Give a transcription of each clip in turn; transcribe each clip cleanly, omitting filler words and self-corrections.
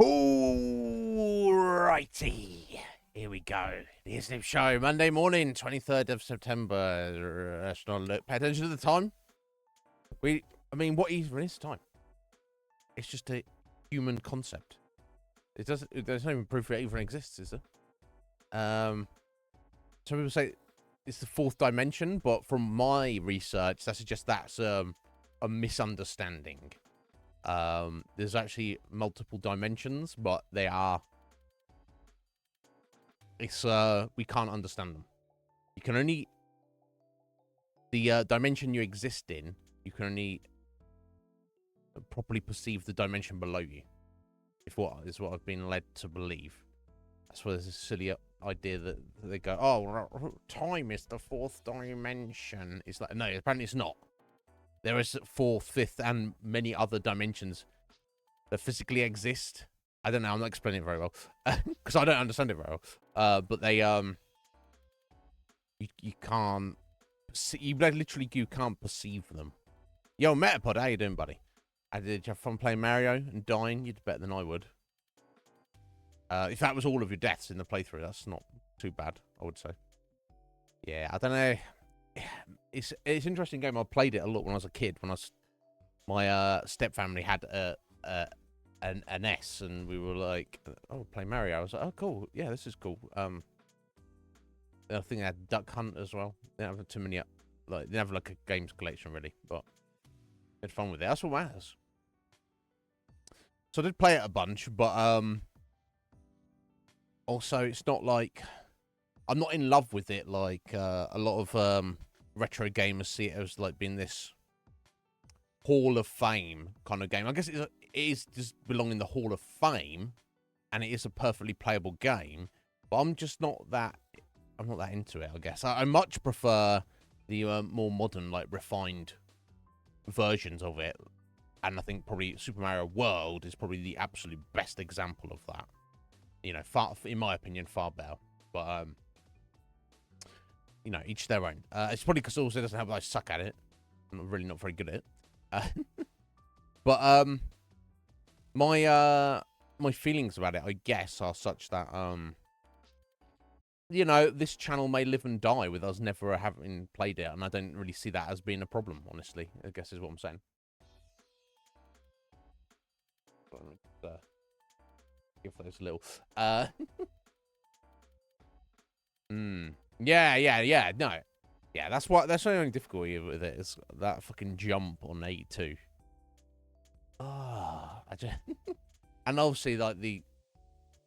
Alrighty, here we go. The Iznib Show, Monday morning, 23rd of September. Let's not look. Pay attention to the time. I mean, what even is time? It's just a human concept. It doesn't. There's no even proof it even exists, is there? Some people say it's the fourth dimension, but from my research, that suggests that's a misunderstanding. There's actually multiple dimensions, but we can't understand them. You can only the dimension you exist in, you can only properly perceive the dimension below you. What I've been led to believe. That's why there's a silly idea that they go, oh, time is the fourth dimension. It's like, no, apparently it's not. There is fourth, fifth, and many other dimensions that physically exist. I don't know. I'm not explaining it very well because I don't understand it very well. But they you can't see, you can't perceive them. Yo, Metapod, how you doing, buddy? Did you have fun playing Mario and dying? You'd better than I would. If that was all of your deaths in the playthrough, that's not too bad, I would say. Yeah, I don't know. It's an interesting game. I played it a lot when I was a kid. My step family had an S, and we were like, "Oh, play Mario." I was like, "Oh, cool. Yeah, this is cool." I think they had Duck Hunt as well. They didn't have too many. They didn't have like a games collection really, but had fun with it. That's what matters. So I did play it a bunch, but also it's not like I'm not in love with it like a lot of retro gamers see it as like being this Hall of Fame kind of game. I guess it is just belong in the Hall of Fame, and it is a perfectly playable game. But I'm just not that. I'm not that into it. I guess I much prefer the more modern, like refined versions of it. And I think probably Super Mario World is probably the absolute best example of that. You know, far, in my opinion, far better. But you know, each their own. It's probably because also it doesn't help that I suck at it. I'm really not very good at it. But my feelings about it, I guess, are such that you know, this channel may live and die with us never having played it, and I don't really see that as being a problem. Honestly, I guess is what I'm saying. Give those little yeah, no. Yeah, that's the only difficulty with it is that fucking jump on 82. Ah, and obviously like the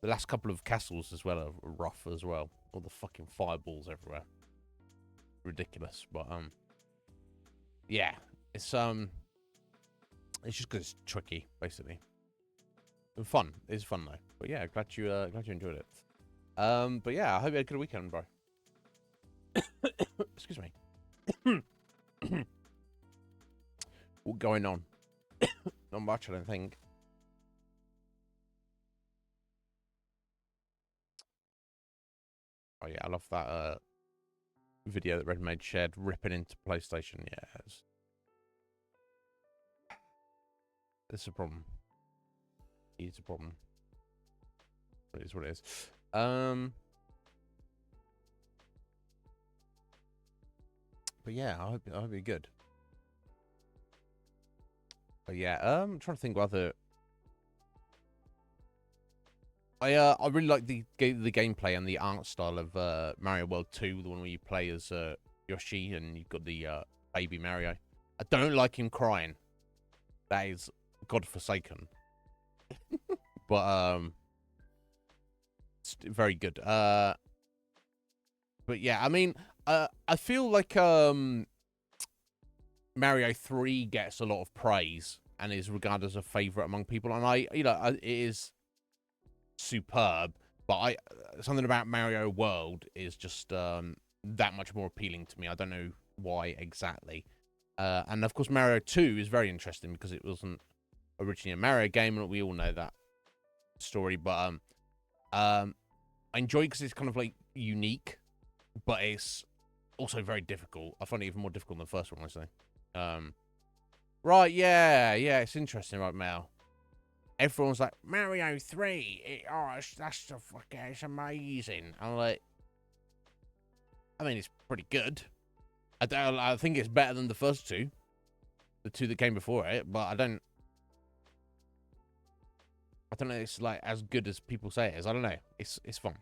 last couple of castles as well are rough as well. All the fucking fireballs everywhere. Ridiculous, but yeah, it's just because it's tricky, basically. And fun. It's fun though. But yeah, glad you enjoyed it. But yeah, I hope you had a good weekend, bro. Excuse me. What's going on? Not much, I don't think. Oh yeah, I love that video that Redmade shared, ripping into PlayStation. Yeah, it's a problem. It's a problem. It is what it is. But yeah, I hope you're good. But yeah, I'm trying to think of other. I really like the gameplay and the art style of Mario World 2, the one where you play as Yoshi and you've got the baby Mario. I don't like him crying. That is godforsaken. But it's very good. But yeah, I mean, I feel like Mario 3 gets a lot of praise and is regarded as a favorite among people, and it is superb. But something about Mario World is just that much more appealing to me. I don't know why exactly. And of course, Mario 2 is very interesting because it wasn't originally a Mario game, and we all know that story. But I enjoy it because it's kind of like unique, but it's also very difficult. I find it even more difficult than the first one, honestly. Right, yeah, it's interesting, right, Mel. everyone's like, Mario 3, that's the fucking, it's amazing. I'm like, I mean, it's pretty good. I think it's better than the first two. The two that came before it, but I don't know if it's like as good as people say it is. I don't know. It's fun.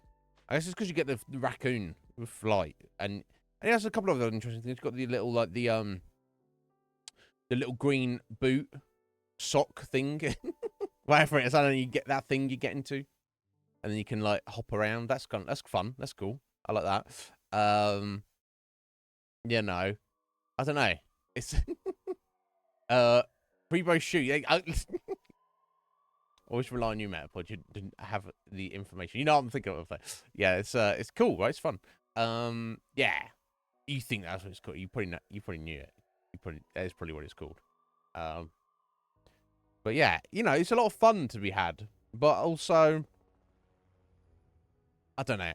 I guess it's because you get the raccoon with flight, and it has a couple of other interesting things. You've got the little like the little green boot sock thing. Whatever it is, I don't know, you get that thing you get into, and then you can like hop around. That's fun. That's cool. I like that. You know, I don't know. It's Prebo shoot. Always rely on you, Metapod. You didn't have the information. You know what I'm thinking of. Yeah, it's cool, right? It's fun. Yeah. You think that's what it's called? You probably knew it. That is probably what it's called. But yeah, you know, it's a lot of fun to be had, but also, I don't know,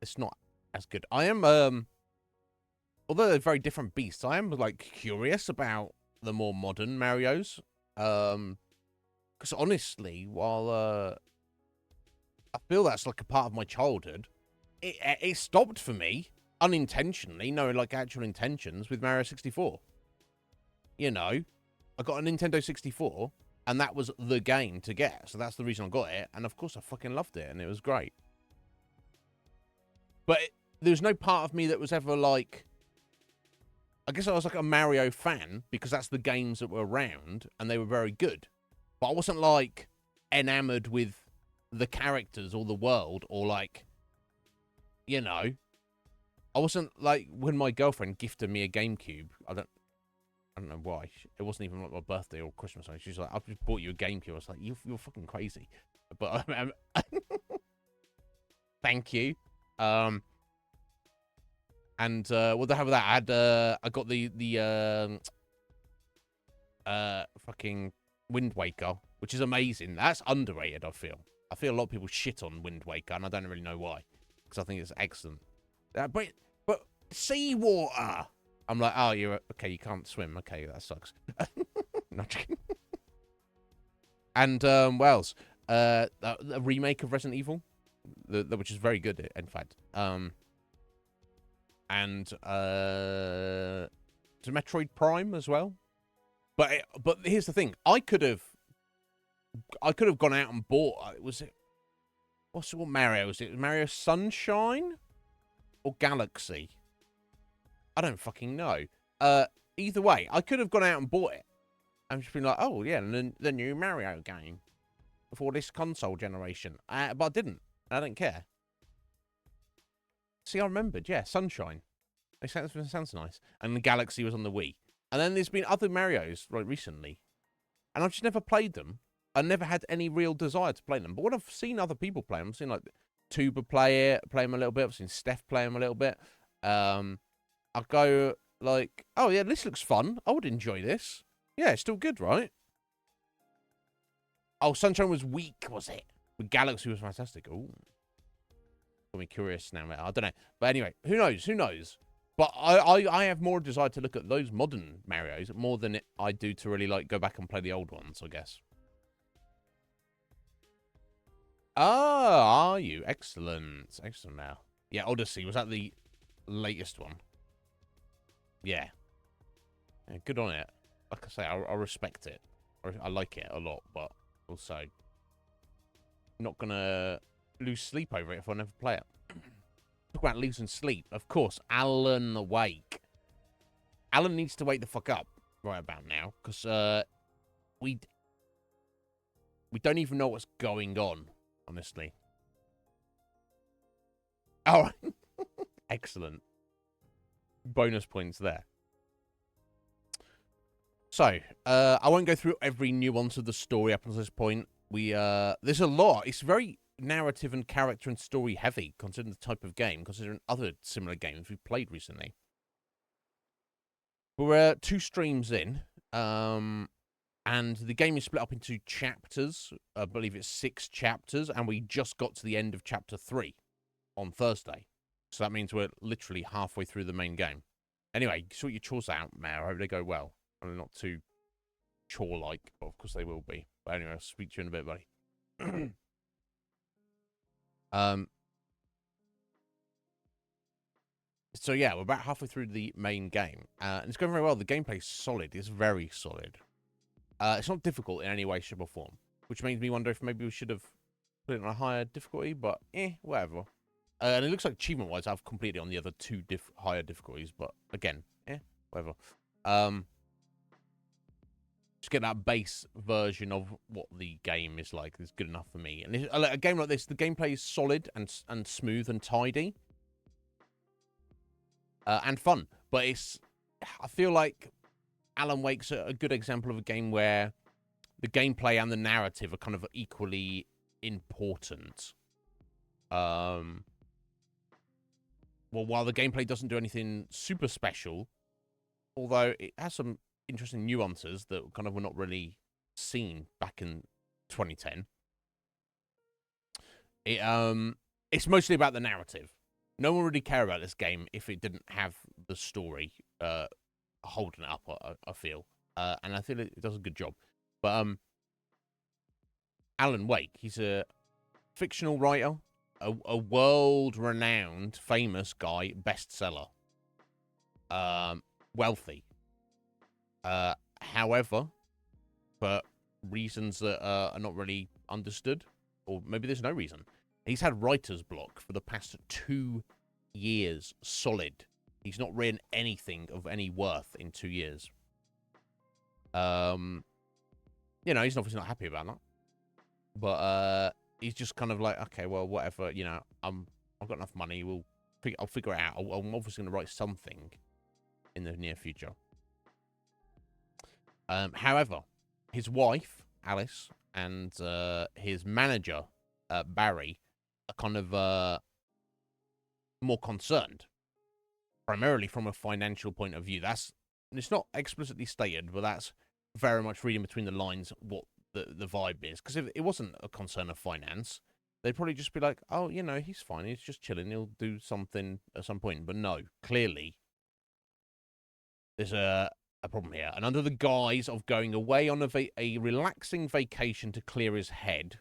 it's not as good. I am, although they're very different beasts, I am like curious about the more modern Marios, because honestly, while I feel that's like a part of my childhood, it stopped for me unintentionally, no, like actual intentions with Mario 64. You know. I got a Nintendo 64, and that was the game to get. So that's the reason I got it. And of course, I fucking loved it, and it was great. But there's no part of me that was ever like... I guess I was like a Mario fan, because that's the games that were around, and they were very good. But I wasn't like enamored with the characters or the world, or like, you know... I wasn't like when my girlfriend gifted me a GameCube. I don't know why. It wasn't even like my birthday or Christmas. She was like, "I've just bought you a GameCube." I was like, "You're fucking crazy," but thank you. And what the hell with that? I got the fucking Wind Waker, which is amazing. That's underrated. I feel a lot of people shit on Wind Waker, and I don't really know why, because I think it's excellent. But seawater. I'm like, oh, you're okay. You can't swim. Okay, that sucks. Not joking. And what else? A remake of Resident Evil, which is very good, in fact. And to Metroid Prime as well. But here's the thing: I could have gone out and bought. What's Mario? Was it Mario Sunshine or Galaxy? I don't fucking know. Either way, I could have gone out and bought it. I'm just been like, oh yeah, the new Mario game for this console generation. But I didn't. I don't care. See, I remembered. Yeah, Sunshine. It sounds nice. And the Galaxy was on the Wii. And then there's been other Marios like recently, and I've just never played them. I never had any real desire to play them. But when I've seen other people play them, I've seen like Tuba play them a little bit. I've seen Steph play them a little bit. I'll go like, oh yeah, this looks fun. I would enjoy this. Yeah, it's still good, right? Oh, Sunshine was weak, was it? But Galaxy was fantastic. Ooh. Got me curious now, mate. I don't know. But anyway, who knows? Who knows? But I have more desire to look at those modern Marios more than I do to really like go back and play the old ones, I guess. Oh, are you? Excellent. Excellent now. Yeah, Odyssey. Was that the latest one? Yeah. Good on it. Like I say, I respect it. I like it a lot, but also not going to lose sleep over it if I never play it. Talk about losing sleep. Of course, Alan Wake. Alan needs to wake the fuck up right about now, because we don't even know what's going on, honestly. Oh, excellent. Bonus points there. So, I won't go through every nuance of the story up until this point. There's a lot. It's very narrative and character and story heavy, considering the type of game, considering other similar games we've played recently. We're 2 streams in, and the game is split up into chapters. I believe it's 6 chapters, and we just got to the end of chapter 3 on Thursday. So that means we're literally halfway through the main game. Anyway, sort your chores out, Mayor. I hope they go well. And they're not too chore-like, but of course they will be. But anyway, I'll speak to you in a bit, buddy. um. So yeah, we're about halfway through the main game, and it's going very well. The gameplay's solid. It's very solid. It's not difficult in any way, shape, or form, which makes me wonder if maybe we should have put it on a higher difficulty. But whatever. And it looks like achievement-wise, I've completed on the other two higher difficulties. But again, whatever. Just get that base version of what the game is like. It's good enough for me. And a game like this, the gameplay is solid and smooth and tidy. And fun, but I feel like Alan Wake's a good example of a game where the gameplay and the narrative are kind of equally important. Well, while the gameplay doesn't do anything super special, although it has some interesting nuances that kind of were not really seen back in 2010. It's mostly about the narrative. No one really cared about this game if it didn't have the story holding it up, I feel. And I feel it does a good job. But Alan Wake, he's a fictional writer, a world-renowned, famous guy, bestseller. Wealthy. However, for reasons that are not really understood, or maybe there's no reason, he's had writer's block for the past 2 years, solid. He's not written anything of any worth in 2 years. You know, he's obviously not happy about that. But he's just kind of like, okay, well, whatever. You know, I've got enough money. I'll figure it out. I'm obviously going to write something in the near future. However, his wife Alice and his manager Barry are kind of more concerned, primarily from a financial point of view. It's not explicitly stated, but that's very much reading between the lines what the vibe is. Because if it wasn't a concern of finance, they'd probably just be like, oh, you know, he's fine, he's just chilling, he'll do something at some point. But no, clearly there's a problem here. And under the guise of going away on a relaxing vacation to clear his head,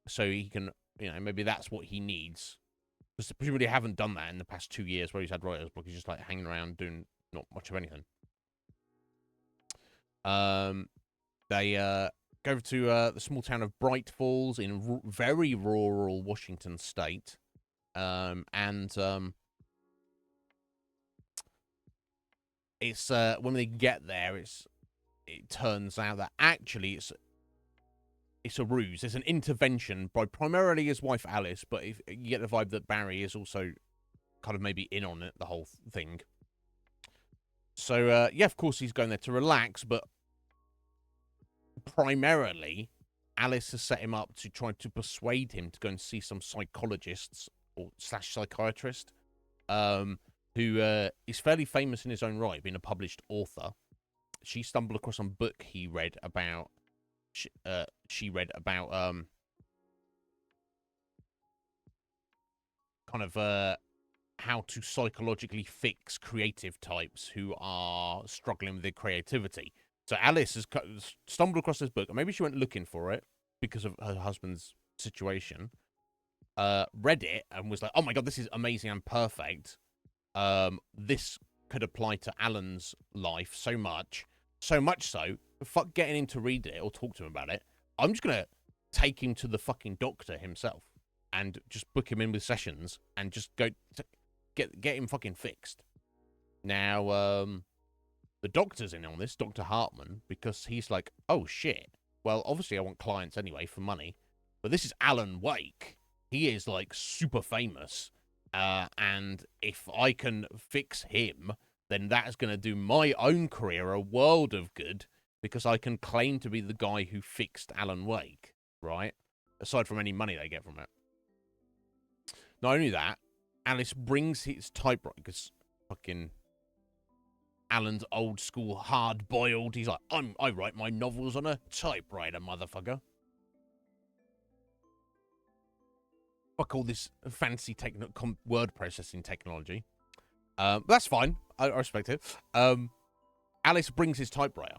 so he can, you know, maybe that's what he needs. Because presumably haven't done that in the past 2 years where he's had writer's block. He's just like hanging around doing not much of anything. They go to the small town of Bright Falls in very rural Washington state. It's when they get there, it turns out that actually it's a ruse. It's an intervention by primarily his wife Alice, but if you get the vibe that Barry is also kind of maybe in on it, the whole thing. So yeah, of course he's going there to relax, but primarily Alice has set him up to try to persuade him to go and see some psychologists or / psychiatrist, who is fairly famous in his own right, being a published author. She stumbled across some book he read about. She read about kind of how to psychologically fix creative types who are struggling with their creativity. So Alice has stumbled across this book, and maybe she went looking for it because of her husband's situation. Read it and was like, "Oh my god, this is amazing and perfect. This could apply to Alan's life so much so. Fuck getting him to read it or talk to him about it. I'm just gonna take him to the fucking doctor himself and just book him in with sessions and just go to get him fucking fixed." Now, the doctor's in on this, Dr. Hartman, because he's like, oh shit. Well, obviously I want clients anyway for money, but this is Alan Wake. He is like super famous, and if I can fix him, then that is going to do my own career a world of good, because I can claim to be the guy who fixed Alan Wake, right? Aside from any money they get from it. Not only that, Alice brings his typewriter, because fucking Alan's old school, hard boiled. He's like, I write my novels on a typewriter, motherfucker. Fuck all this fancy word processing technology. But that's fine. I respect it. Alice brings his typewriter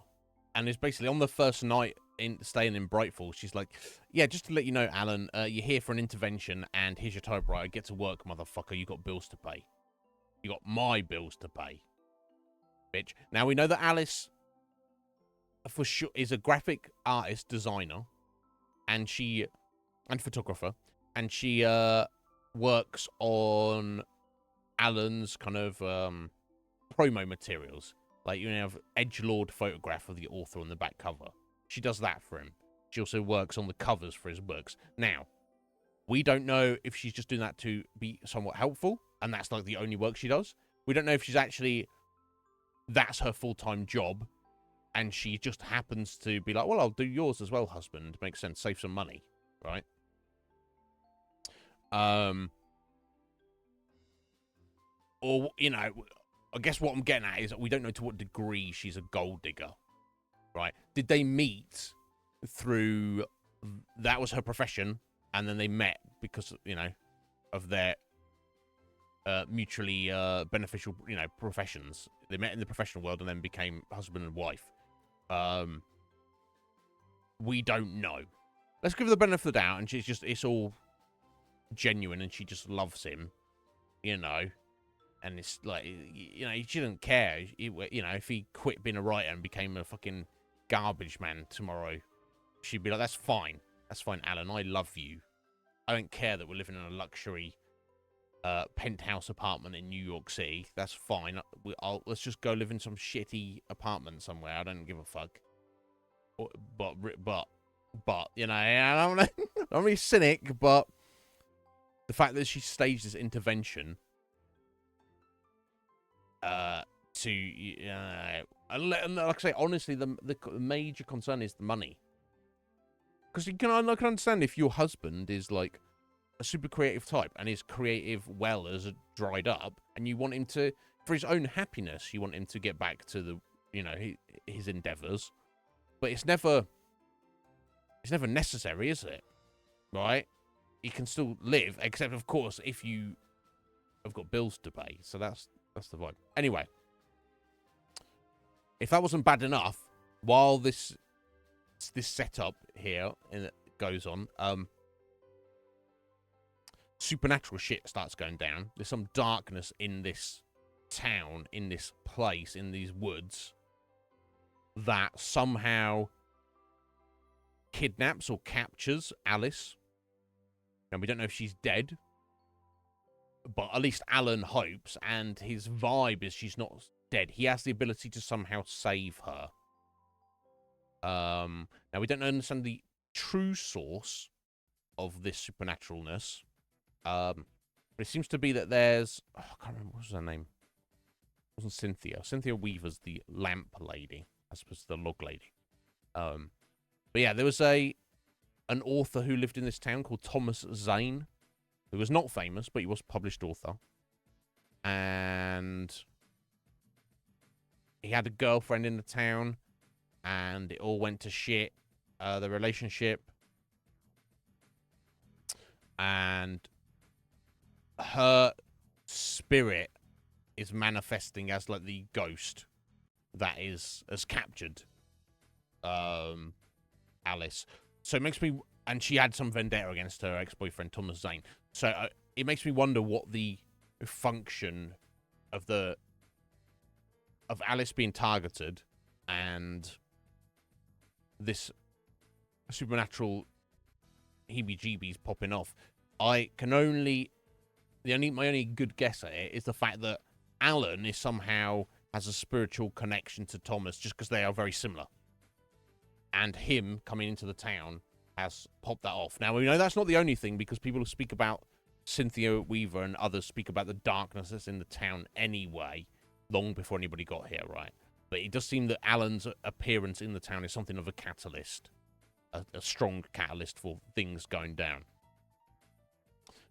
and is basically on the first night staying in Brightfall, she's like, yeah, just to let you know, Alan, you're here for an intervention, and here's your typewriter. Get to work, motherfucker. You got bills to pay. You got my bills to pay, bitch. Now we know that Alice, for sure, is a graphic artist, designer, and photographer, and she works on Alan's kind of promo materials. Like, you have edgelord photograph of the author on the back cover. She does that for him. She also works on the covers for his books. Now, we don't know if she's just doing that to be somewhat helpful, and that's like the only work she does. We don't know if she's actually, that's her full-time job, and she just happens to be like, well, I'll do yours as well, husband. Makes sense. Save some money, right? Or, you know, I guess what I'm getting at is that we don't know to what degree she's a gold digger, right? Did they meet through, that was her profession, and then they met because, you know, of their mutually beneficial, you know, professions. They met in the professional world and then became husband and wife. We don't know. Let's give her the benefit of the doubt, and she's just, it's all genuine, and she just loves him, you know. And it's like, you know, she didn't care. You know, if he quit being a writer and became a fucking garbage man tomorrow, she'd be like, that's fine. That's fine, Alan. I love you. I don't care that we're living in a luxury penthouse apartment in New York City. That's fine. Let's just go live in some shitty apartment somewhere. I don't give a fuck. But you know, I don't I'm really cynic, but the fact that she staged this intervention like I say, honestly, the major concern is the money. Because I can understand if your husband is like a super creative type and his creative well is dried up, and you want him to, for his own happiness, you want him to get back to the, you know, his endeavors. But it's never necessary, is it? Right? You can still live, except of course if you have got bills to pay. So that's the vibe. Anyway, if that wasn't bad enough, while this setup here goes on, supernatural shit starts going down. There's some darkness in this town, in this place, in these woods, that somehow kidnaps or captures Alice. And we don't know if she's dead, but at least Alan hopes, and his vibe is she's not dead. He has the ability to somehow save her. Now, we don't understand the true source of this supernaturalness. But it seems to be that there's... Oh, I can't remember. What was her name? It wasn't Cynthia. Cynthia Weaver's the lamp lady, as opposed to the log lady. But yeah, there was an author who lived in this town called Thomas Zane, who was not famous, but he was a published author. And he had a girlfriend in the town, and it all went to shit, the relationship. And her spirit is manifesting as like the ghost that has captured Alice. So it makes me, and she had some vendetta against her ex-boyfriend Thomas Zane. So it makes me wonder what the function of Alice being targeted and this supernatural heebie-jeebies popping off. I can only... my only good guess at it is the fact that Alan is somehow has a spiritual connection to Thomas just because they are very similar. And him coming into the town has popped that off. Now, we know that's not the only thing, because people speak about Cynthia Weaver and others speak about the darkness that's in the town anyway, long before anybody got here, right? But it does seem that Alan's appearance in the town is something of a catalyst, a strong catalyst for things going down.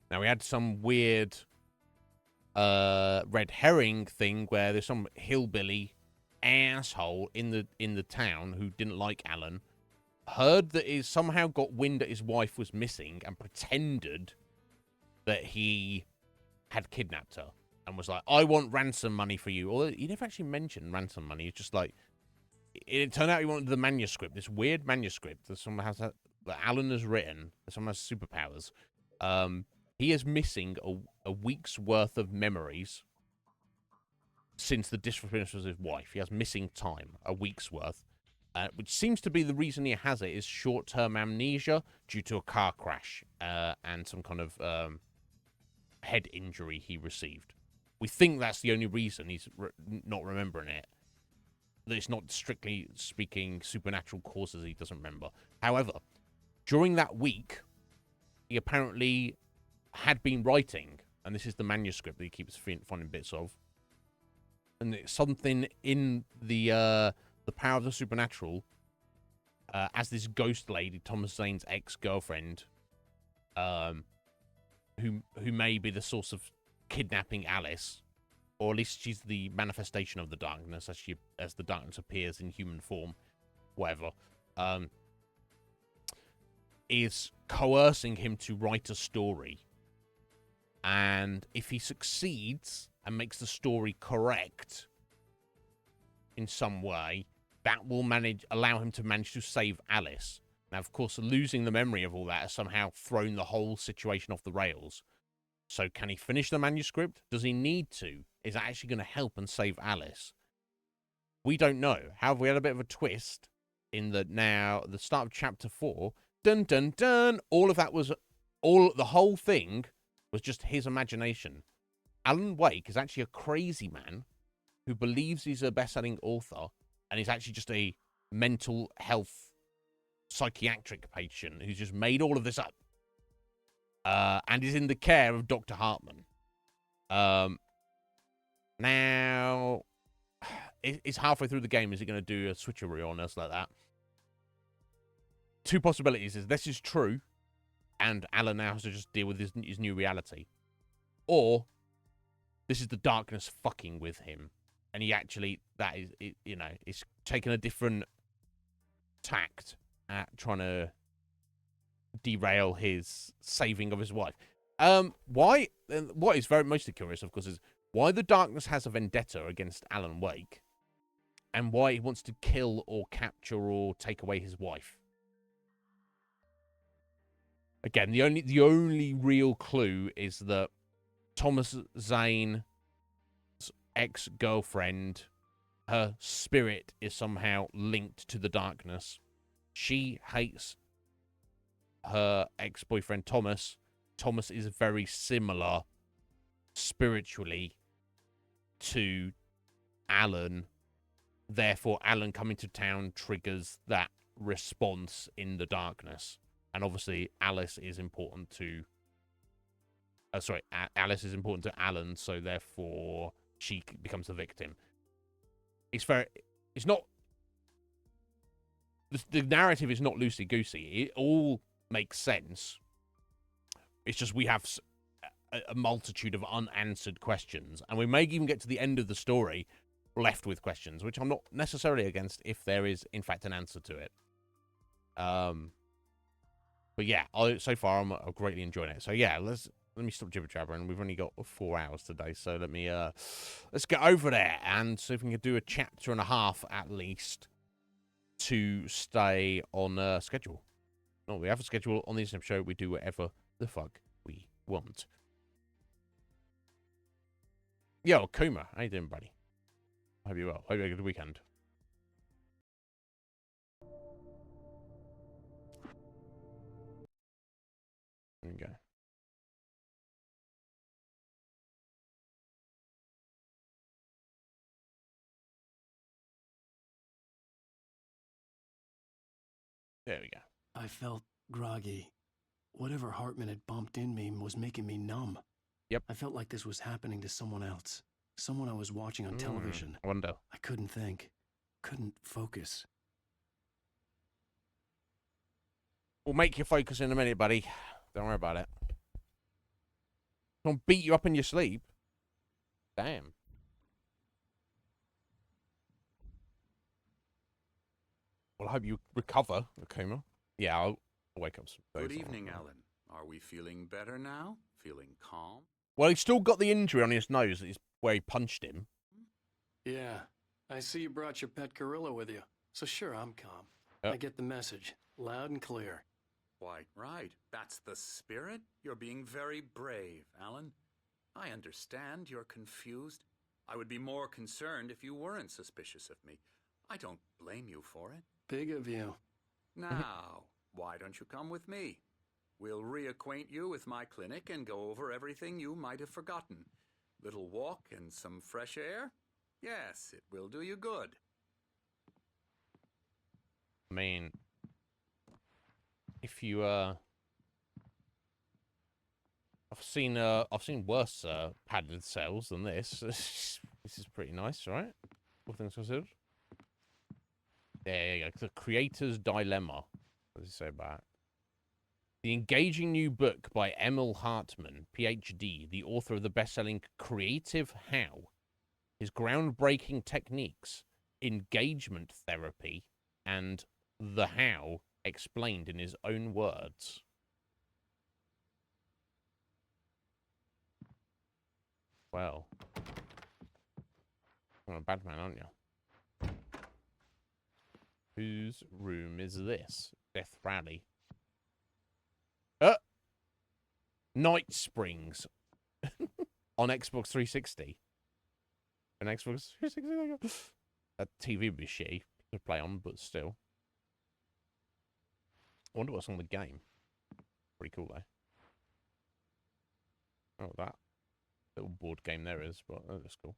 Now, we had some weird red herring thing where there's some hillbilly asshole in the town who didn't like Alan, heard that he somehow got wind that his wife was missing and pretended that he had kidnapped her and was like, I want ransom money for you. Although he never actually mentioned ransom money. It's just like, it turned out he wanted the manuscript, this weird manuscript that someone has that Alan has written, that someone has superpowers. He is missing a week's worth of memories since the disappearance of his wife. He has missing time, a week's worth, which seems to be the reason he has it is short-term amnesia due to a car crash and some kind of head injury he received. We think that's the only reason he's not remembering it. That it's not strictly speaking supernatural causes he doesn't remember. However, during that week, he apparently had been writing, and this is the manuscript that he keeps finding bits of. And it's something in the power of the supernatural, as this ghost lady, Thomas Zane's ex-girlfriend, who may be the source of kidnapping Alice, or at least she's the manifestation of the darkness as the darkness appears in human form, whatever, is coercing him to write a story. And if he succeeds and makes the story correct in some way, that will allow him to manage to save Alice. Now, of course, losing the memory of all that has somehow thrown the whole situation off the rails. So can he finish the manuscript? Does he need to? Is that actually going to help and save Alice? We don't know. However, we had a bit of a twist in that now, the start of chapter 4, dun dun dun, the whole thing was just his imagination. Alan Wake is actually a crazy man who believes he's a best-selling author, and he's actually just a mental health psychiatric patient who's just made all of this up. And is in the care of Dr. Hartman. Now, it's halfway through the game. Is he going to do a switcheroo on us like that? Two possibilities is this is true, and Alan now has to just deal with his new reality. Or this is the darkness fucking with him. And he actually, it's taken a different tact at trying to derail his saving of his wife. Why? What is very mostly curious, of course, is why the darkness has a vendetta against Alan Wake, and why he wants to kill or capture or take away his wife. Again, the only real clue is that Thomas Zane's ex-girlfriend, her spirit is somehow linked to the darkness. She hates her ex-boyfriend Thomas. Thomas is very similar spiritually to Alan. Therefore, Alan coming to town triggers that response in the darkness. And obviously, Alice is important to... Alice is important to Alan, so therefore she becomes the victim. It's not... The narrative is not loosey-goosey. It all makes sense. It's just we have a multitude of unanswered questions, and we may even get to the end of the story left with questions, which I'm not necessarily against if there is, in fact, an answer to it. But yeah, so far I'm greatly enjoying it. So yeah, let me stop jibber jabbering. We've only got 4 hours today, so let's get over there and see if we can do a chapter and a half at least to stay on schedule. No, we have a schedule on the Iznib Show. We do whatever the fuck we want. Yo, Kuma, how you doing, buddy? Hope you well. Hope you had a good weekend. There we go. There we go. I felt groggy. Whatever Hartman had bumped in me was making me numb. Yep. I felt like this was happening to someone else. Someone I was watching on television. I wonder. I couldn't think. Couldn't focus. We'll make you focus in a minute, buddy. Don't worry about it. Don't beat you up in your sleep. Damn. Well, I hope you recover, Akuma. Yeah, I'll wake up some days. Good evening, Alan. Are we feeling better now? Feeling calm? Well, he's still got the injury on his nose where he punched him. Yeah. I see you brought your pet gorilla with you. So sure, I'm calm. Yep. I get the message, loud and clear. Quite right. That's the spirit. You're being very brave, Alan. I understand you're confused. I would be more concerned if you weren't suspicious of me. I don't blame you for it. Big of you. Now, why don't you come with me? We'll reacquaint you with my clinic and go over everything you might have forgotten. Little walk and some fresh air? Yes, it will do you good. I mean, if you I've seen worse padded cells than this. This is pretty nice, right? All things considered. There you go. The Creator's Dilemma. What does he say about it? The engaging new book by Emil Hartman, PhD, the author of the best-selling Creative How, his groundbreaking techniques, engagement therapy, and the how explained in his own words. Well, you're a bad man, aren't you? Whose room is this? Death Rally. Night Springs on Xbox 360. An Xbox 360? A TV would be shitty to play on, but still. I wonder what's on the game. Pretty cool, though. Oh, that little board game there is, but that's cool.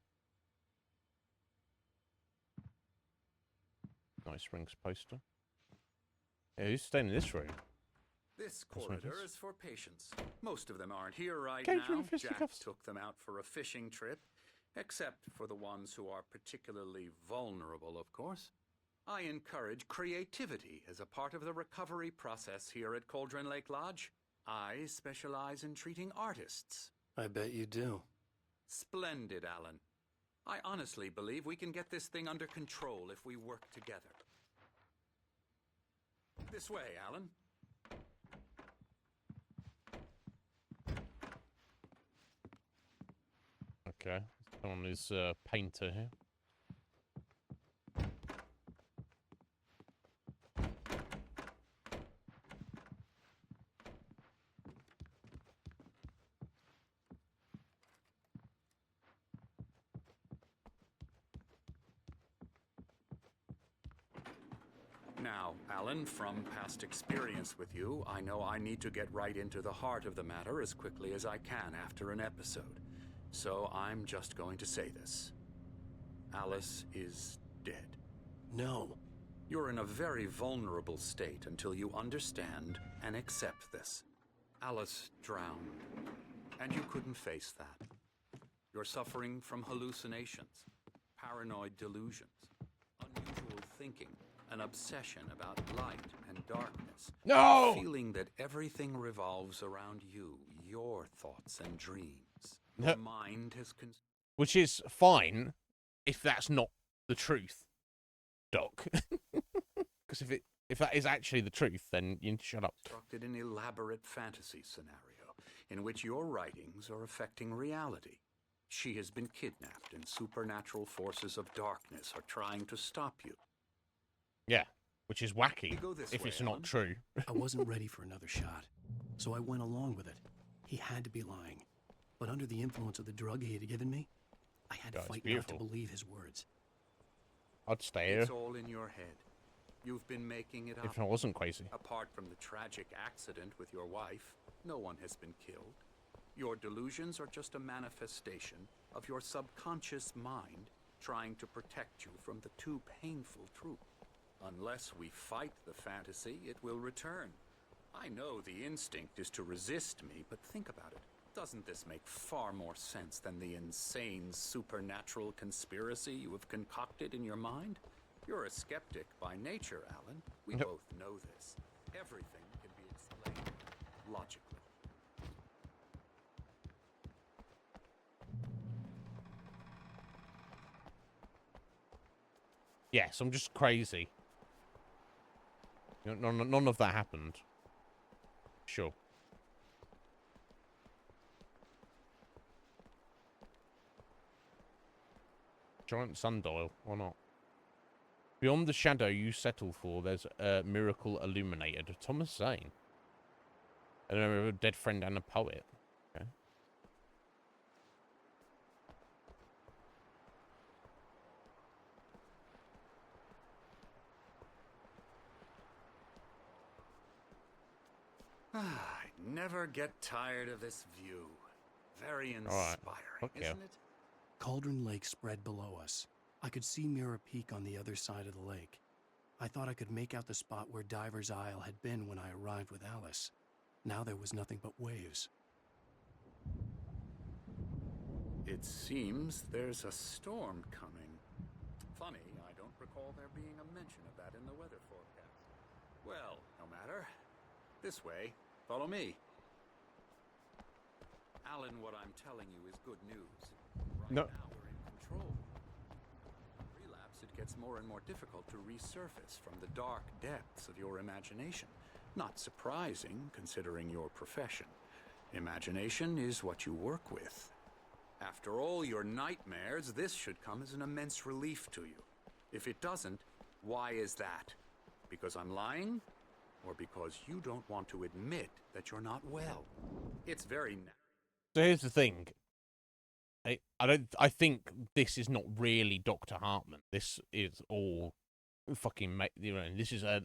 Night Springs poster. Yeah, who's staying in this room? This corridor is for patients. Most of them aren't here right Cage now. with Jack fisticuffs. took them out for a fishing trip, except for the ones who are particularly vulnerable, of course. I encourage creativity as a part of the recovery process here at Cauldron Lake Lodge. I specialize in treating artists. I bet you do. Splendid, Alan. I honestly believe we can get this thing under control if we work together. This way, Alan. Okay, someone is a painter here. Now, Alan, from past experience with you, I know I need to get right into the heart of the matter as quickly as I can after an episode. So I'm just going to say this. Alice is dead. No. You're in a very vulnerable state until you understand and accept this. Alice drowned, and you couldn't face that. You're suffering from hallucinations, paranoid delusions, unusual thinking, an obsession about light and darkness. No! Feeling that everything revolves around you, your thoughts and dreams. No. Your mind has Which is fine if that's not the truth, Doc. Because if that is actually the truth, then you need to shut up. constructed an elaborate fantasy scenario in which your writings are affecting reality. She has been kidnapped and supernatural forces of darkness are trying to stop you. Yeah, which is wacky We go this if way, it's Alan. not true. I wasn't ready for another shot, so I went along with it. He had to be lying. But under the influence of the drug he had given me, I had to God, it's fight not beautiful. to believe his words. I'd stay here It's all in your head. You've been making it up. if I wasn't crazy. Apart from the tragic accident with your wife, no one has been killed. Your delusions are just a manifestation of your subconscious mind trying to protect you from the too painful truth. Unless we fight the fantasy, it will return. I know the instinct is to resist me, but think about it. Doesn't this make far more sense than the insane supernatural conspiracy you have concocted in your mind? You're a skeptic by nature, Alan. We Yep. both know this. Everything can be explained logically. Yes, I'm just crazy. You know, none of that happened. Sure. Giant sundial, or not? Beyond the shadow you settle for, there's a miracle illuminated. Thomas Zane. I don't know, a dead friend and a poet. Okay. I never get tired of this view. Very Alright. inspiring, Fuck yeah. isn't it? Cauldron Lake spread below us. I could see Mirror Peak on the other side of the lake. I thought I could make out the spot where Diver's Isle had been when I arrived with Alice. Now there was nothing but waves. It seems there's a storm coming. Funny, I don't recall there being a mention of that in the weather forecast. Well, no matter. This way. Follow me. Alan, what I'm telling you is good news. Right No. now we're in control. Relapse, it gets more and more difficult to resurface from the dark depths of your imagination. Not surprising, considering your profession. Imagination is what you work with. After all your nightmares, this should come as an immense relief to you. If it doesn't, why is that? Because I'm lying? Or because you don't want to admit that you're not well? It's very So here's the thing. I think this is not really Dr. Hartman. This is all fucking this is a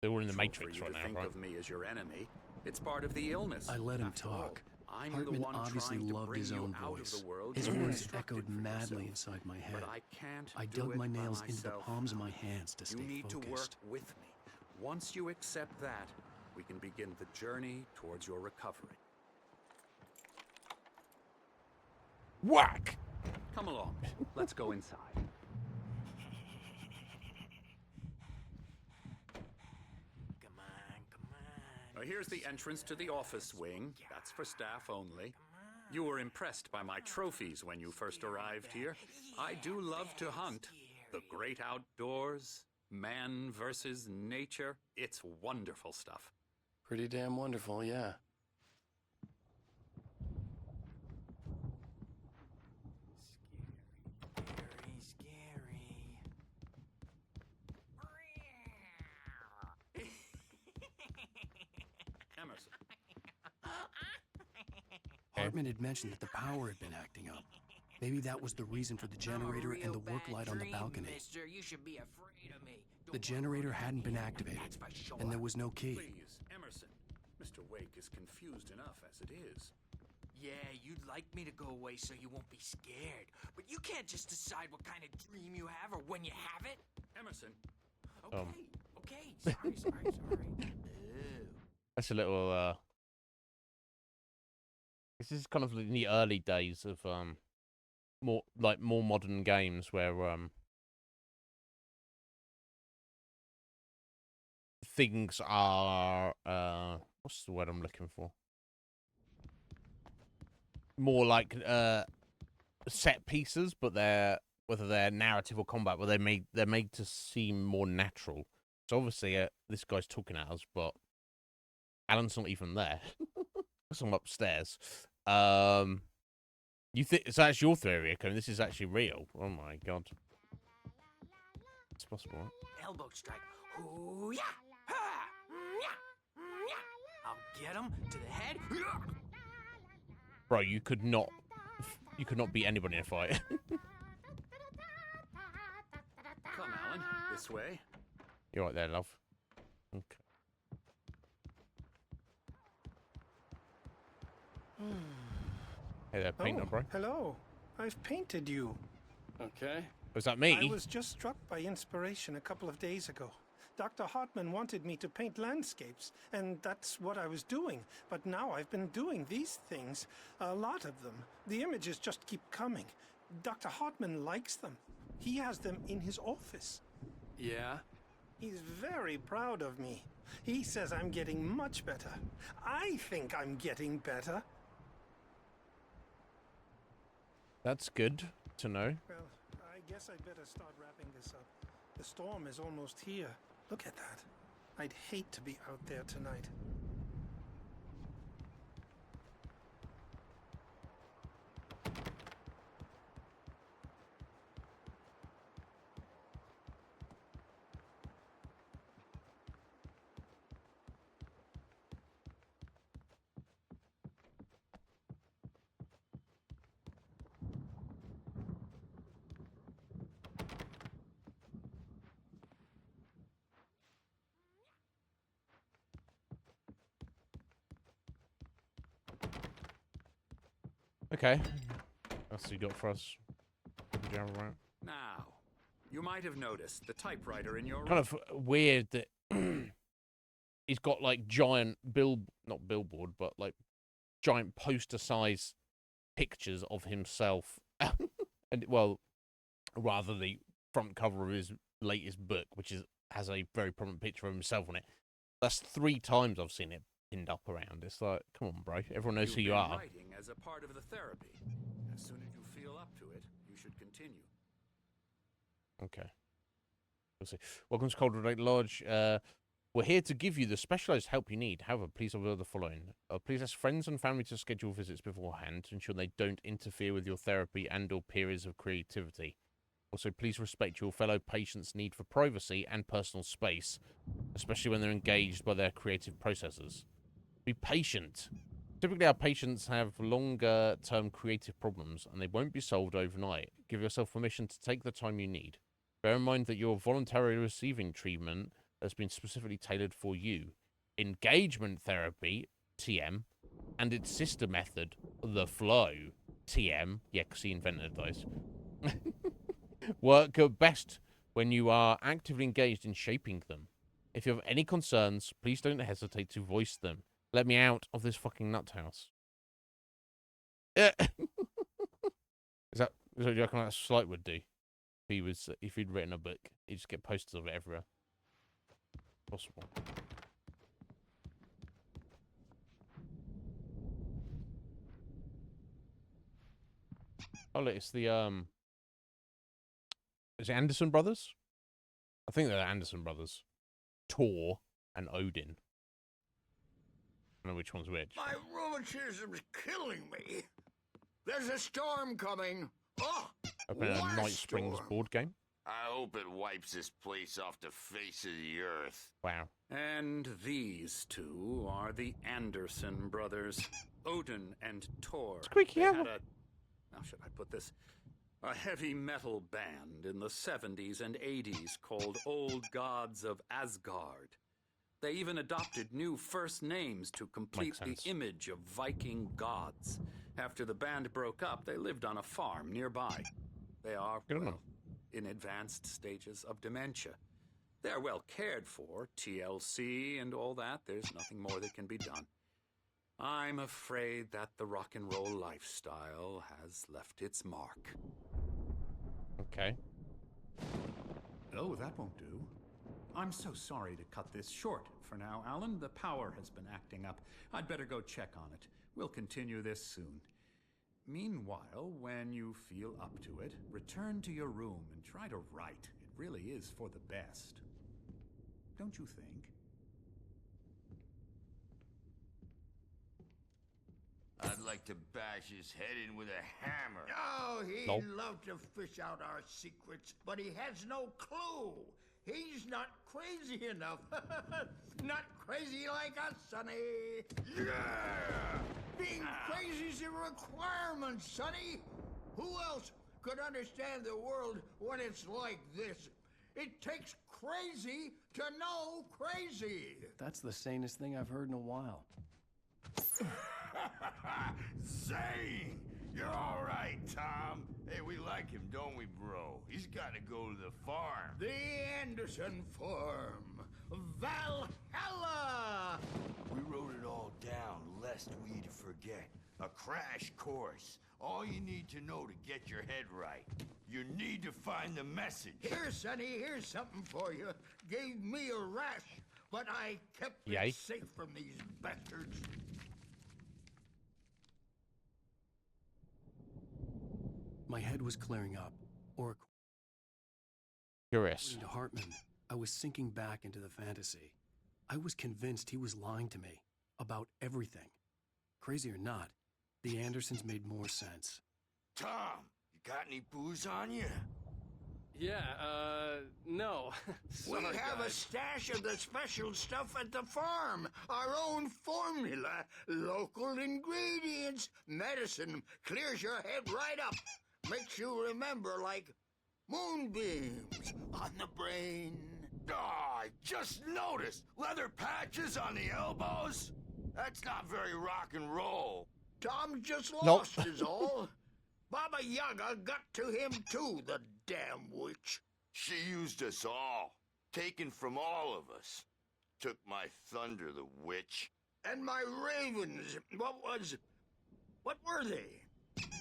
they're all in the Matrix for you right to now, think right? of me as your enemy. It's part of the illness. I let him After all, talk. I'm Hartman the one obviously trying to loved bring his you own out voice. of the world His you words constructed echoed for madly yourself. inside my head. But I can't I do dug it my by nails into the myself palms of now. my hands to stay You need to work focused. with me. Once you accept that, we can begin the journey towards your recovery. Whack! Come along. Let's go inside. Come on. Here's the entrance to the office wing. That's for staff only. You were impressed by my trophies when you first arrived here. I do love to hunt. The great outdoors, man versus nature. It's wonderful stuff. Pretty damn wonderful, yeah. Scary. Emerson. Hartman had mentioned that the power had been acting up. Maybe that was the reason for the generator and the work light on the balcony. Mister, you should be afraid of me. The generator hadn't been activated, That's for sure. and there was no key. Please, Emerson. Mr. Wake is confused enough as it is. Yeah, you'd like me to go away so you won't be scared. But you can't just decide what kind of dream you have or when you have it. Emerson. Okay. Sorry. Ew. That's a little this is kind of in the early days of more modern games where things are what's the word I'm looking for? More like set pieces, but whether they're narrative or combat, but they're made to seem more natural. So obviously this guy's talking at us, but Alan's not even there. I'm upstairs. You think so? That's your theory, okay? This is actually real. Oh my god, it's possible. Right? Elbow strike. Hoo yeah. Ha! Yeah. Yeah. I'll get him to the head. Bro, you could not beat anybody in a fight. Come, Alan. This way. You're right there, love. Okay. Hey there, painter, bro. Hello. I've painted you. Okay. Was that me? I was just struck by inspiration a couple of days ago. Dr. Hartman wanted me to paint landscapes, and that's what I was doing. But now I've been doing these things, a lot of them. The images just keep coming. Dr. Hartman likes them. He has them in his office. Yeah? He's very proud of me. He says I'm getting much better. I think I'm getting better. That's good to know. Well, I guess I'd better start wrapping this up. The storm is almost here. Look at that. I'd hate to be out there tonight. Okay. That's what you got for us. Jam around. Now, you might have noticed the typewriter in your Kind of weird that he's got like giant not billboard, but like giant poster size pictures of himself. And well, rather the front cover of his latest book, which has a very prominent picture of himself on it. That's 3 times I've seen it pinned up around. It's like, come on, bro. Everyone knows who you are. Writing as a part of the therapy. As soon as you feel up to it, you should continue. Okay. We'll see. Welcome to Cold Lake Lodge. We're here to give you the specialized help you need. However, please observe the following. Please ask friends and family to schedule visits beforehand to ensure they don't interfere with your therapy and or periods of creativity. Also, please respect your fellow patients' need for privacy and personal space, especially when they're engaged by their creative processes. Be patient. Typically, our patients have longer-term creative problems, and they won't be solved overnight. Give yourself permission to take the time you need. Bear in mind that you're voluntarily receiving treatment that's been specifically tailored for you. Engagement therapy, TM, and its sister method, the flow, TM. Yeah, because he invented those. Work best when you are actively engaged in shaping them. If you have any concerns, please don't hesitate to voice them. Let me out of this fucking nut house. Is that what you reckon that Slight would do? If he'd written a book, he'd just get posters of it everywhere. Possible. Oh look, it's the is it Anderson brothers? I think they're the Anderson brothers. Thor and Odin. I don't know which one's which. My rheumatism's killing me. There's a storm coming. Oh, Open a what Night Springs storm? board game. I hope it wipes this place off the face of the earth. Wow. And these two are the Anderson brothers, Odin and Thor. Squeaky They owl. had how should I put this? A heavy metal band in the 70s and 80s called Old Gods of Asgard. They even adopted new first names to complete the sense. image of Viking gods. After the band broke up, they lived on a farm nearby. They are, Good on well, in advanced stages of dementia. They're well cared for, TLC and all that. There's nothing more that can be done. I'm afraid that the rock and roll lifestyle has left its mark. Okay. Oh, that won't do. I'm so sorry to cut this short for now, Alan. The power has been acting up. I'd better go check on it. We'll continue this soon. Meanwhile, when you feel up to it, return to your room and try to write. It really is for the best. Don't you think? I'd like to bash his head in with a hammer. Oh, he'd Nope. love to fish out our secrets, but he has no clue. He's not crazy enough. Not crazy like us, Sonny. Yeah! Being crazy's a requirement, Sonny. Who else could understand the world when it's like this? It takes crazy to know crazy. That's the sanest thing I've heard in a while. Zane! You're all right, Tom. Hey, we like him, don't we, bro? He's got to go to the farm. The Anderson Farm. Valhalla! We wrote it all down, lest we'd forget. A crash course. All you need to know to get your head right. You need to find the message. Here, Sonny, here's something for you. Gave me a rash, but I kept Yay. it safe from these bastards. My head was clearing up, or Curious. according to Hartman, I was sinking back into the fantasy. I was convinced he was lying to me about everything. Crazy or not, the Andersons made more sense. Tom, you got any booze on you? Yeah, no. We Sorry, have a guys. stash of the special stuff at the farm. Our own formula. Local ingredients. Medicine clears your head right up. Makes you remember like moonbeams on the brain. Oh, I just noticed. Leather patches on the elbows? That's not very rock and roll. Tom's just Nope. lost is all. Baba Yaga got to him too, the damn witch. She used us all, taken from all of us. Took my thunder, the witch. And my ravens, what were they?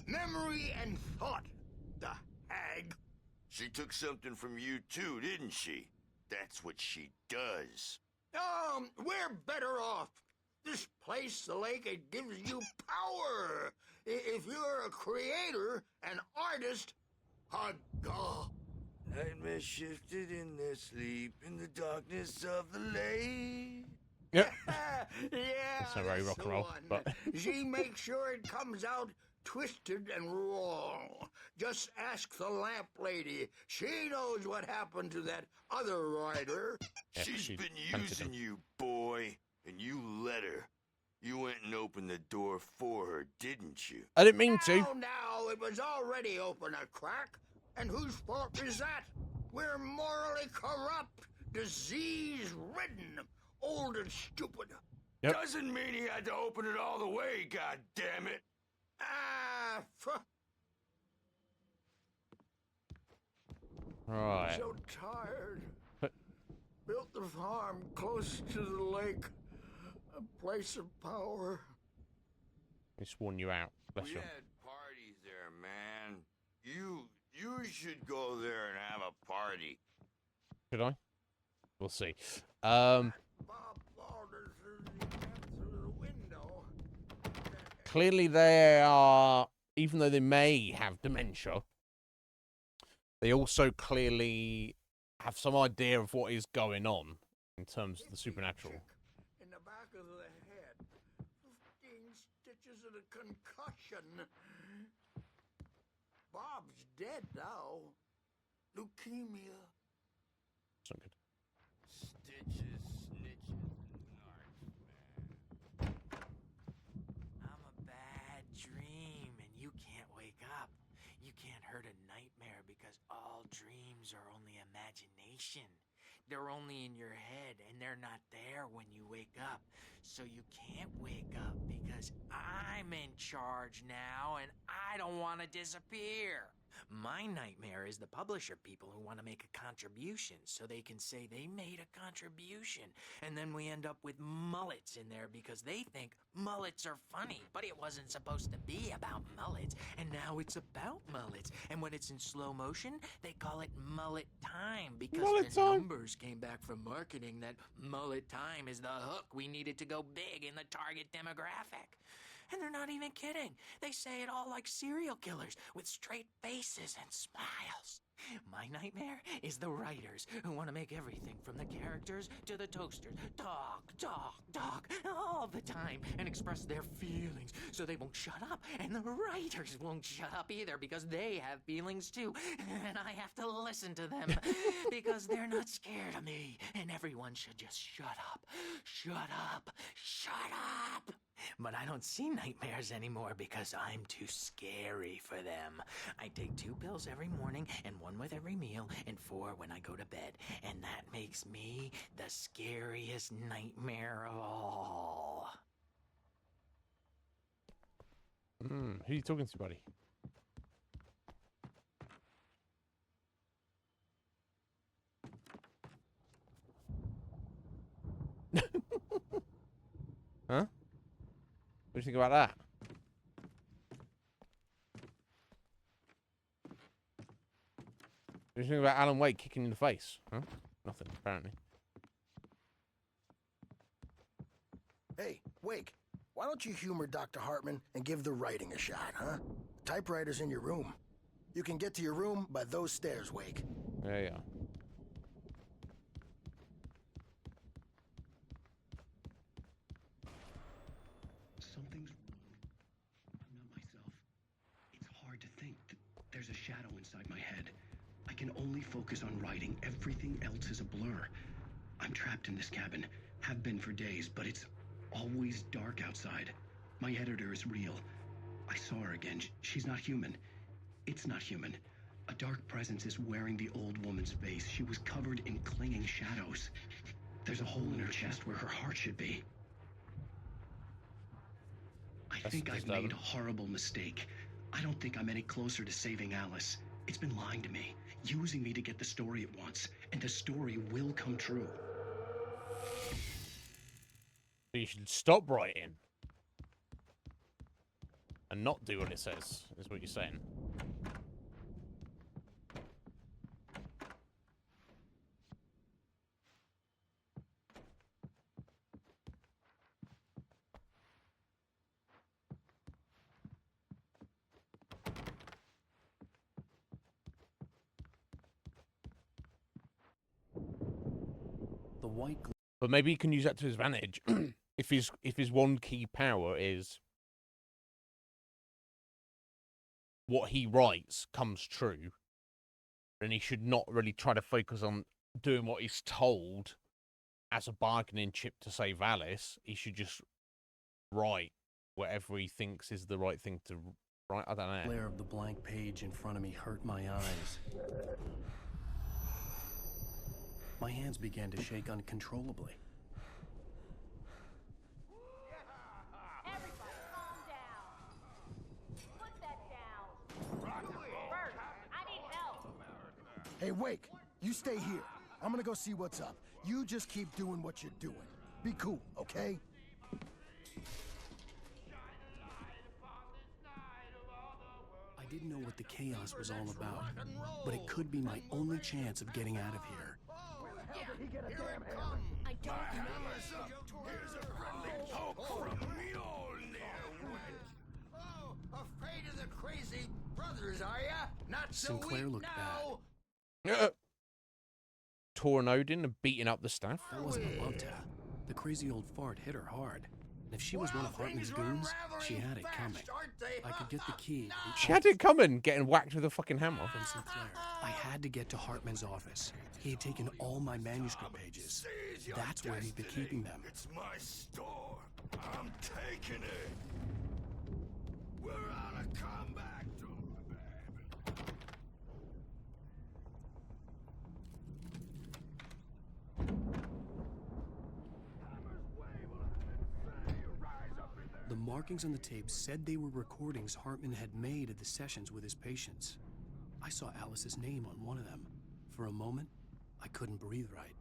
Memory and thought, the hag. She took something from you too, didn't she? That's what she does. We're better off. This place, the lake, it gives you power. If you're a creator, an artist, a god. Nightmare shifted in their sleep in the darkness of the lake. Yep. Yeah, That's not very rock and the roll, one. but- She makes sure it comes out twisted and wrong. Just ask the lamp lady. She knows what happened to that other rider. Yeah, She's she been hunted using him. you, boy, and you let her. You went and opened the door for her, didn't you? I didn't mean to. Now, it was already open a crack. And whose fault is that? We're morally corrupt, disease-ridden, old and stupid. Yep. Doesn't mean he had to open it all the way, God damn it. Right. So tired. But- Built the farm close to the lake. A place of power. Just warn you out. Bless We you. had parties there, man. You should go there and have a party. Should I? We'll see. Bob Walters through the window. Clearly they are, even though they may have dementia, they also clearly have some idea of what is going on in terms of the supernatural. In the back of the head. 15 stitches and a concussion. Bob's dead now. Leukemia. It's not good. Stitches, snitches, and narcs, man. I'm a bad dream, and you can't wake up. You can't hurt a nightmare because all dreams are only imagination. They're only in your head, and they're not there when you wake up. So you can't wake up because I'm in charge now, and I don't want to disappear. My nightmare is the publisher people who want to make a contribution so they can say they made a contribution. And then we end up with mullets in there because they think mullets are funny. But it wasn't supposed to be about mullets. And now it's about mullets. And when it's in slow motion, they call it mullet time because Mullet the time. numbers came back from marketing that mullet time is the hook we needed to go big in the target demographic. And they're not even kidding. They say it all like serial killers with straight faces and smiles. My nightmare is the writers who want to make everything from the characters to the toasters talk all the time and express their feelings so they won't shut up. And the writers won't shut up either because they have feelings too. And I have to listen to them because they're not scared of me. And everyone should just shut up. Shut up. Shut up. But I don't see nightmares anymore because I'm too scary for them. I take 2 pills every morning and 1 with every meal and 4 when I go to bed. And that makes me the scariest nightmare of all. Who are you talking to, buddy? Huh? What do you think about that? What do you think about Alan Wake kicking you in the face? Huh? Nothing, apparently. Hey, Wake, why don't you humor Dr. Hartman and give the writing a shot, huh? Typewriter's in your room. You can get to your room by those stairs, Wake. There you are. Something's wrong. I'm not myself. It's hard to think that there's a shadow inside my head. I can only focus on writing. Everything else is a blur. I'm trapped in this cabin. Have been for days, but it's always dark outside. My editor is real. I saw her again. She's not human. It's not human. A dark presence is wearing the old woman's face. She was covered in clinging shadows. There's a hole in her chest where her heart should be. I I think I've made a horrible mistake. I don't think I'm any closer to saving Alice. It's been lying to me, using me to get the story it wants, and the story will come true. So you should stop writing and not do what it says, is what you're saying. The white But maybe he can use that to his advantage. if his one key power is what he writes comes true, then he should not really try to focus on doing what he's told as a bargaining chip to save Alice. He should just write whatever he thinks is the right thing to write. I don't know. glare of the blank page in front of me hurt my eyes. My hands began to shake uncontrollably. Everybody, calm down. Put that down. Bert, I need help. Hey, Wake, you stay here. I'm gonna go see what's up. You just keep doing what you're doing. Be cool, okay? I didn't know what the chaos was all about, but it could be my only chance of getting out of here. I don't Oh, afraid of the crazy brothers, are ya? Not so Sinclair weak looked now. Tornading and beating up the staff. That wasn't a love tap. The crazy old fart hit her hard. And if she was one of Hartman's goons, she had it coming. I could get the key. She had it coming, getting whacked with a fucking hammer. From Sinclair. I had to get to Hartman's office. He had taken all my manuscript pages. That's where he'd been keeping them. It's my store. I'm taking it. We're on a comeback tour, baby. The markings on the tape said they were recordings Hartman had made of the sessions with his patients. I saw Alice's name on one of them. For a moment, I couldn't breathe right.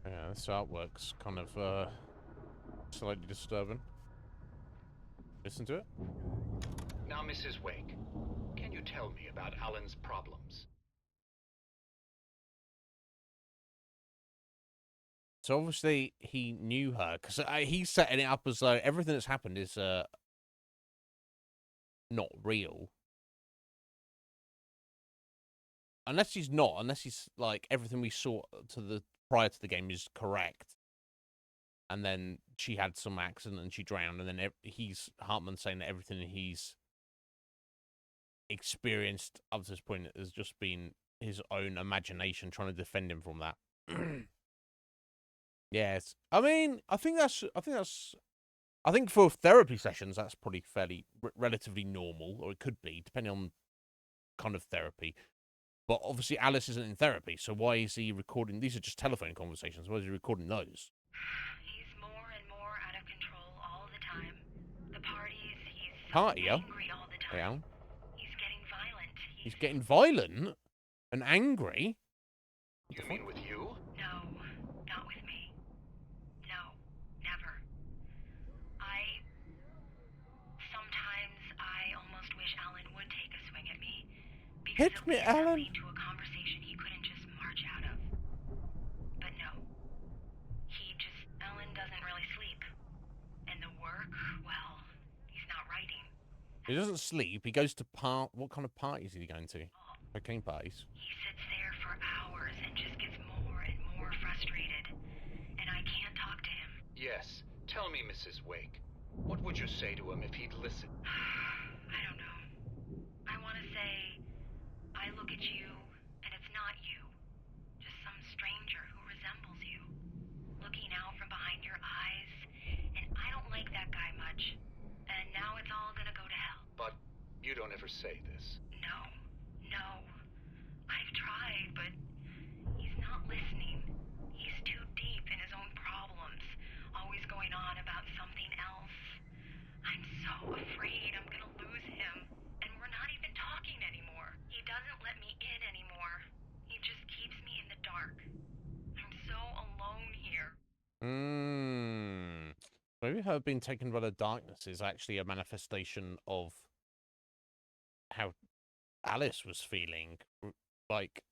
Yeah, this artwork's kind of slightly disturbing. Listen to it. Now, Mrs. Wake, can you tell me about Alan's problems? So obviously he knew her, because he's setting it up as though everything that's happened is not real. Unless he's not, unless he's like everything we saw prior to the game is correct. And then she had some accident and she drowned, and then Hartman saying that everything he's experienced up to this point has just been his own imagination trying to defend him from that. Yes, I mean, I think for therapy sessions that's probably fairly relatively normal, or it could be depending on kind of therapy. But obviously Alice isn't in therapy, so why is he recording? These are just telephone conversations. Why is he recording those? He's more and more out of control all the time. The parties, he's Partier? angry all the time. Yeah. He's getting violent. He's getting violent and angry. You mean with you? No, not with me. No, never. Sometimes I almost wish Alan would take a swing at me. Because Hit me, Alan. lead to a conversation he couldn't just march out of. But no. Alan doesn't really sleep. And the work, well, he's not writing. He doesn't sleep. He goes to What kind of parties is he going to? Cocaine parties. He sits there for hours and just gets more and more frustrated. And I can't talk to him. Yes. Tell me, Mrs. Wake. What would you say to him if he'd listen? I don't know. I want to say, I look at you, and it's not you. Just some stranger who resembles you. Looking out from behind your eyes, and I don't like that guy much. And now it's all gonna go to hell. But you don't ever say this. No. I've tried, but he's not listening. He's too deep in his Maybe her being taken by the darkness is actually a manifestation of how Alice was feeling, like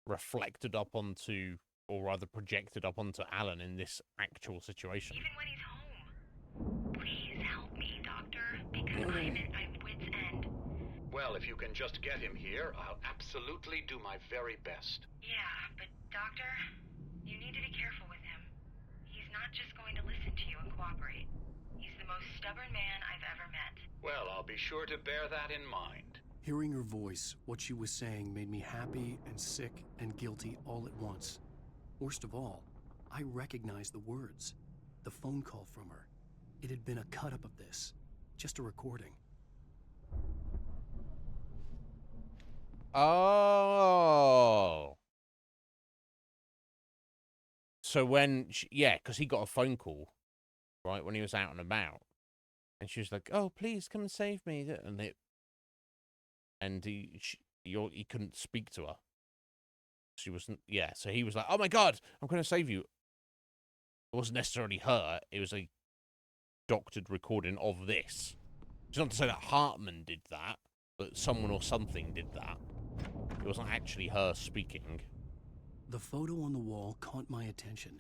reflected up onto, or rather projected up onto Alan in this actual situation. Even when he's home. Please help me, Doctor, because I'm at my wit's end. Well, if you can just get him here, I'll absolutely do my very best. Yeah, but Doctor, you need to be careful with him. He's not just going to listen to you and cooperate. He's the most stubborn man I've ever met. Well, I'll be sure to bear that in mind. Hearing her voice, what she was saying made me happy and sick and guilty all at once. Worst of all, I recognized the words. The phone call from her. It had been a cut-up of this. Just a recording. Oh. So when, yeah, because he got a phone call, right, when he was out and about. And she was like, oh, please come and save me. And he couldn't speak to her. She wasn't, yeah. So he was like, oh my God, I'm going to save you. It wasn't necessarily her. It was a doctored recording of this. It's not to say that Hartman did that, but someone or something did that. It wasn't actually her speaking. The photo on the wall caught my attention.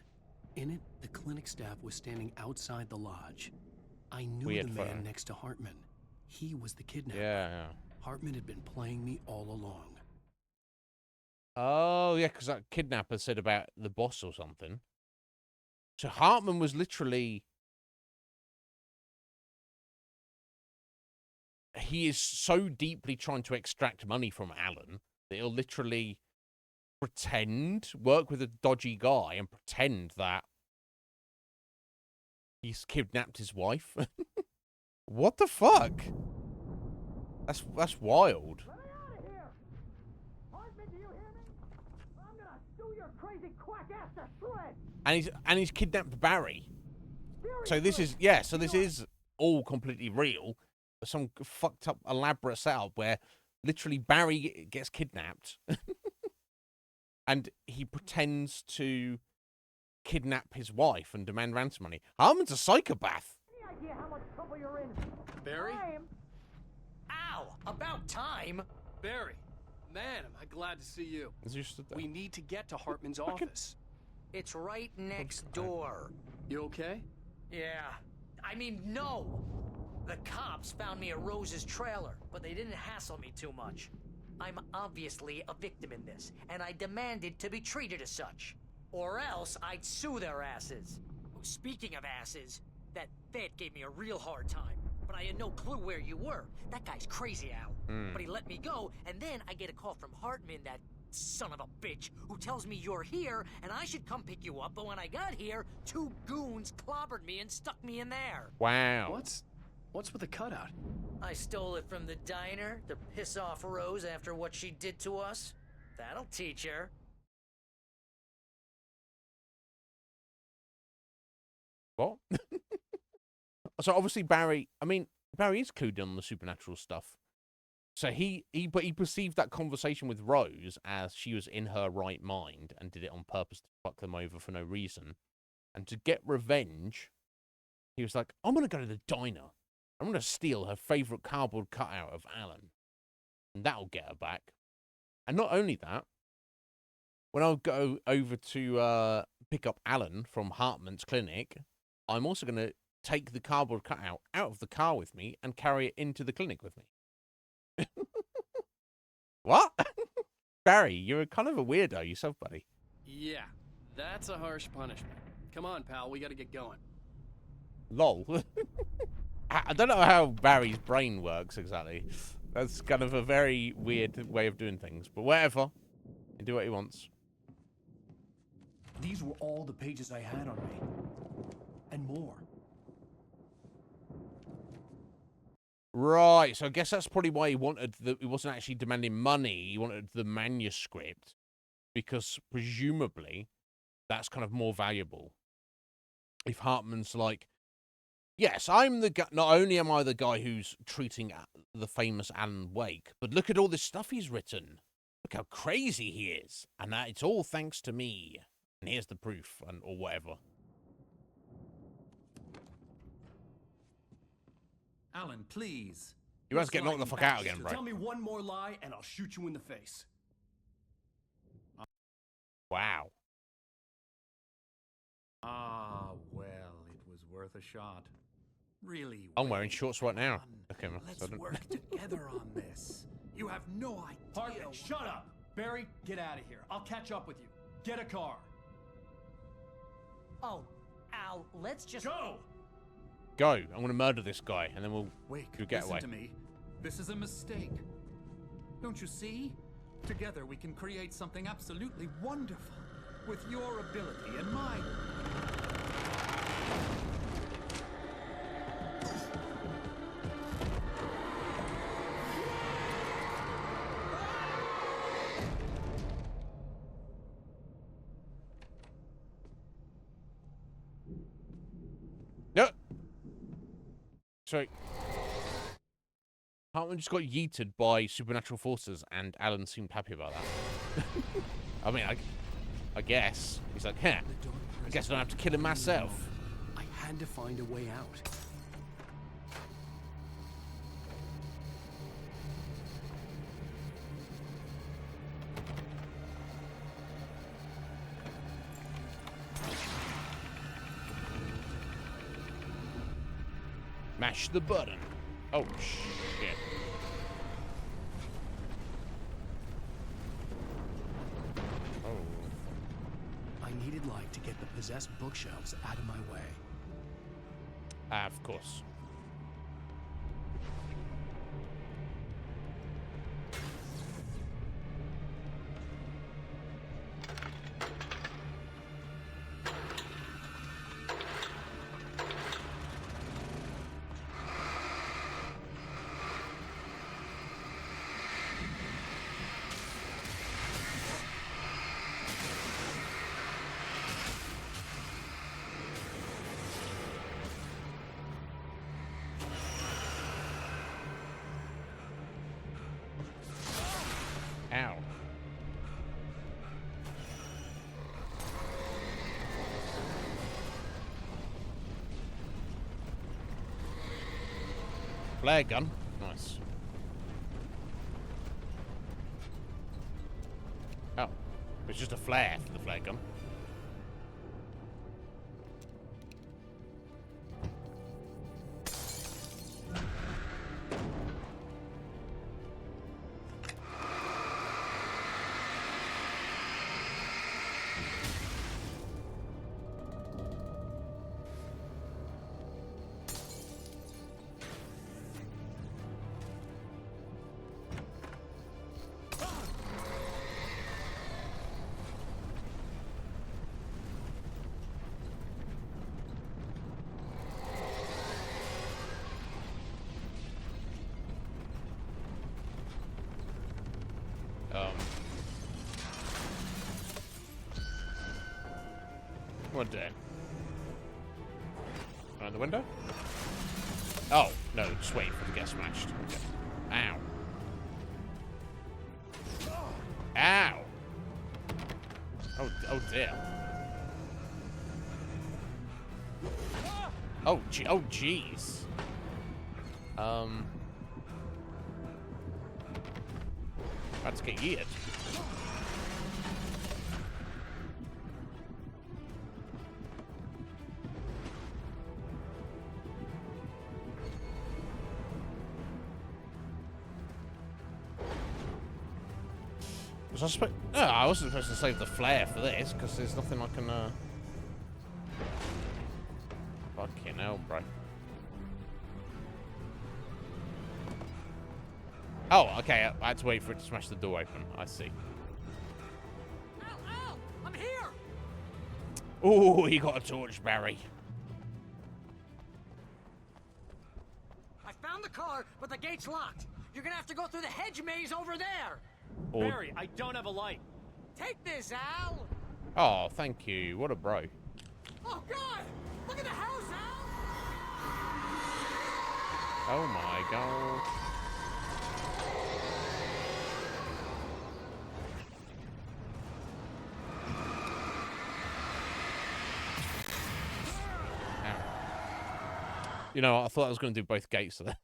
In it, the clinic staff was standing outside the lodge. I knew Weird the photo. man next to Hartman. He was the kidnapper. Yeah. Hartman had been playing me all along. Oh, yeah, because that kidnapper said about the boss or something. So Hartman was literally... He is so deeply trying to extract money from Alan that he'll literally work with a dodgy guy and pretend that he's kidnapped his wife. What the fuck? That's wild. Let me out of here! Hartman, do you hear me? I'm gonna sue your crazy quack ass to shreds! And he's kidnapped Barry. So this is this is all completely real. Some fucked up elaborate setup where literally Barry gets kidnapped and he pretends to kidnap his wife and demand ransom money. Harmon's a psychopath. Any idea how much trouble you're in? Barry? Ow! About time! Barry, man, am I glad to see you. We need to get to Hartman's office. It's right next door. You okay? Yeah. I mean, no! The cops found me at Rose's trailer, but they didn't hassle me too much. I'm obviously a victim in this, and I demanded to be treated as such. Or else I'd sue their asses. Speaking of asses, that vet gave me a real hard time, but I had no clue where you were. That guy's crazy, Al. But he let me go, and then I get a call from Hartman, that son of a bitch, who tells me you're here, and I should come pick you up, but when I got here, 2 goons clobbered me and stuck me in there. Wow. What's with the cutout? I stole it from the diner to piss off Rose after what she did to us. That'll teach her. What? So obviously Barry is clued in on the supernatural stuff. So he perceived that conversation with Rose as she was in her right mind and did it on purpose to fuck them over for no reason. And to get revenge, he was like, I'm going to go to the diner. I'm going to steal her favorite cardboard cutout of Alan. And that'll get her back. And not only that, when I go over to pick up Alan from Hartman's clinic, I'm also going to take the cardboard cutout out of the car with me and carry it into the clinic with me. What? Barry, you're kind of a weirdo yourself, buddy. Yeah, that's a harsh punishment. Come on, pal, we gotta get going. Lol. I don't know how Barry's brain works exactly. That's kind of a very weird way of doing things, but whatever. He can do what he wants. These were all the pages I had on me. And more. Right, so I guess that's probably why he wasn't actually demanding money. He wanted the manuscript because presumably that's kind of more valuable. If Hartman's like, yes, I'm the guy. Not only am I the guy who's treating the famous Alan Wake, but look at all this stuff he's written. Look how crazy he is, and that it's all thanks to me. And here's the proof, or whatever. Alan, please. You guys get knocked the fuck out again, Tell bro. me one more lie and I'll shoot you in the face. Wow. Ah, well, it was worth a shot. Really. I'm wearing shorts right now. Okay, Let's work together on this. You have no idea. Hartman, shut up! Barry, get out of here. I'll catch up with you. Get a car. Oh, Al, let's just go. Go. I'm gonna murder this guy, and then we'll get Listen away. to me. This is a mistake. Don't you see? Together we can create something absolutely wonderful. With your ability and mine. No. Sorry. Hartman just got yeeted by supernatural forces, and Alan seemed happy about that. I mean, I guess. He's like, I guess I don't have to kill him myself. I had to find a way out. Mash the button. Oh, shit. I needed light to get the possessed bookshelves out of my way. Of course. Ow. Flare gun. Nice. Oh. It's just a flare for the flare gun. What day? Around the window? Oh, no, just wait for it to get smashed. Okay. Ow. Ow! Oh dear. Oh, jeez. About to get yeeted. Was I supposed? No, I wasn't supposed to save the flare for this because there's nothing I can. Fucking hell, bro. Oh, okay. I had to wait for it to smash the door open. I see. Al, I'm here. Oh, he got a torch, Barry. I found the car, but the gate's locked. You're gonna have to go through the hedge maze over there. Barry, I don't have a light. Take this, Al. Oh, thank you. What a bro. Oh God! Look at the house, Al. Oh my god. You know, I thought I was going to do both gates there.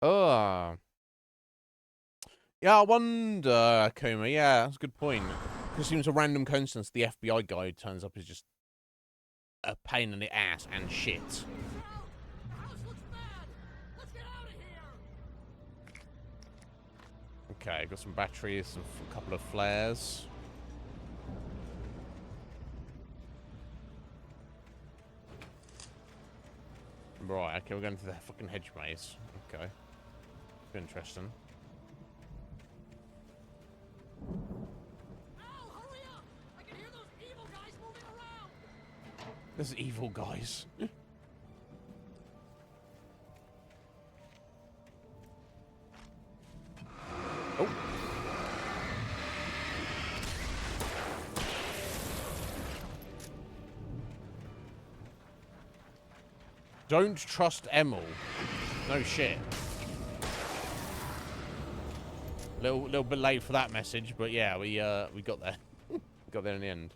Oh. Yeah, I wonder, Kuma. Yeah, that's a good point. It seems a random coincidence the FBI guy who turns up is just a pain in the ass and shit. Okay, got some batteries, a couple of flares. Right, okay, we're going to the fucking hedge maze. Okay. Interesting. There's evil guys. Oh. Don't trust Emil. No shit. Little bit late for that message, but yeah, we got there. We got there in the end.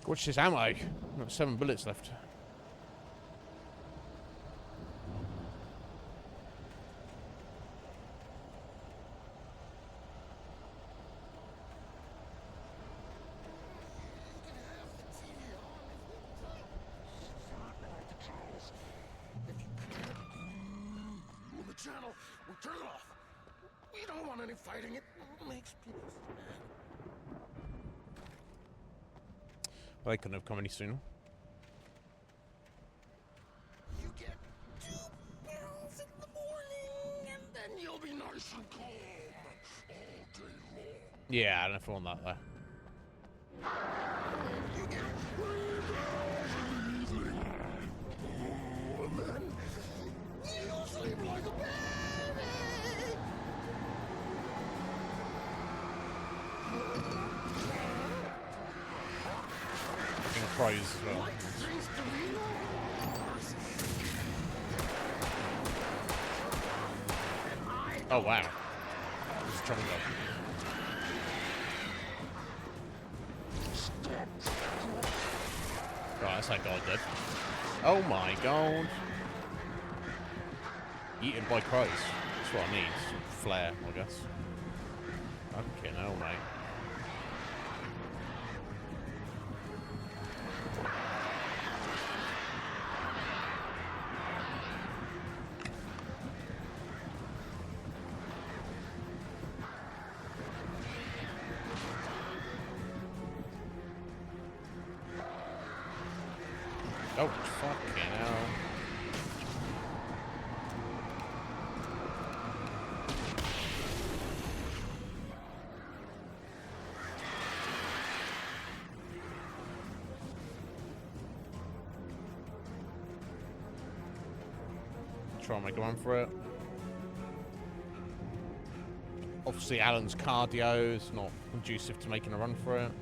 Watch this ammo. I've got 7 bullets left. The channel, we turn it off. We don't want any fighting. It makes people sad. Well, they couldn't have come any sooner. You get 2 pills in the morning, and then you'll be nice and calm all day long. Yeah, I don't know if I want that there. You get 3 pills in the evening. And then you'll sleep like a baby. Crows as well. Oh wow. Just trying to go. Oh, that's how God did. Oh my god. Eaten by crows. That's what I need. Some flair, I guess. Fucking hell, mate. Oh, fucking hell. Try and make a run for it. Obviously, Alan's cardio is not conducive to making a run for it.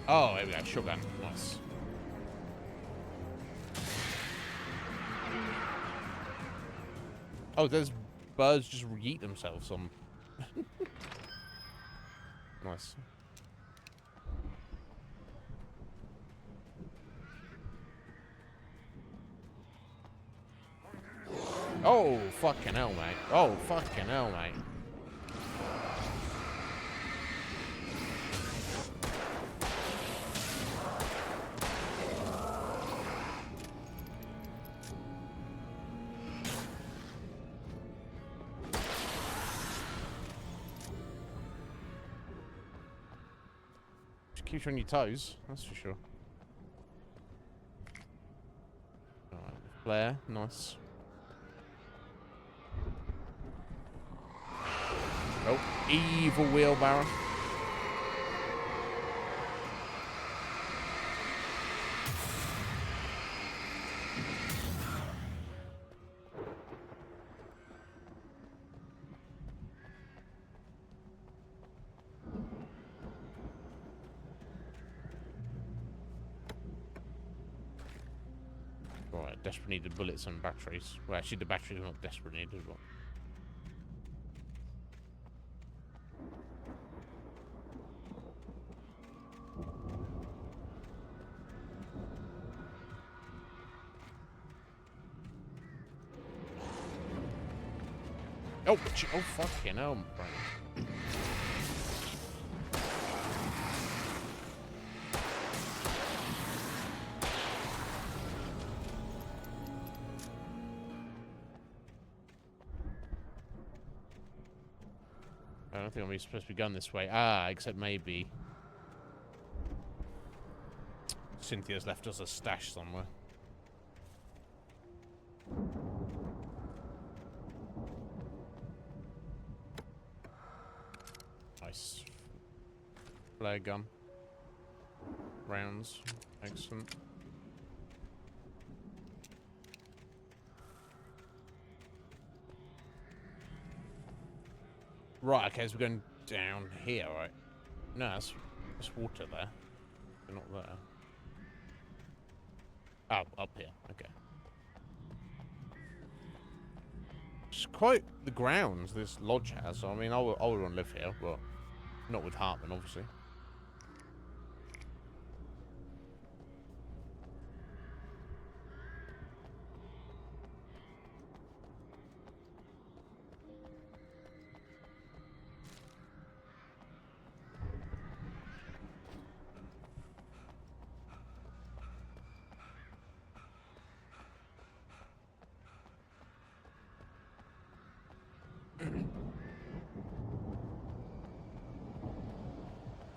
Oh, here we go. Shotgun. Nice. Oh, there's birds just yeet themselves on. Nice. Oh, fucking hell, mate. Oh, fucking hell, mate. Keeps you on your toes, that's for sure. Alright, flare, nice. Oh, evil wheelbarrow. Right, desperately needed bullets and batteries. Well, actually, the batteries are not desperately needed, but... Oh, oh, fucking hell, right. I don't think I'm supposed to be going this way. Ah, except maybe Cynthia's left us a stash somewhere. Nice. Flare gun. Rounds. Excellent. Right, okay, so we're going down here, right? No, that's water there. They're not there. Oh, up here. Okay. It's quite the grounds this lodge has. I mean, I would want to live here, but not with Hartman, obviously.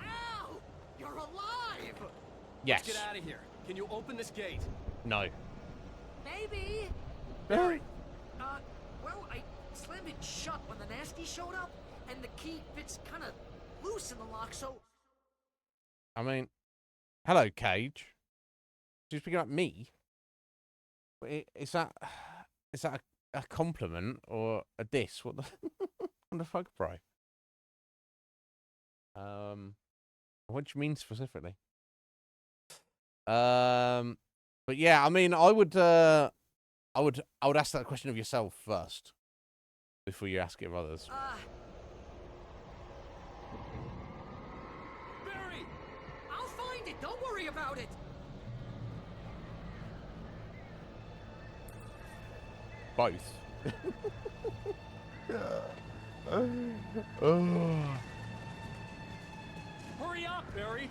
Al! You're alive! Yes. Let's get out of here. Can you open this gate? No. Maybe. Barry. Well, I slammed it shut when the nasty showed up, and the key fits kind of loose in the lock, so... I mean, hello, Cage. She's picking up me. Is that a compliment or a diss? What the what the fuck, bro? What do you mean specifically? But yeah, I mean, I would ask that question of yourself first before you ask it of others. Barry! I'll find it! Don't worry about it! Both. Hurry up, Barry!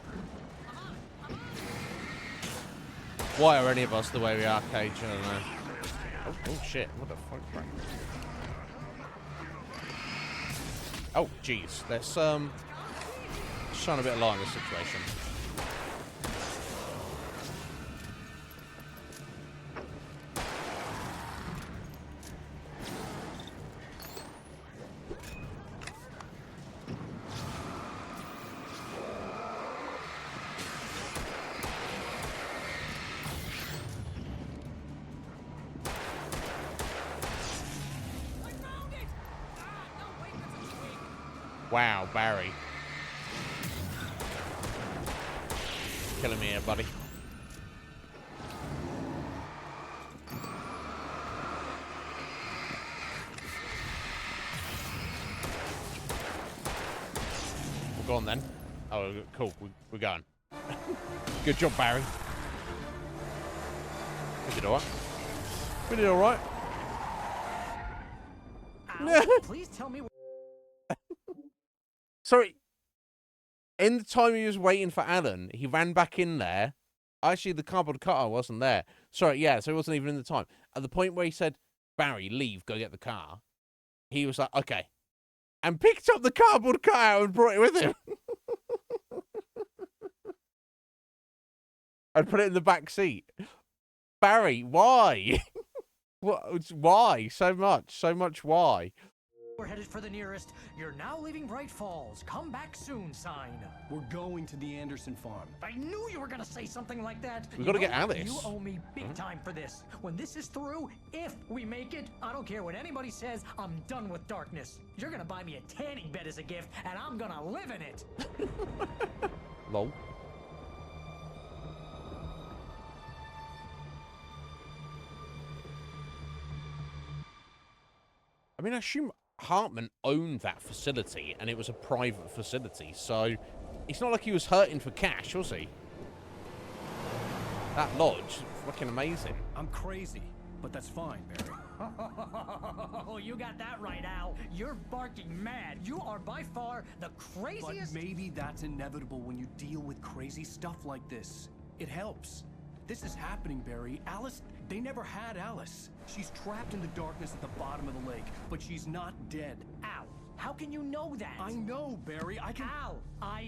Why are any of us the way we are, Cage? I don't know. Oh shit! What the fuck, bro? Oh jeez, let's shine a bit of light on this situation. Wow, Barry. Killing me here, buddy. We're gone then. Oh, cool. We're going. Good job, Barry. We did alright. We did alright. Please tell me... Sorry. In the time he was waiting for Alan, he ran back in there. Actually, the cardboard cutter wasn't there. Sorry, yeah, so he wasn't even in the time. At the point where he said, Barry, leave, go get the car, he was like, okay. And picked up the cardboard cutter and brought it with him. I'd put it in the back seat. Barry, why? What? Why? So much why? We're headed for the nearest "You're now leaving Bright Falls. Come back soon" sign. We're going to the Anderson farm. I knew you were gonna say something like that. We gotta You get know what? Alice. You owe me big time for this. When this is through, if we make it, I don't care what anybody says, I'm done with darkness. You're gonna buy me a tanning bed as a gift, and I'm gonna live in it. Lol. I mean, I assume Hartman owned that facility, and it was a private facility, so it's not like he was hurting for cash, was he? That lodge, fucking amazing. I'm crazy, but that's fine, Barry. Oh, you got that right, Al. You're barking mad. You are by far the craziest. But maybe that's inevitable when you deal with crazy stuff like this. It helps. This is happening, Barry. Alice, they never had Alice. She's trapped in the darkness at the bottom of the lake, but she's not dead. Al, how can you know that? I know, Barry. I can... Al,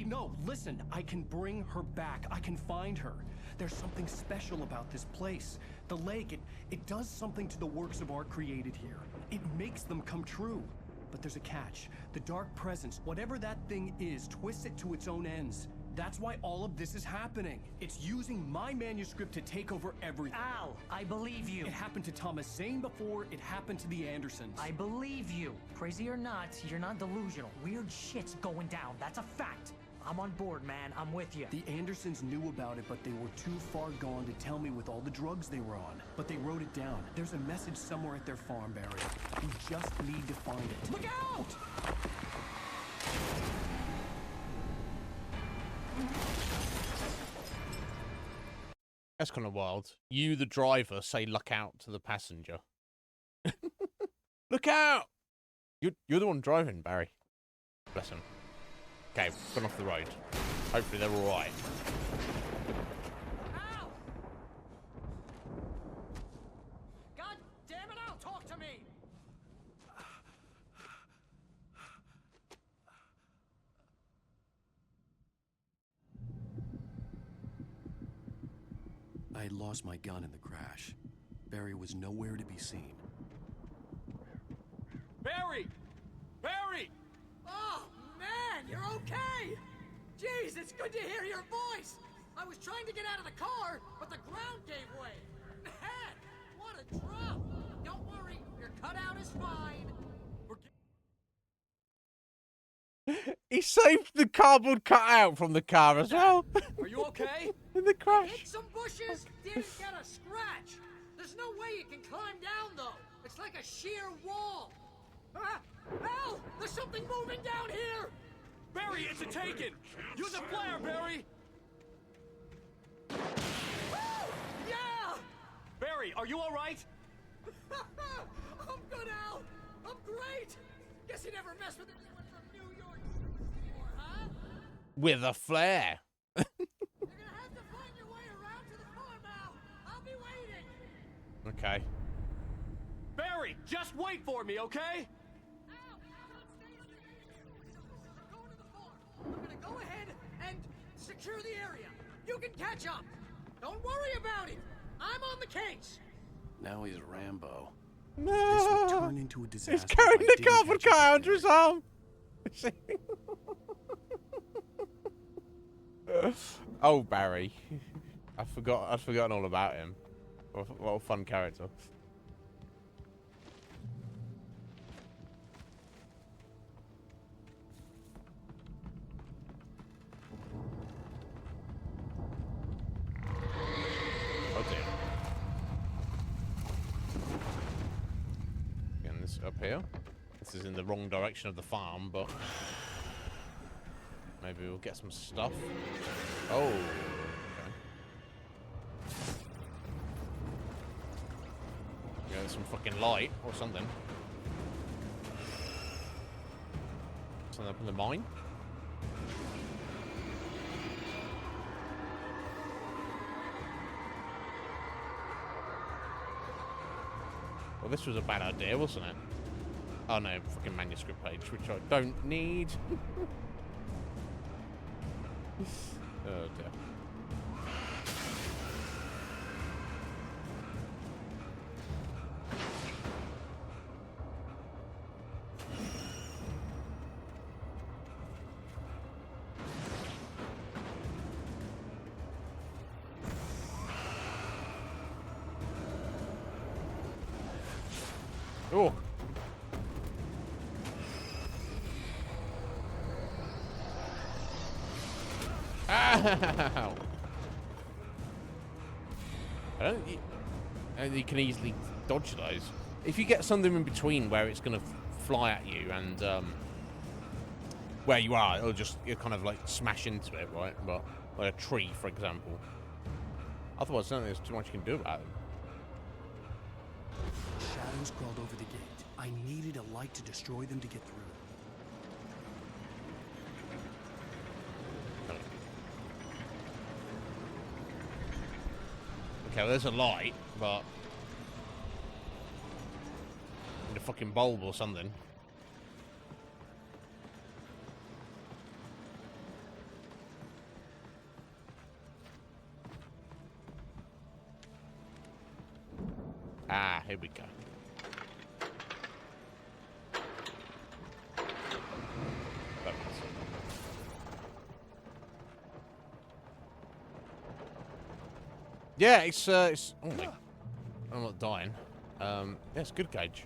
No, listen. I can bring her back. I can find her. There's something special about this place. The lake, it does something to the works of art created here. It makes them come true. But there's a catch. The dark presence, whatever that thing is, twists it to its own ends. That's why all of this is happening. It's using my manuscript to take over everything. Al, I believe you. It happened to Thomas Zane before, it happened to the Andersons. I believe you. Crazy or not, you're not delusional. Weird shit's going down. That's a fact. I'm on board, man. I'm with you. The Andersons knew about it, but they were too far gone to tell me with all the drugs they were on. But they wrote it down. There's a message somewhere at their farm, Barry. We just need to find it. Look out! That's kind of wild. You, the driver, say "look out" to the passenger. Look out! You're the one driving, Barry. Bless him. Okay, gone off the road. Hopefully they're all right. Al! God damn it, Al! Talk to me! I had lost my gun in the crash. Barry was nowhere to be seen. Barry! Barry! Oh, man, you're okay! Jeez, it's good to hear your voice! I was trying to get out of the car, but the ground gave way. Man, what a drop! Don't worry, your cutout is fine. He saved the cardboard cutout from the car as well. Are you okay? In the crash. Hit some bushes, didn't get a scratch. There's no way you can climb down, though. It's like a sheer wall. Ah, Al, there's something moving down here! Barry, it's a taken! Use a flare, Barry! Yeah! Barry, are you all right? I'm good, Al. I'm great. Guess you never messed with anyone from New York before, huh? With a flare. You're gonna have to find your way around to the farm, Al. I'll be waiting. Okay. Barry, just wait for me, okay? I'm gonna go ahead and secure the area. You can catch up. Don't worry about it. I'm on the case. Now he's Rambo. No. This would turn into a disaster. He's carrying if I the didn't cardboard catch up cutout with under his arm. Oh, Barry. I'd forgotten all about him. What a fun character. Oh dear. Again, this up here. This is in the wrong direction of the farm, but maybe we'll get some stuff. Oh, okay. Get some fucking light or something. Something up in the mine. Well, this was a bad idea, wasn't it? Oh no, fucking manuscript page, which I don't need. Oh dear. Wow! And you can easily dodge those. If you get something in between where it's going to fly at you and where you are, you'll kind of like smash into it, right? But like a tree, for example. Otherwise, I don't think there's too much you can do about it. Shadows crawled over the gate. I needed a light to destroy them to get through. Okay, well, there's a light, but in a fucking bulb or something. Ah, here we go. Yeah, it's oh my, I'm not dying. Yeah, it's good gauge.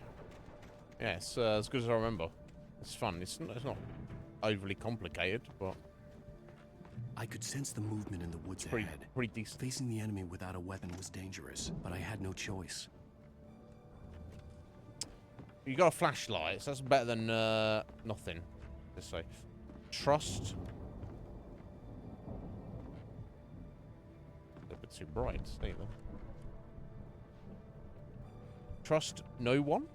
Yeah, it's as good as I remember. It's fun. It's not overly complicated, but I could sense the movement in the woods ahead. Pretty decent. Facing the enemy without a weapon was dangerous, but I had no choice. You got a flashlight, so that's better than nothing. Let's say. Trust. A bit too bright, stay there. Trust no one.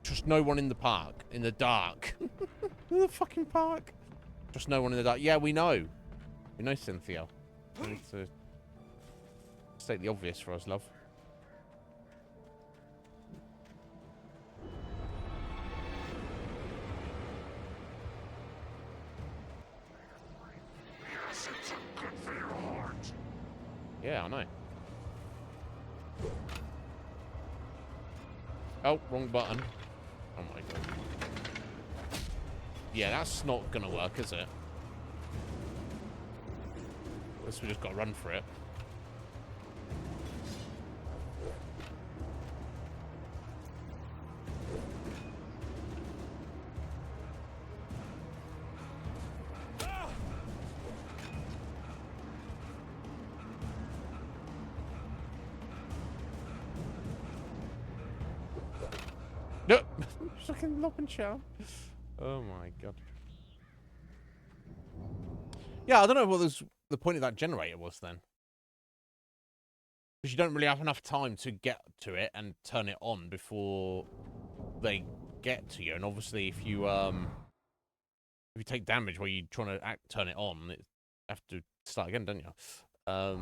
Trust no one in the park. In the dark. In the fucking park. Trust no one in the dark. Yeah, we know. We know, Cynthia. We need to state the obvious for us, love. Yeah, I know. Oh, wrong button. Oh my god. Yeah, that's not gonna work, is it? Guess we just gotta run for it. No! Fucking lop and chow. Oh my god. Yeah, I don't know what the point of that generator was then. Because you don't really have enough time to get to it and turn it on before they get to you. And obviously if you take damage while you're trying to turn it on, you have to start again, don't you? A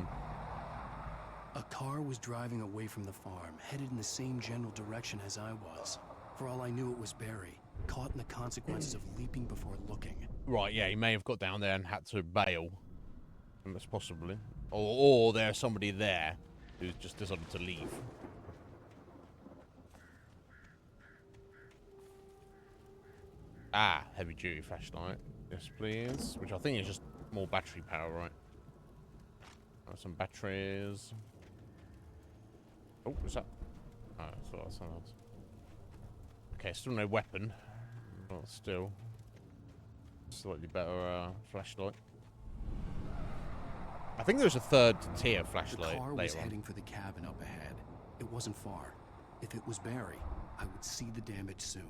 car was driving away from the farm, headed in the same general direction as I was. For all I knew, it was Barry, caught in the consequences of leaping before looking. Right, yeah, he may have got down there and had to bail. That's possibly. Or there's somebody there who's just decided to leave. Ah, heavy-duty flashlight. Yes, please. Which I think is just more battery power, right? Some batteries. Oh, what's that? Oh, I thought that was something else. Okay, still no weapon. But still. Slightly better flashlight. I think there's a third tier flashlight. The car was later heading for the cabin up ahead. It wasn't far. If it was Barry, I would see the damage soon.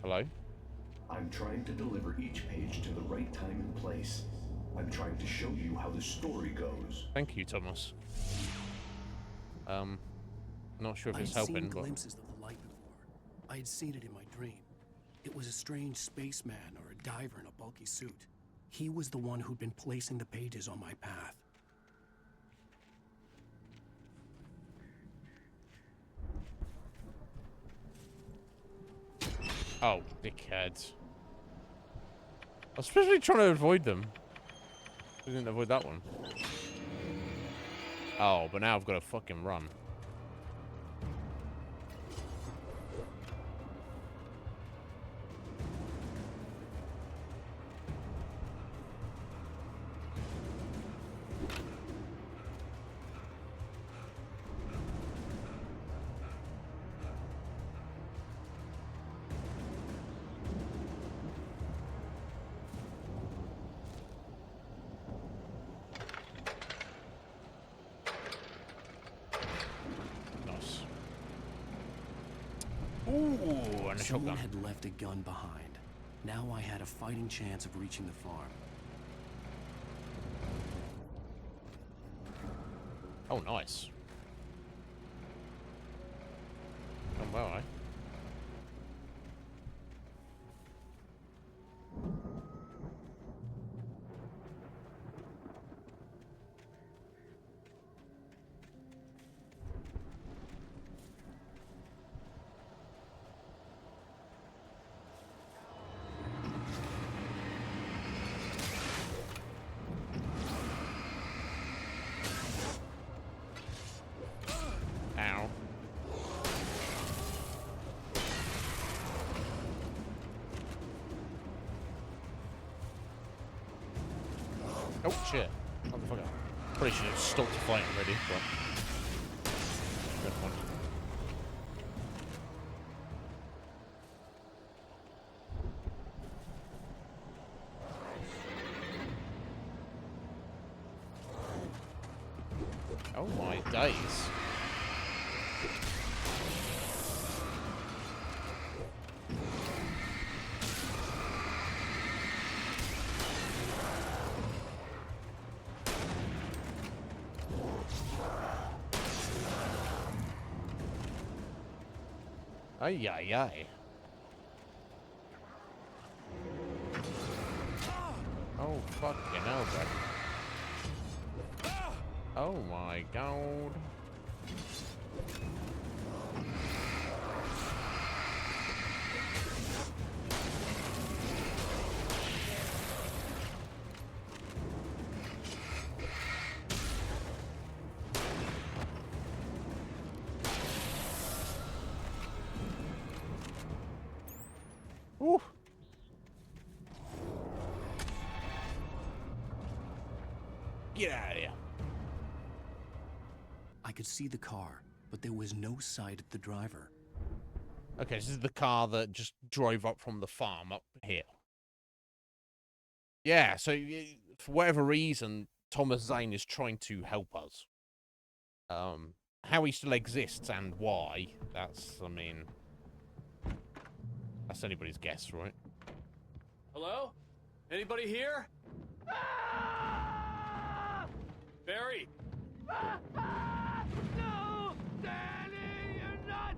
Hello? I'm trying to deliver each page to the right time and place. I'm trying to show you how the story goes. Thank you, Thomas. Not sure if it's I had helping, seen but glimpses of the light before. I had seen it in my dream. It was a strange spaceman or a diver in a bulky suit. He was the one who'd been placing the pages on my path. oh, dickheads. I was especially trying to avoid them. I didn't avoid that one. Oh, but now I've got to fucking run. Ooh, and a Someone shotgun. had left a gun behind. Now I had a fighting chance of reaching the farm. Oh, nice. Oh, well, eh? Ow. Oh, shit. Motherfucker. Probably should have stopped the fight already, but... Good one. Oh my days. Ay, ay, ay. Oh, fucking hell, bro. Oh my god. Ooh. Get out of here. I could see the car, but there was no sight of the driver. Okay, this is the car that just drove up from the farm up here. Yeah, so for whatever reason, Thomas Zane is trying to help us. How he still exists and why, that's, I mean... That's anybody's guess, right? Hello? Anybody here? Barry! No! Danny, you're not!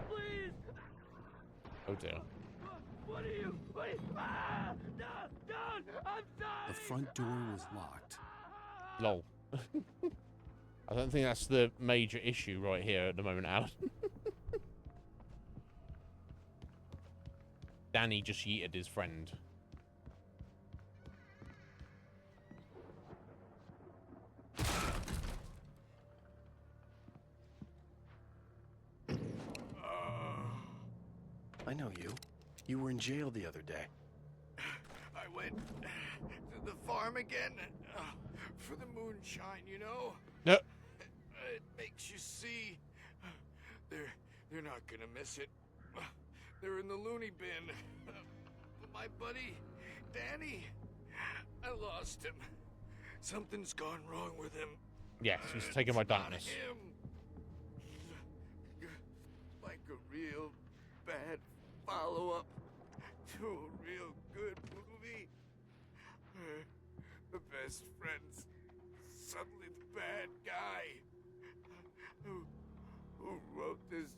Please! Oh dear. What are you? No! Don't! I'm sorry! The front door was locked. Lol. I don't think that's the major issue right here at the moment, Alan. Danny just yeeted his friend. I know you. You were in jail the other day. I went to the farm again for the moonshine, you know? No. It makes you see. They're not gonna miss it. They're in the loony bin. But my buddy, Danny, I lost him. Something's gone wrong with him. Yes, he's taking my It's not darkness. him. Like a real bad follow-up to a real good movie. The best friend's suddenly the bad guy. Who wrote this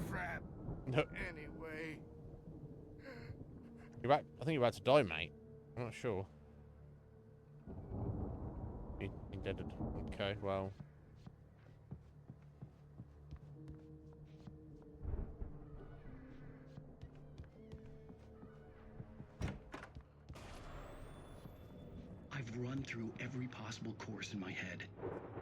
crap No. anyway? I think you're about to die, mate. I'm not sure. He dead. Okay, well. I've I've run through every possible course in my head.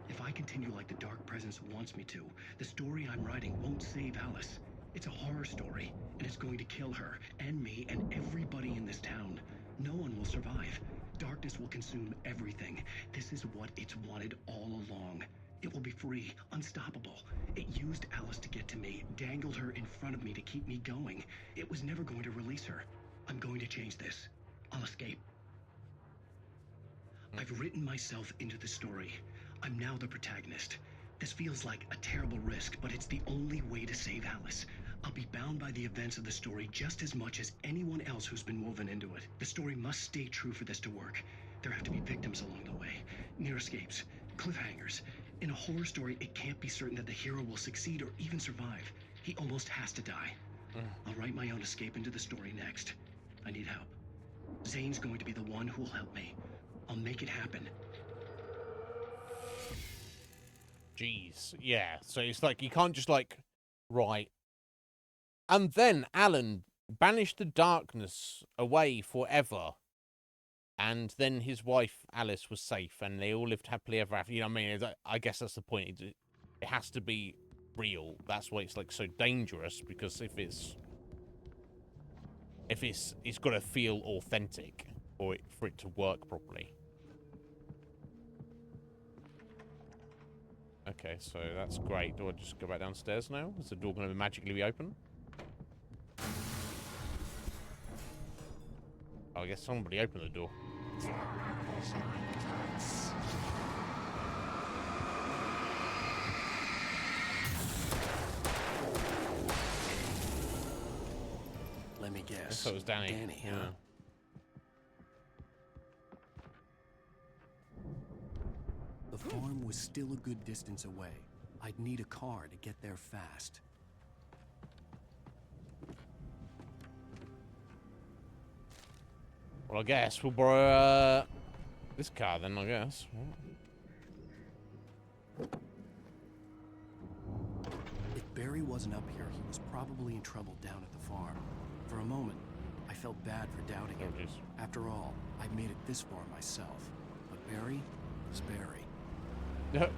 If I continue like the Dark Presence wants me to, the story I'm writing won't save Alice. It's a horror story, and it's going to kill her, and me, and everybody in this town. No one will survive. Darkness will consume everything. This is what it's wanted all along. It will be free, unstoppable. It used Alice to get to me, dangled her in front of me to keep me going. It was never going to release her. I'm going to change this. I'll escape. I've written myself into the story. I'm now the protagonist. This feels like a terrible risk, but it's the only way to save Alice. I'll be bound by the events of the story just as much as anyone else who's been woven into it. The story must stay true for this to work. There have to be victims along the way, near escapes, cliffhangers. In a horror story, it can't be certain that the hero will succeed or even survive. He almost has to die. I'll write my own escape into the story next. I need help. Zane's going to be the one who will help me. I'll make it happen. Jeez, yeah. So it's like you can't just like write. And then Alan banished the darkness away forever. And then his wife Alice was safe, and they all lived happily ever after. You know what I mean? I guess that's the point. It has to be real. That's why it's like so dangerous, because if it's got to feel authentic for it to work properly. Okay, so that's great. Do I just go back downstairs now? Is the door going to magically be open? Oh, I guess somebody opened the door. Let me guess. So it was Danny. Danny, yeah. huh? The farm was still a good distance away. I'd need a car to get there fast. Well, I guess we'll borrow this car then, I guess. If Barry wasn't up here, he was probably in trouble down at the farm. For a moment, I felt bad for doubting him. After all, I'd made it this far myself. But Barry was Barry.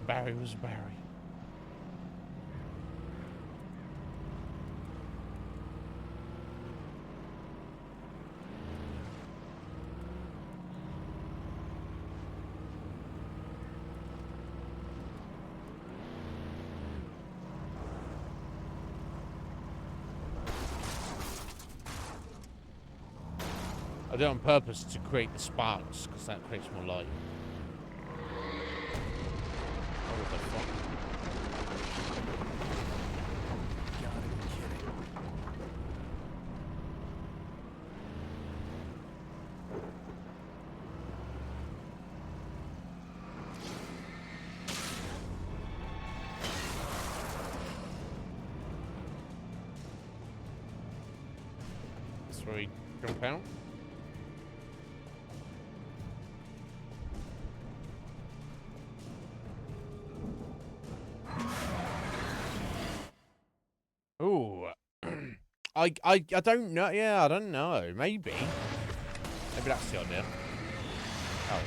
Barry was Barry. I do it on purpose to create the sparks, because that creates more light. Oh, what the fuck? Gotta be kidding. That's where we jump out. Ooh. I don't know. Yeah, I don't know. Maybe. Maybe that's the idea. Oh.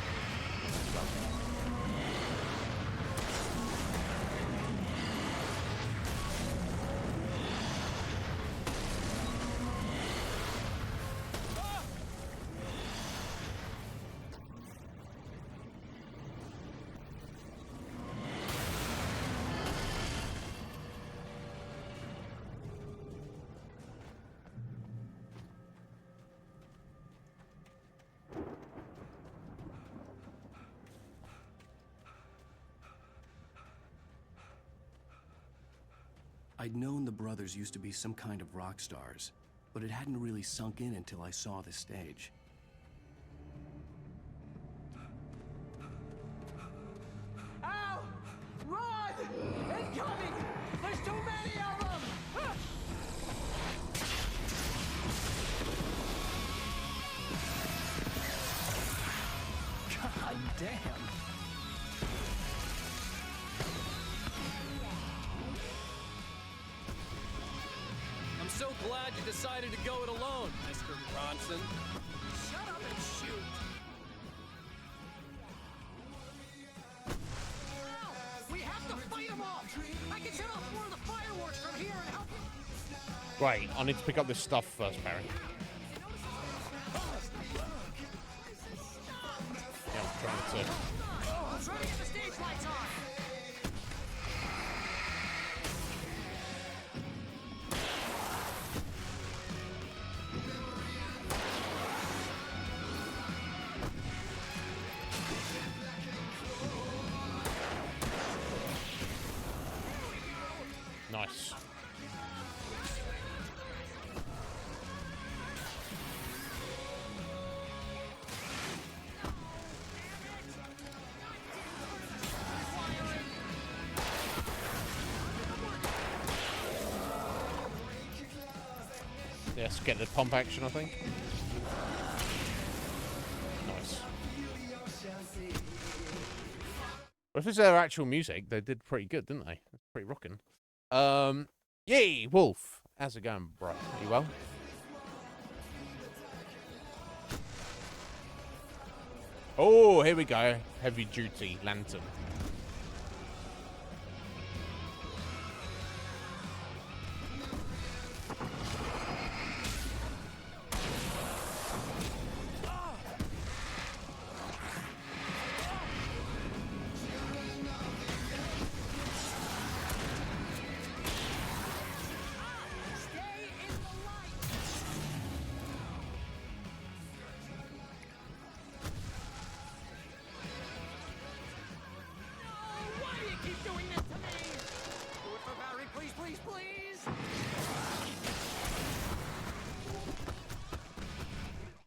I'd known the brothers used to be some kind of rock stars, but it hadn't really sunk in until I saw the stage. Ow! Run! Incoming! There's too many of them! God damn! I'm so glad you decided to go it alone, Mr. Bronson. Shut up and shoot! off. I can set off more of the fireworks from here and help you. Great, I need to pick up this stuff first, Barry. Yeah, I'm trying to... I'm trying to get the stage lights on. Nice. Yes, get the pump action, I think. Nice. But if it's their actual music, they did pretty good, didn't they? That's pretty rocking. Yay, Wolf. How's it going, bro? Are you well? Oh, here we go. Heavy duty lantern.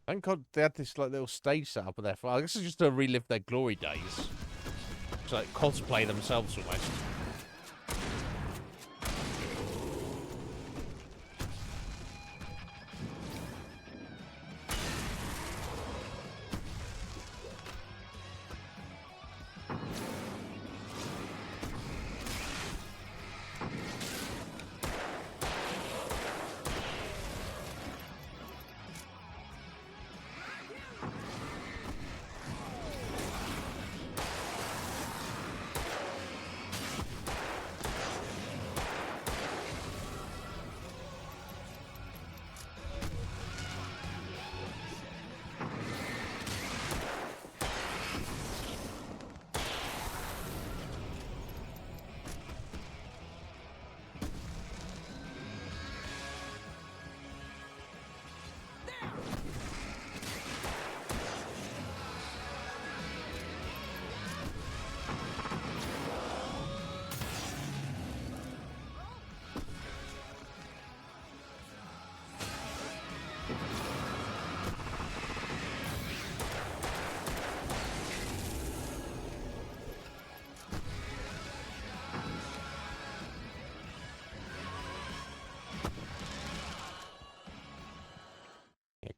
Thank God they had this like little stage set up there. I guess it's just to relive their glory days. To like cosplay themselves almost.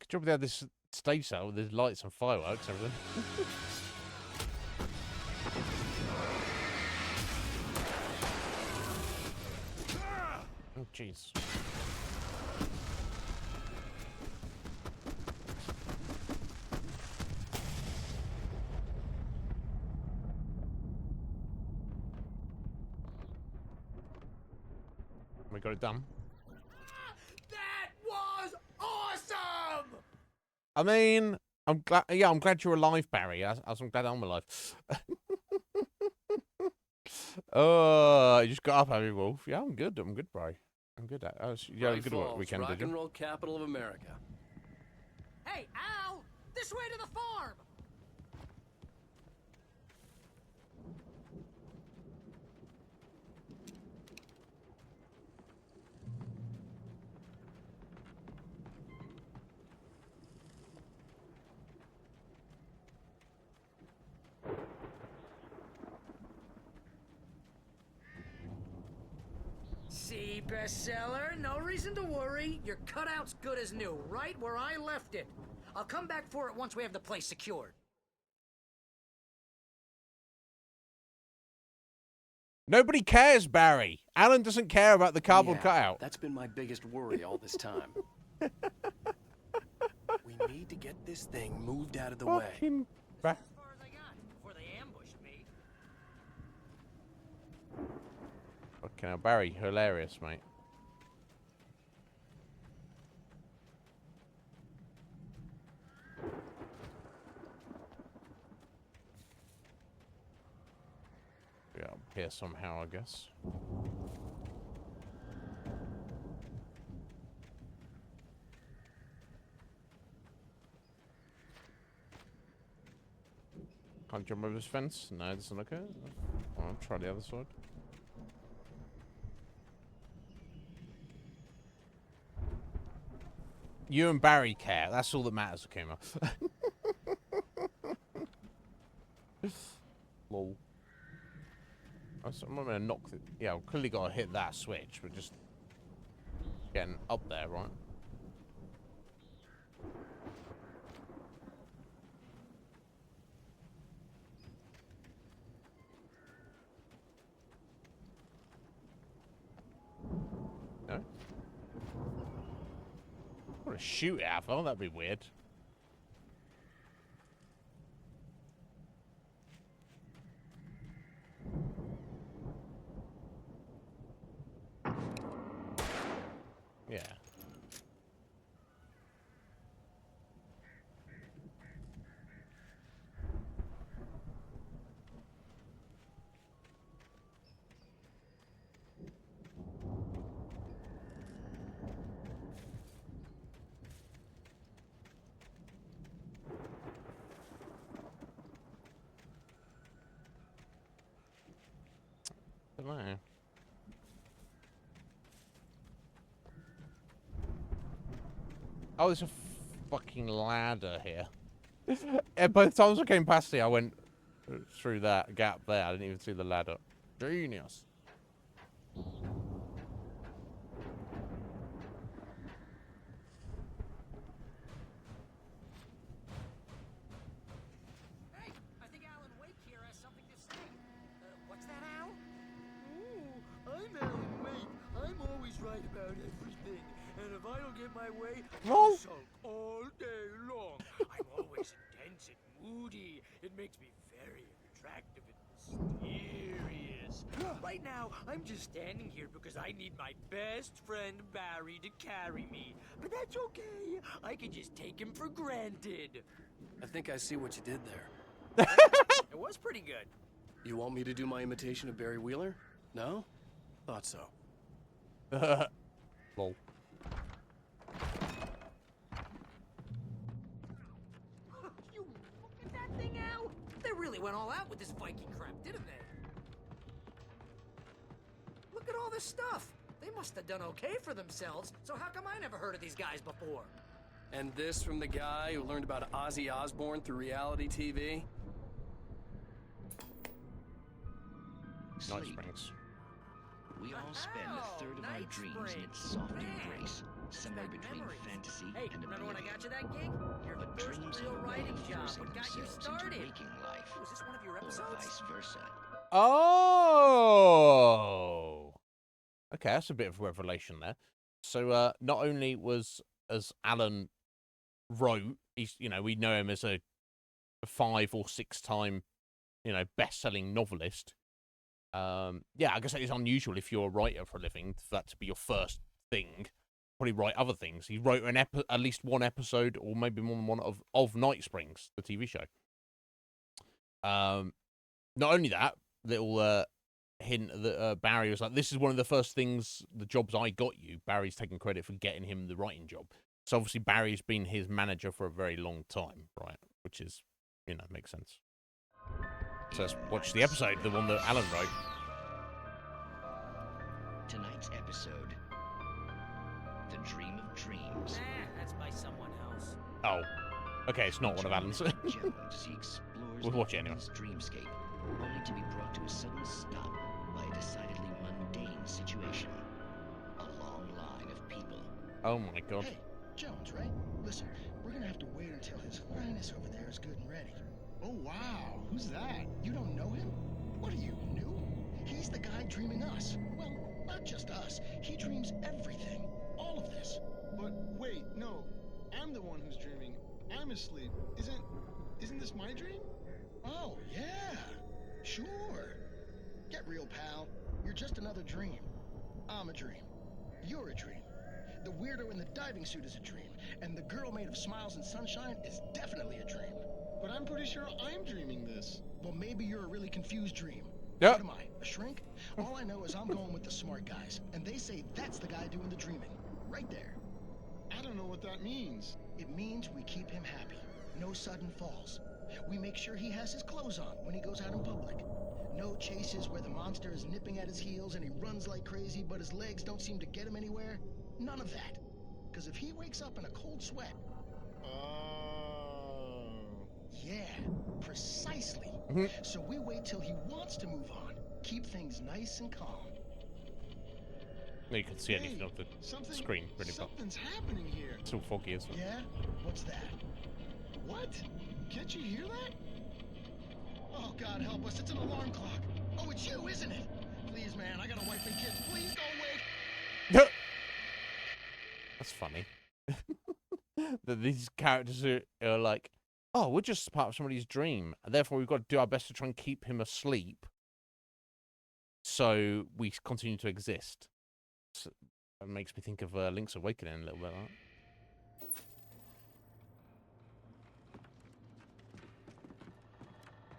Job they had this stage set with the lights and fireworks and everything. Oh, jeez. We got it done. That was awesome! I mean, I'm glad. Yeah, I'm glad you're alive, Barry. I'm glad I'm alive. Oh, you just got up, have you, Wolf? Yeah, I'm good. I'm good, bro. I'm good at. You had a good weekend, rock did you? and roll capital of America. Hey, Al! This way to the farm! See, bestseller? No reason to worry. Your cutout's good as new, right where I left it. I'll come back for it once we have the place secured. Nobody cares, Barry. Alan doesn't care about the cardboard cutout. That's been my biggest worry all this time. We need to get this thing moved out of the way. Fucking As far as I got before they ambushed me. Fucking hell, Barry, hilarious, mate. Yeah, up here somehow, I guess. Can't jump over this fence? No, it doesn't look it. I'll try the other side. You and Barry care. That's all that matters, Akuma. Lol. I'm not gonna knock the... Yeah, I've clearly got to hit that switch, but just getting up there, right? No? I want to shoot it, Alpha. That'd be weird. Yeah. Don't know. Oh, there's a fucking ladder here. And both times I came past here, I went through that gap there. I didn't even see the ladder. Genius. Hey, I think Alan Wake here has something to say. What's that, Al? Ooh, I'm Alan Wake. I'm always right about everything. And if I don't get my way, No. I'll sulk all day long. I'm always intense and moody. It makes me very attractive and mysterious. Right now, I'm just standing here because I need my best friend Barry to carry me. But that's okay. I can just take him for granted. I think I see what you did there. It was pretty good. You want me to do my imitation of Barry Wheeler? No? Thought so. Lol. You look at that thing, Al. They really went all out with this Viking crap, didn't they? Look at all this stuff. They must have done okay for themselves, so how come I never heard of these guys before? And this from the guy who learned about Ozzy Osbourne through reality TV? Night Springs. We all spend a third of our dreams in its soft embrace, somewhere between fantasy Hey, and remember when I oblivion. got you that gig? Your But first dreams real have a way writing of job. forcing What got you themselves started? into waking life, Was this one of your or episodes? vice versa. Oh. Okay, that's a bit of a revelation there. So, not only was, as Alan wrote, he's, you know, we know him as a 5 or 6 time, you know, best-selling novelist. Yeah, I guess that is unusual if you're a writer for a living, for that to be your first thing. Probably write other things. He wrote at least one episode, or maybe more than one, of Night Springs, the TV show. Not only that, little hint that Barry was like, this is one of the first things, the jobs I got you. Barry's taking credit for getting him the writing job. So obviously Barry's been his manager for a very long time, right? Which is, you know, makes sense. So let's watch the episode, the one that Alan wrote. Tonight's episode, The Dream of Dreams. That's by someone else. Oh. Okay, it's not one of Alan's. Jones, he explores We'll watch it anyway. his dreamscape, only to be brought to a sudden stop by a decidedly mundane situation. A long line of people. Oh my god. Hey, Jones, right? Listen, we're gonna have to wait until His Highness over there is good and ready. Oh, wow. Who's that? You don't know him? What are you, new? He's the guy dreaming us. Well, not just us. He dreams everything. All of this. But wait, no. I'm the one who's dreaming. I'm asleep. Isn't this my dream? Oh, yeah. Sure. Get real, pal. You're You're just another dream. I'm a dream. You're a dream. The weirdo in the diving suit is a dream. And the girl made of smiles and sunshine is definitely a dream. But I'm pretty sure I'm dreaming this. Well, maybe you're a really confused dream. Yep. What am I, a shrink? All I know is I'm going with the smart guys. And they say that's the guy doing the dreaming. Right there. I don't know what that means. It means we keep him happy. No sudden falls. We make sure he has his clothes on when he goes out in public. No chases where the monster is nipping at his heels and he runs like crazy, but his legs don't seem to get him anywhere. None of that. Because if he wakes up in a cold sweat... Oh. Yeah, precisely. So we wait till he wants to move on. Keep things nice and calm. No, you can see anything off the screen pretty much. Something's happening here. It's all foggy, isn't it? Yeah? What's that? What? Can't you hear that? Oh, God help us. It's an alarm clock. Oh, it's you, isn't it? Please, man, I got a wife and kids. Please don't wake. That's funny. That these characters are like, oh, we're just part of somebody's dream, and therefore we've got to do our best to try and keep him asleep so we continue to exist. So that makes me think of Link's Awakening a little bit like that.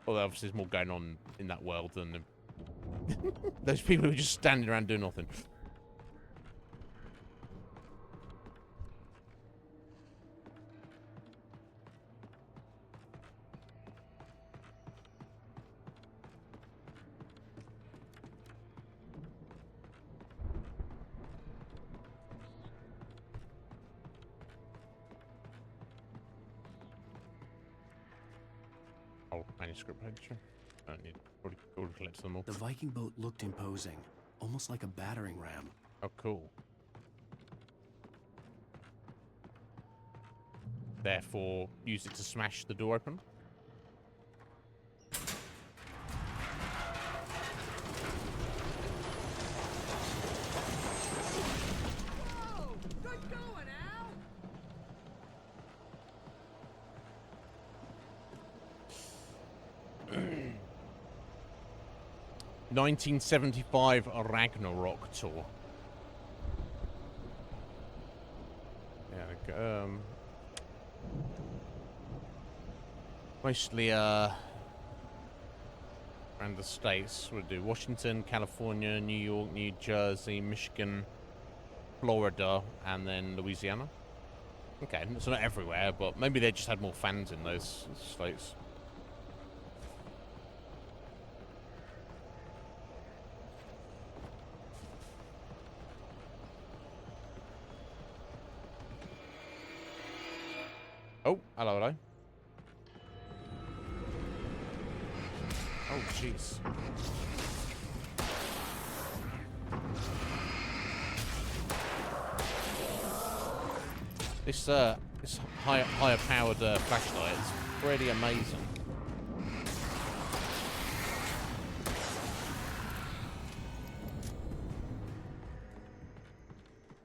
Although obviously there's more going on in that world than those people who are just standing around doing nothing. Oh, manuscript picture. I don't need to collect them all. The Viking boat looked imposing, almost like a battering ram. Oh, cool. Therefore, use it to smash the door open. Whoa! Good going, Al! 1975 Ragnarok tour. Yeah, mostly around the states. We'll do Washington, California, New York, New Jersey, Michigan, Florida, and then Louisiana. Okay, so not everywhere, but maybe they just had more fans in those states. Oh, hello, hello. Oh, jeez. This higher powered flashlight is pretty amazing.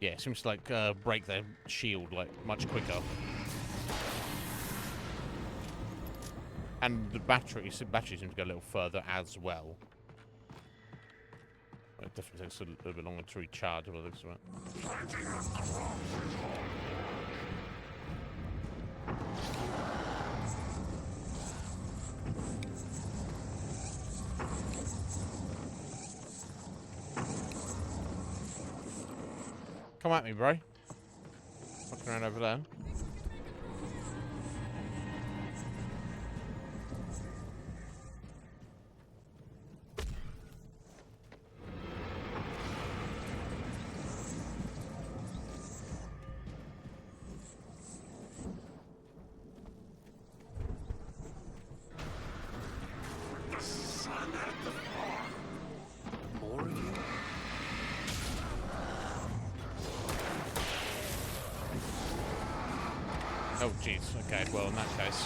Yeah, it seems to like break their shield like much quicker. And the battery seems to go a little further as well. It definitely takes a little bit longer to recharge. What it looks like. Come at me, bro. Walking around over there. More of you? Oh, jeez. Okay, well, in that case.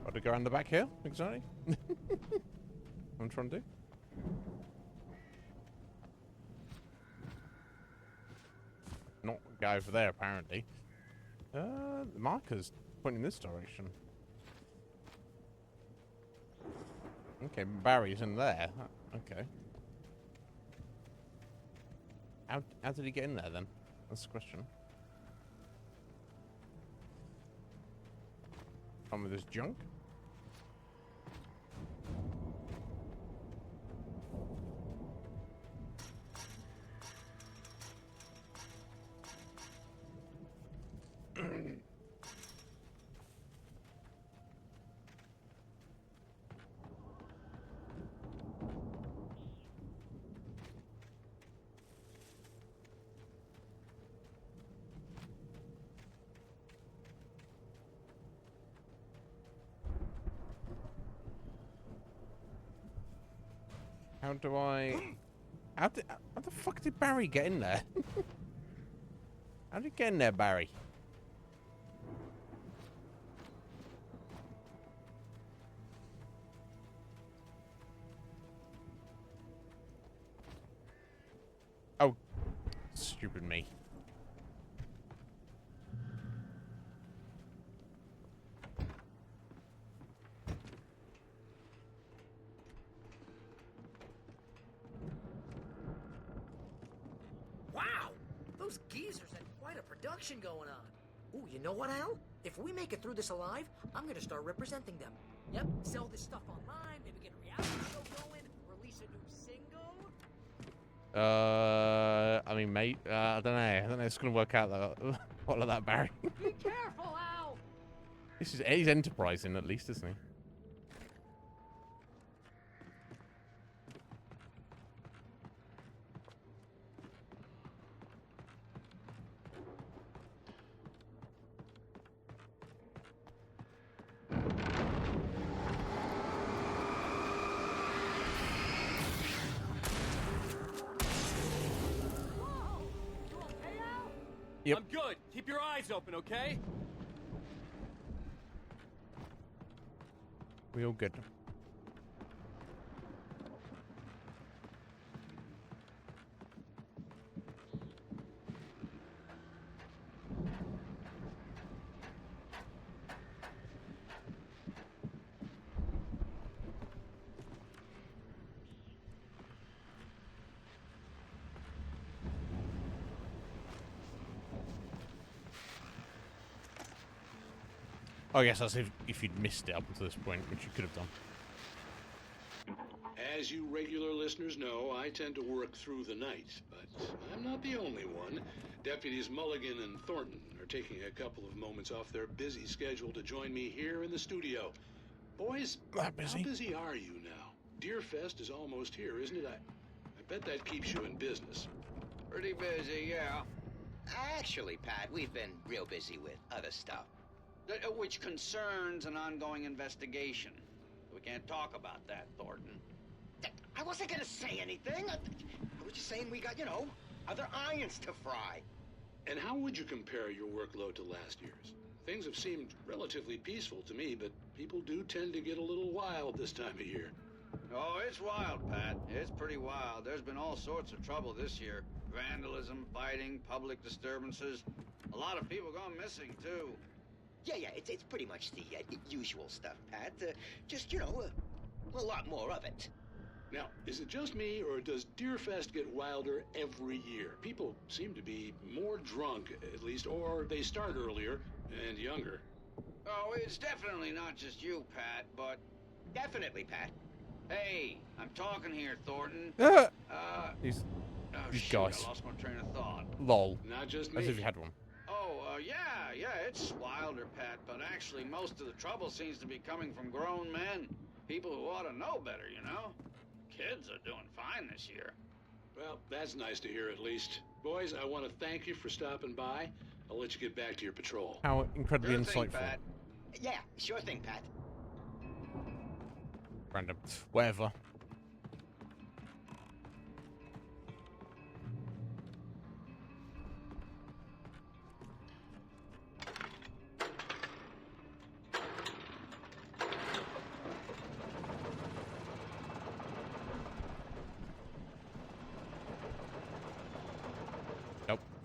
Got to go around the back here, exactly. I'm trying to do. Not go over there, apparently. The marker's pointing this direction. Okay, Barry's in there. Okay. How did he get in there then? That's the question. Come with his junk. How do I... How the fuck did Barry get in there? How did he get in there, Barry? Oh, stupid me. Wow! Those geezers had quite a production going on. Ooh, you know what, Al? If we make it through this alive, I'm gonna start representing them. Yep, sell this stuff online, maybe get a reality show going, release a new single. I mean, mate, I don't know. I don't know if it's gonna work out that all of that, Barry. Be careful, Al! He's enterprising at least, isn't he? Yep. I'm good. Keep your eyes open, okay? We all good. Oh yes, that's if you'd missed it up until this point, which you could have done. As you regular listeners know, I tend to work through the night, but I'm not the only one. Deputies Mulligan and Thornton are taking a couple of moments off their busy schedule to join me here in the studio. Boys, how busy are you now? Deerfest is almost here, isn't it? I bet that keeps you in business. Pretty busy, yeah. Actually, Pat, we've been real busy with other stuff, which concerns an ongoing investigation. We can't talk about that, Thornton. I wasn't gonna say anything. I was just saying we got, other irons to fry. And how would you compare your workload to last year's? Things have seemed relatively peaceful to me, but people do tend to get a little wild this time of year. Oh, it's wild, Pat. It's pretty wild. There's been all sorts of trouble this year. Vandalism, fighting, public disturbances. A lot of people gone missing, too. Yeah, it's pretty much the usual stuff, Pat. Just, a lot more of it. Now, is it just me, or does Deerfest get wilder every year? People seem to be more drunk, at least, or they start earlier and younger. Oh, it's definitely not just you, Pat, but... Definitely, Pat. Hey, I'm talking here, Thornton. These shoot, guys. I lost my train of thought. Lol. Not just me. As if you had one. Oh, yeah, it's wilder, Pat, but actually most of the trouble seems to be coming from grown men. People who ought to know better, Kids are doing fine this year. Well, that's nice to hear at least. Boys, I want to thank you for stopping by. I'll let you get back to your patrol. How incredibly Sure insightful. thing, Pat. Yeah, sure thing, Pat. Random. Whatever.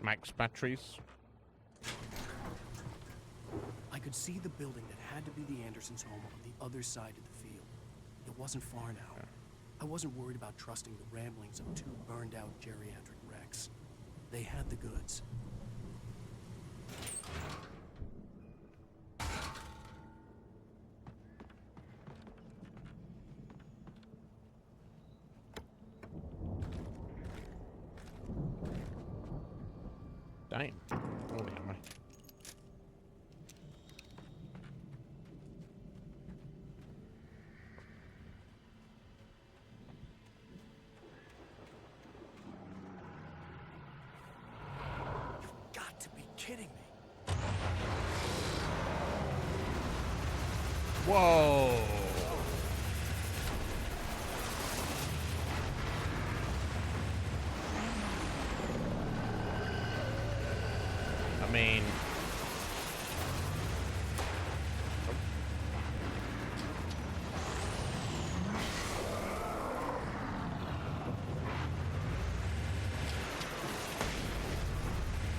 Max batteries. I could see the building that had to be the Andersons' home on the other side of the field. It wasn't far now. I wasn't worried about trusting the ramblings of two burned-out geriatric wrecks. They had the goods. Damn. Oh, damn right. You've got to be kidding me. Whoa. I mean,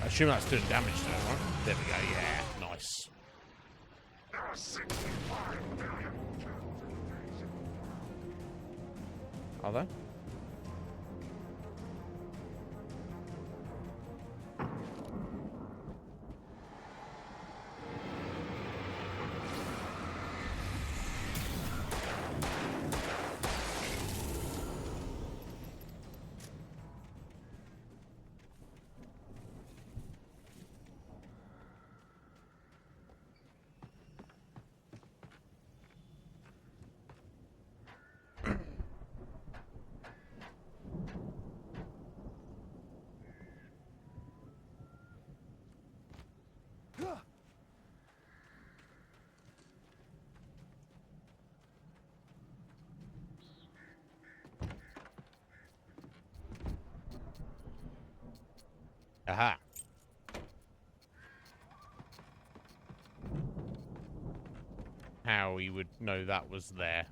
I assume that's doing damage to it, right? There we go, yeah, nice. Are they? Aha. How he would know that was there.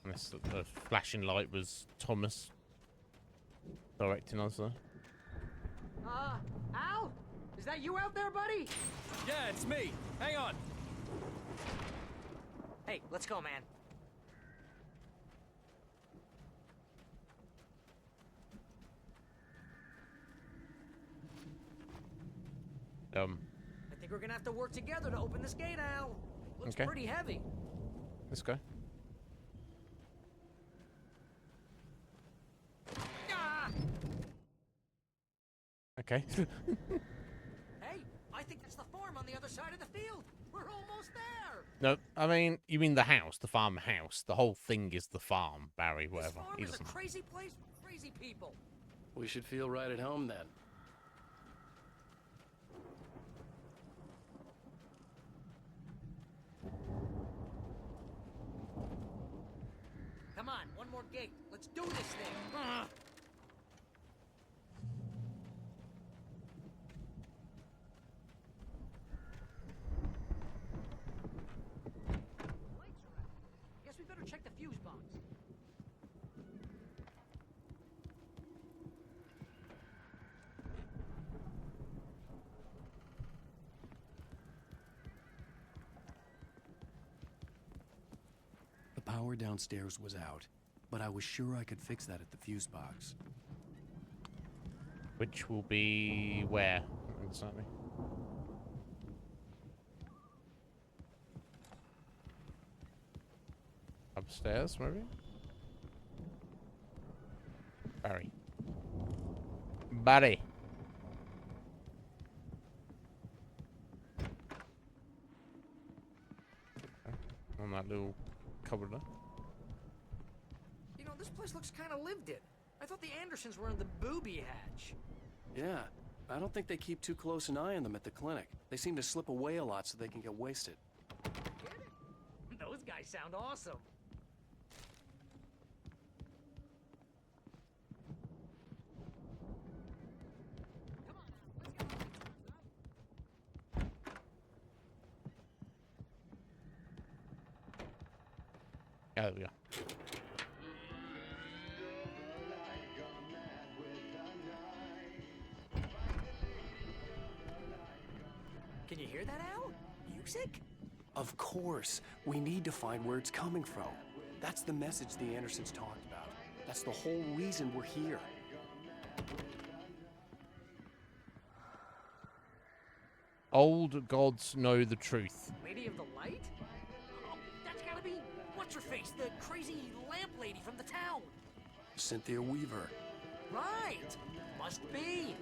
Unless the flashing light was Thomas directing us there. Al? Is that you out there, buddy? Yeah, it's me. Hang on. Hey, let's go, man. I think we're gonna have to work together to open this gate, Al. Looks Okay. pretty heavy. Let's go. Ah! Okay. Hey, I think that's the farm on the other side of the field. We're almost there. No, I mean, you mean the house, the farmhouse. The whole thing is the farm, Barry, whatever. This farm He is a doesn't- crazy place for crazy people. We should feel right at home then. Come on, one more gate. Let's do this thing. Lights are out. Guess we better check the fuse box. The power downstairs was out, but I was sure I could fix that at the fuse box. Which will be where? Exactly. Upstairs, maybe? Barry. Barry. Okay. On that little cupboard there. You know, this place looks kind of lived in. I thought the Andersons were in the booby hatch. Yeah, I don't think they keep too close an eye on them at the clinic. They seem to slip away a lot so they can get wasted. Get it? Those guys sound awesome. Yeah, there we go. hear that, Al? Music? Of course. We need to find where it's coming from. That's the message the Andersons talked about. That's the whole reason we're here. Old gods know the truth. Lady of the Light? Oh, that's gotta be what's-her-face, the crazy lamp lady from the town. Cynthia Weaver. Right. Must be.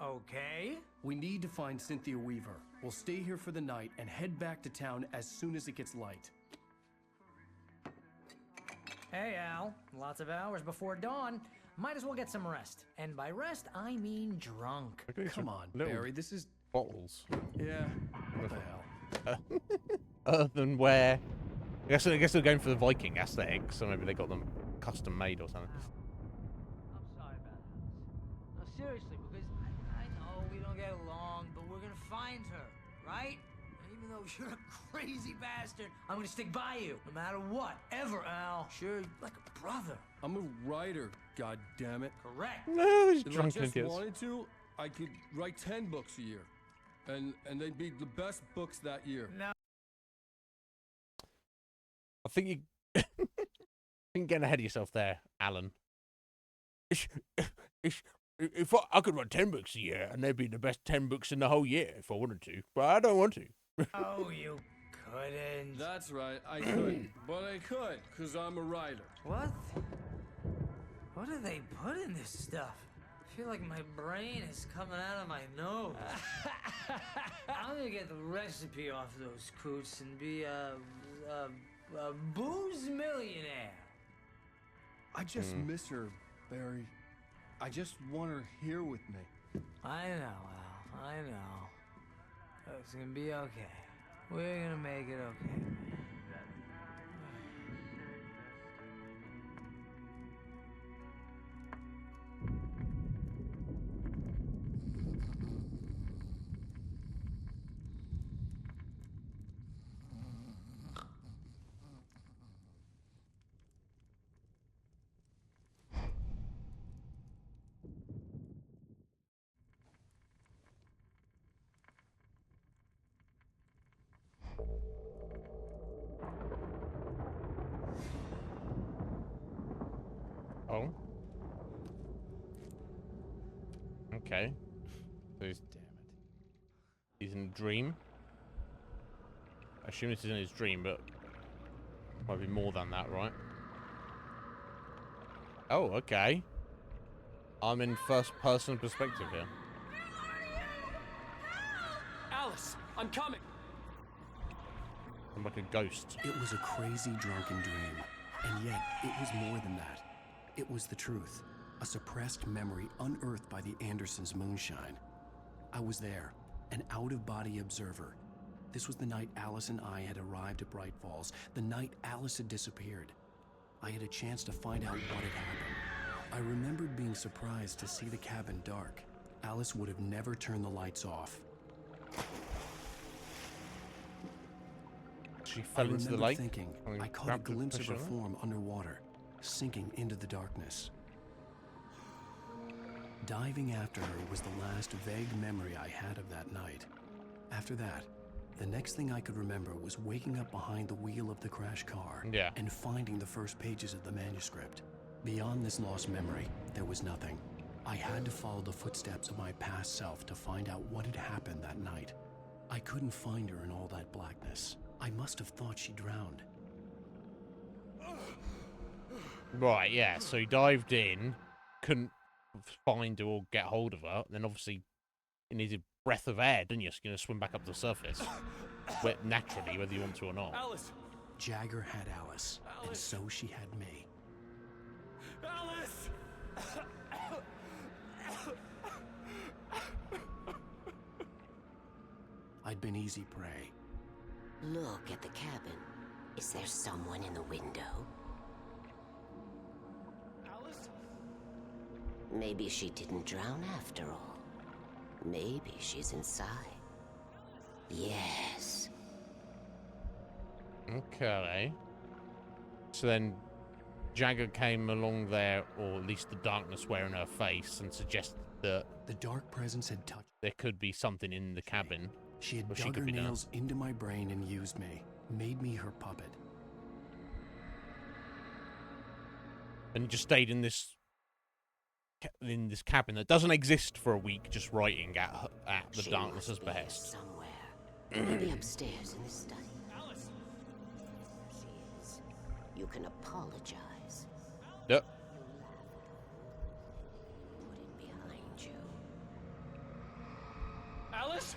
Okay. We need to find Cynthia Weaver. We'll stay here for the night and head back to town as soon as it gets light. Hey, Al. Lots of hours before dawn. Might as well get some rest. And by rest, I mean drunk. Come on, Barry, this is... bottles. Yeah, what the hell? Earthenware. I guess they're going for the Viking aesthetic, so maybe they got them custom made or something. I'm sorry about this. No, seriously, because I know we don't get along, but we're gonna find her, right? And even though you're a crazy bastard, I'm gonna stick by you, no matter what, ever, Al. Sure, like a brother. I'm a writer, god damn it. Correct. No, these If I drunken just idiots. wanted to, I could write 10 books a year. And they'd be the best books that year. No. I think you getting ahead of yourself there, Alan. If I could write 10 books a year, and they'd be the best 10 books in the whole year if I wanted to, but I don't want to. Oh, you couldn't. That's right, I could. But I could, because I'm a writer. What? What do they put in this stuff? I feel like my brain is coming out of my nose. I'm gonna get the recipe off those coots and be a booze millionaire. I just miss her, Barry. I just want her here with me. I know, Al. I know. It's gonna be okay. We're gonna make it okay. Oh. Okay. So he's, damn it. He's in a dream. I assume this is in his dream, but might be more than that, right? Oh, okay. I'm in first-person perspective here. Alice, I'm coming. I'm like a ghost. It was a crazy drunken dream, and yet it was more than that. It was the truth, a suppressed memory unearthed by the Andersons' moonshine. I was there, an out-of-body observer. This was the night Alice and I had arrived at Bright Falls, the night Alice had disappeared. I had a chance to find out what had happened. I remembered being surprised to see the cabin dark. Alice would have never turned the lights off. She fell into the lake. Thinking, I caught a glimpse of her form underwater, sinking into the darkness. Diving after her was the last vague memory I had of that night. After that, the next thing I could remember was waking up behind the wheel of the crash car and finding the first pages of the manuscript. Beyond this lost memory, there was nothing. I had to follow the footsteps of my past self to find out what had happened that night. I couldn't find her in all that blackness. I must have thought she drowned. Right, yeah, so he dived in, couldn't find her or get hold of her, then obviously he needed breath of air, didn't you? So you're going to swim back up to the surface. Naturally, whether you want to or not. Alice! Jagger had Alice, and so she had me. Alice! I'd been easy prey. Look at the cabin. Is there someone in the window? Alice? Maybe she didn't drown after all. Maybe she's inside. Yes. Okay. So then Jagger came along there, or at least the darkness wearing her face, and suggested that the dark presence had touched. There could be something in the cabin. She had dug her nails into my brain and used me, made me her puppet. And just stayed in this cabin that doesn't exist for a week, just writing at the She darkness's must be behest. Somewhere. Maybe upstairs in the study. Alice! She is. You can apologize. Yep. Put it behind you. Alice?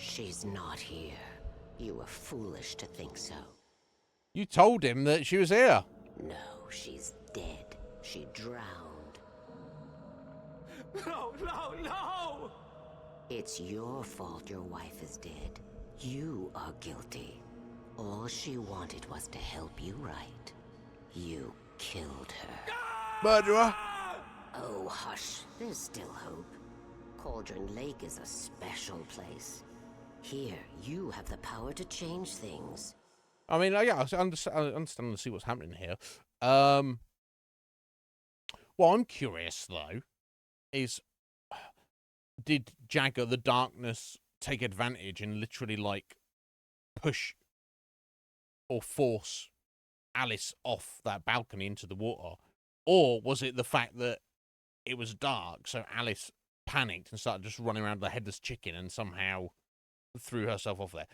She's not here. You were foolish to think so. You told him that she was here. No, she's dead. She drowned. No, no, no! It's your fault your wife is dead. You are guilty. All she wanted was to help you right. You killed her. Murderer! Oh, hush. There's still hope. Cauldron Lake is a special place. Here, you have the power to change things. I mean, yeah, I understand and see what's happening here. What I'm curious, though, is did Jagger, the darkness, take advantage and literally, like, push or force Alice off that balcony into the water? Or was it the fact that it was dark, so Alice panicked and started just running around the headless chicken and somehow threw herself off there?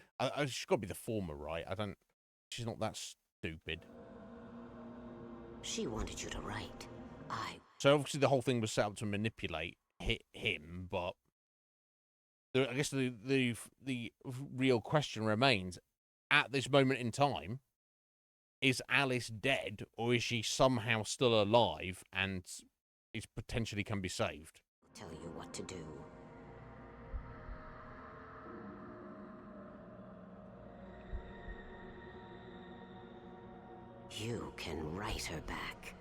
She's got to be the former, right? She's not that stupid. She wanted you to write. So obviously the whole thing was set up to manipulate him, but I guess the real question remains: at this moment in time, is Alice dead, or is she somehow still alive and is potentially can be saved? Tell you what to do. You can write her back.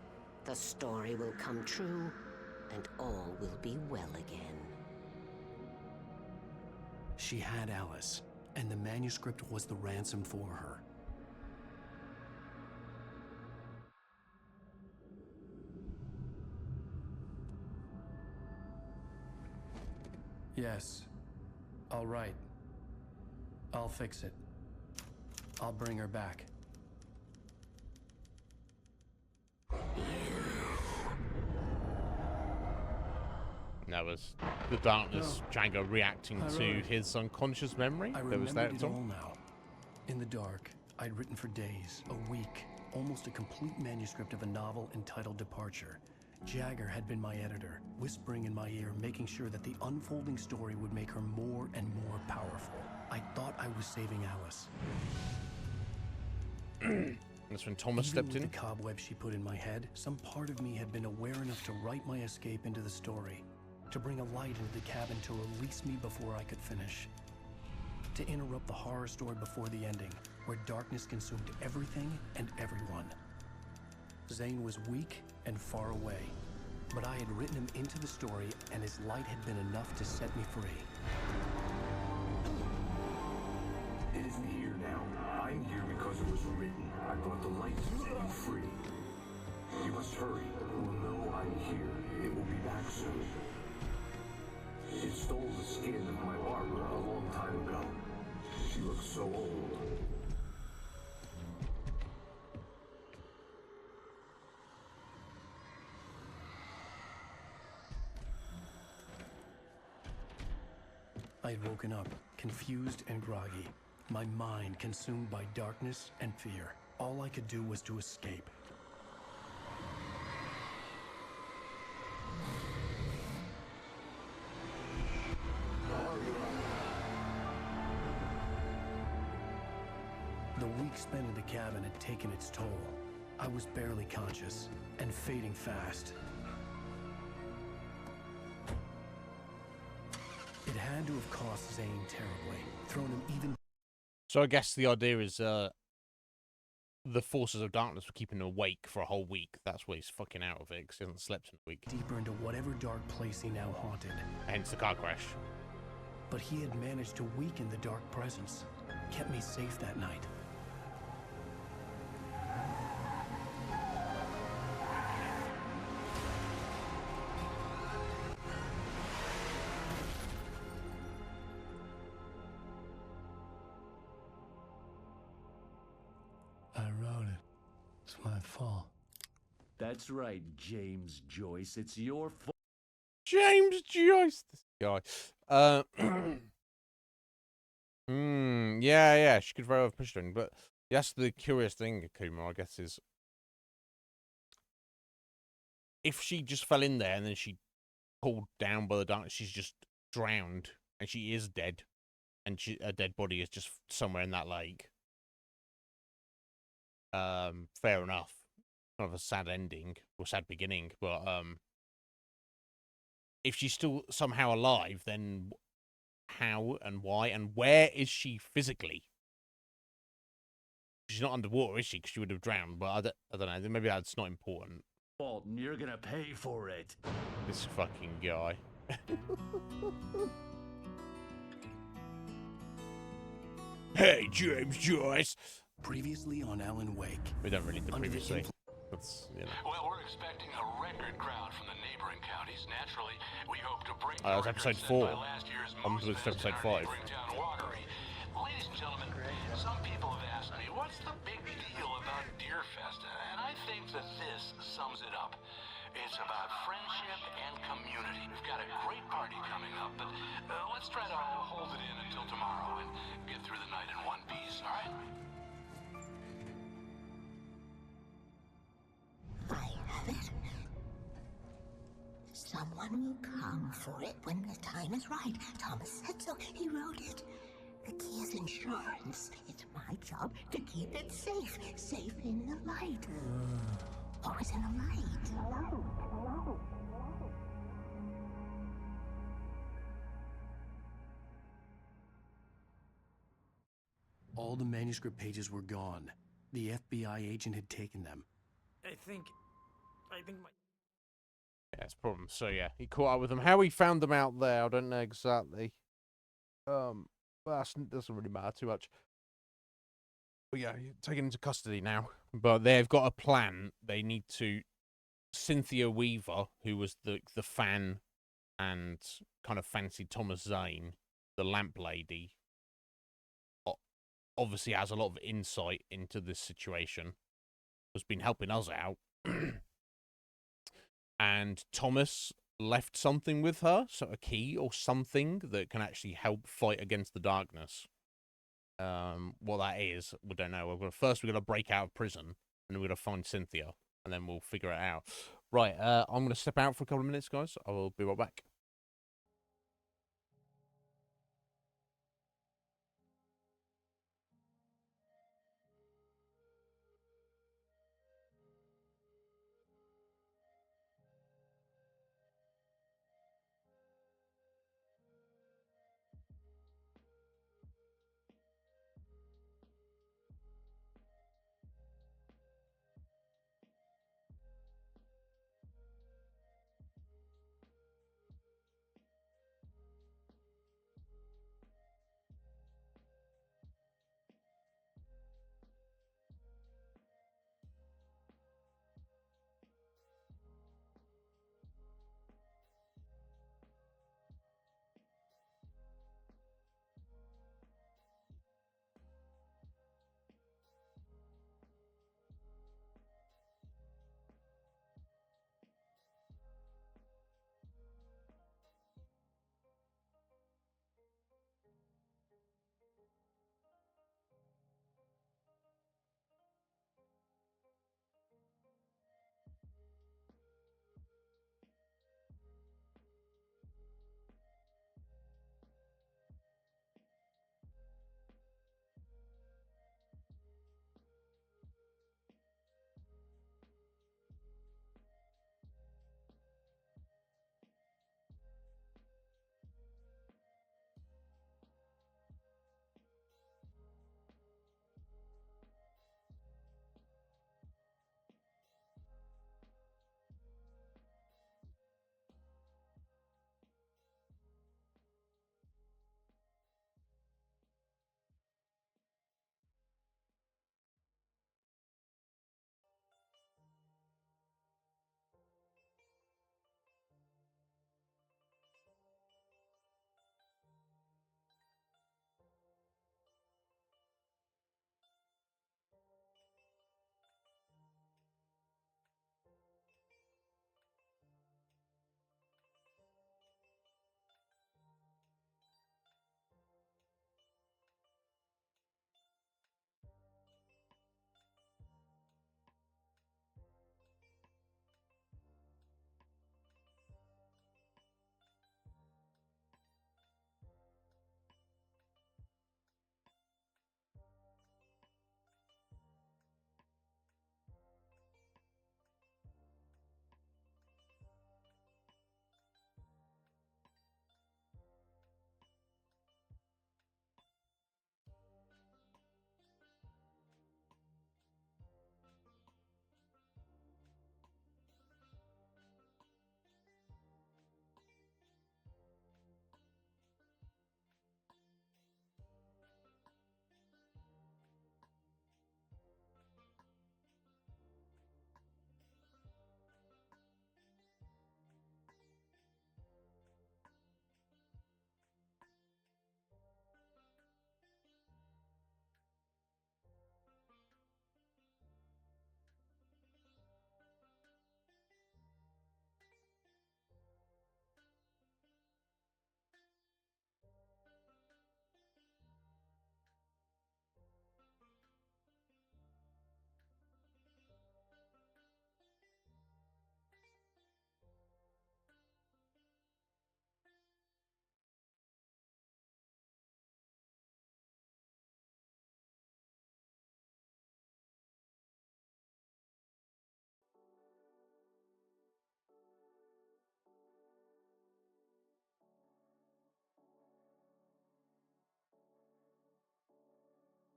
The story will come true, and all will be well again. She had Alice, and the manuscript was the ransom for her. Yes. All right. I'll fix it. I'll bring her back. That was the darkness, Django reacting to his unconscious memory. That was that. It all now. In the dark, I'd written for days, a week, almost a complete manuscript of a novel entitled Departure. Jagger had been my editor, whispering in my ear, making sure that the unfolding story would make her more and more powerful. I thought I was saving Alice. That's when Thomas stepped in. The cobweb she put in my head, some part of me had been aware enough to write my escape into the story, to bring a light into the cabin, to release me before I could finish, to interrupt the horror story before the ending, where darkness consumed everything and everyone. Zane was weak and far away, but I had written him into the story, and his light had been enough to set me free. It isn't here now. I'm here because it was written. I brought the light to set you free. You must hurry. It will know I'm here. It will be back soon. It stole the skin of my Barbara a long time ago. She looks so old. I had woken up, confused and groggy, my mind consumed by darkness and fear. All I could do was to escape. The week spent in the cabin had taken its toll. I was barely conscious and fading fast. It had to have cost Zane terribly, thrown him even... So I guess the idea is the forces of darkness were keeping him awake for a whole week. That's why he's fucking out of it, because he hasn't slept in a week. Deeper into whatever dark place he now haunted. Hence the car crash. But he had managed to weaken the dark presence. Kept me safe that night. I wrote it. It's my fault. That's right, James Joyce. It's your fault. James Joyce, this guy. Yeah. She could very well have pushed him, but that's the curious thing, Akuma, I guess, is if she just fell in there and then she pulled down by the darkness, she's just drowned and she is dead, and her dead body is just somewhere in that lake. Fair enough. Kind of a sad ending or sad beginning, but if she's still somehow alive, then how and why and where is she physically? She's not underwater, is she? Because she would have drowned. But I don't know. Maybe that's not important. Fault, and you're gonna pay for it. This fucking guy. Hey, James Joyce. Previously on Alan Wake. We don't really need the previously. That's, you know. Well, we're expecting a record crowd from the neighboring counties. Naturally, we hope to break That was episode 4. On to episode 5. Ladies and gentlemen, some people have asked me, what's the big deal about Deerfest? And I think that this sums it up. It's about friendship and community. We've got a great party coming up, but let's try to hold it in until tomorrow and get through the night in one piece, all right? I have it. Someone will come for it when the time is right. Thomas said so. He wrote it. The key is insurance. It's my job to keep it safe. Safe in the light. Always in the light. All the manuscript pages were gone. The FBI agent had taken them. I think my... Yeah, it's a problem. So yeah, he caught up with them. How he found them out there, I don't know exactly. But that doesn't really matter too much. But yeah, he's taken into custody now. But they've got a plan. They need to... Cynthia Weaver, who was the fan and kind of fancied Thomas Zane, the lamp lady, obviously has a lot of insight into this situation. Has been helping us out. And Thomas left something with her, so a key or something that can actually help fight against the darkness. What that is, we don't know. First, we're gonna break out of prison, and we're gonna find Cynthia, and then we'll figure it out. Right, I'm gonna step out for a couple of minutes, guys. I will be right back.